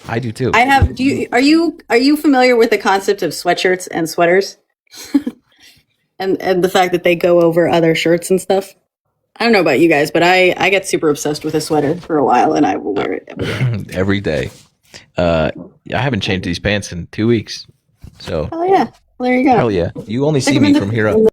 I do too. I have. Are you familiar with the concept of sweatshirts and sweaters? and the fact that they go over other shirts and stuff. I don't know about you guys, but I get super obsessed with a sweater for a while, and I will wear it every day. I haven't changed these pants in 2 weeks. So. Oh yeah, well, there you go. Hell yeah! You only see me from here up.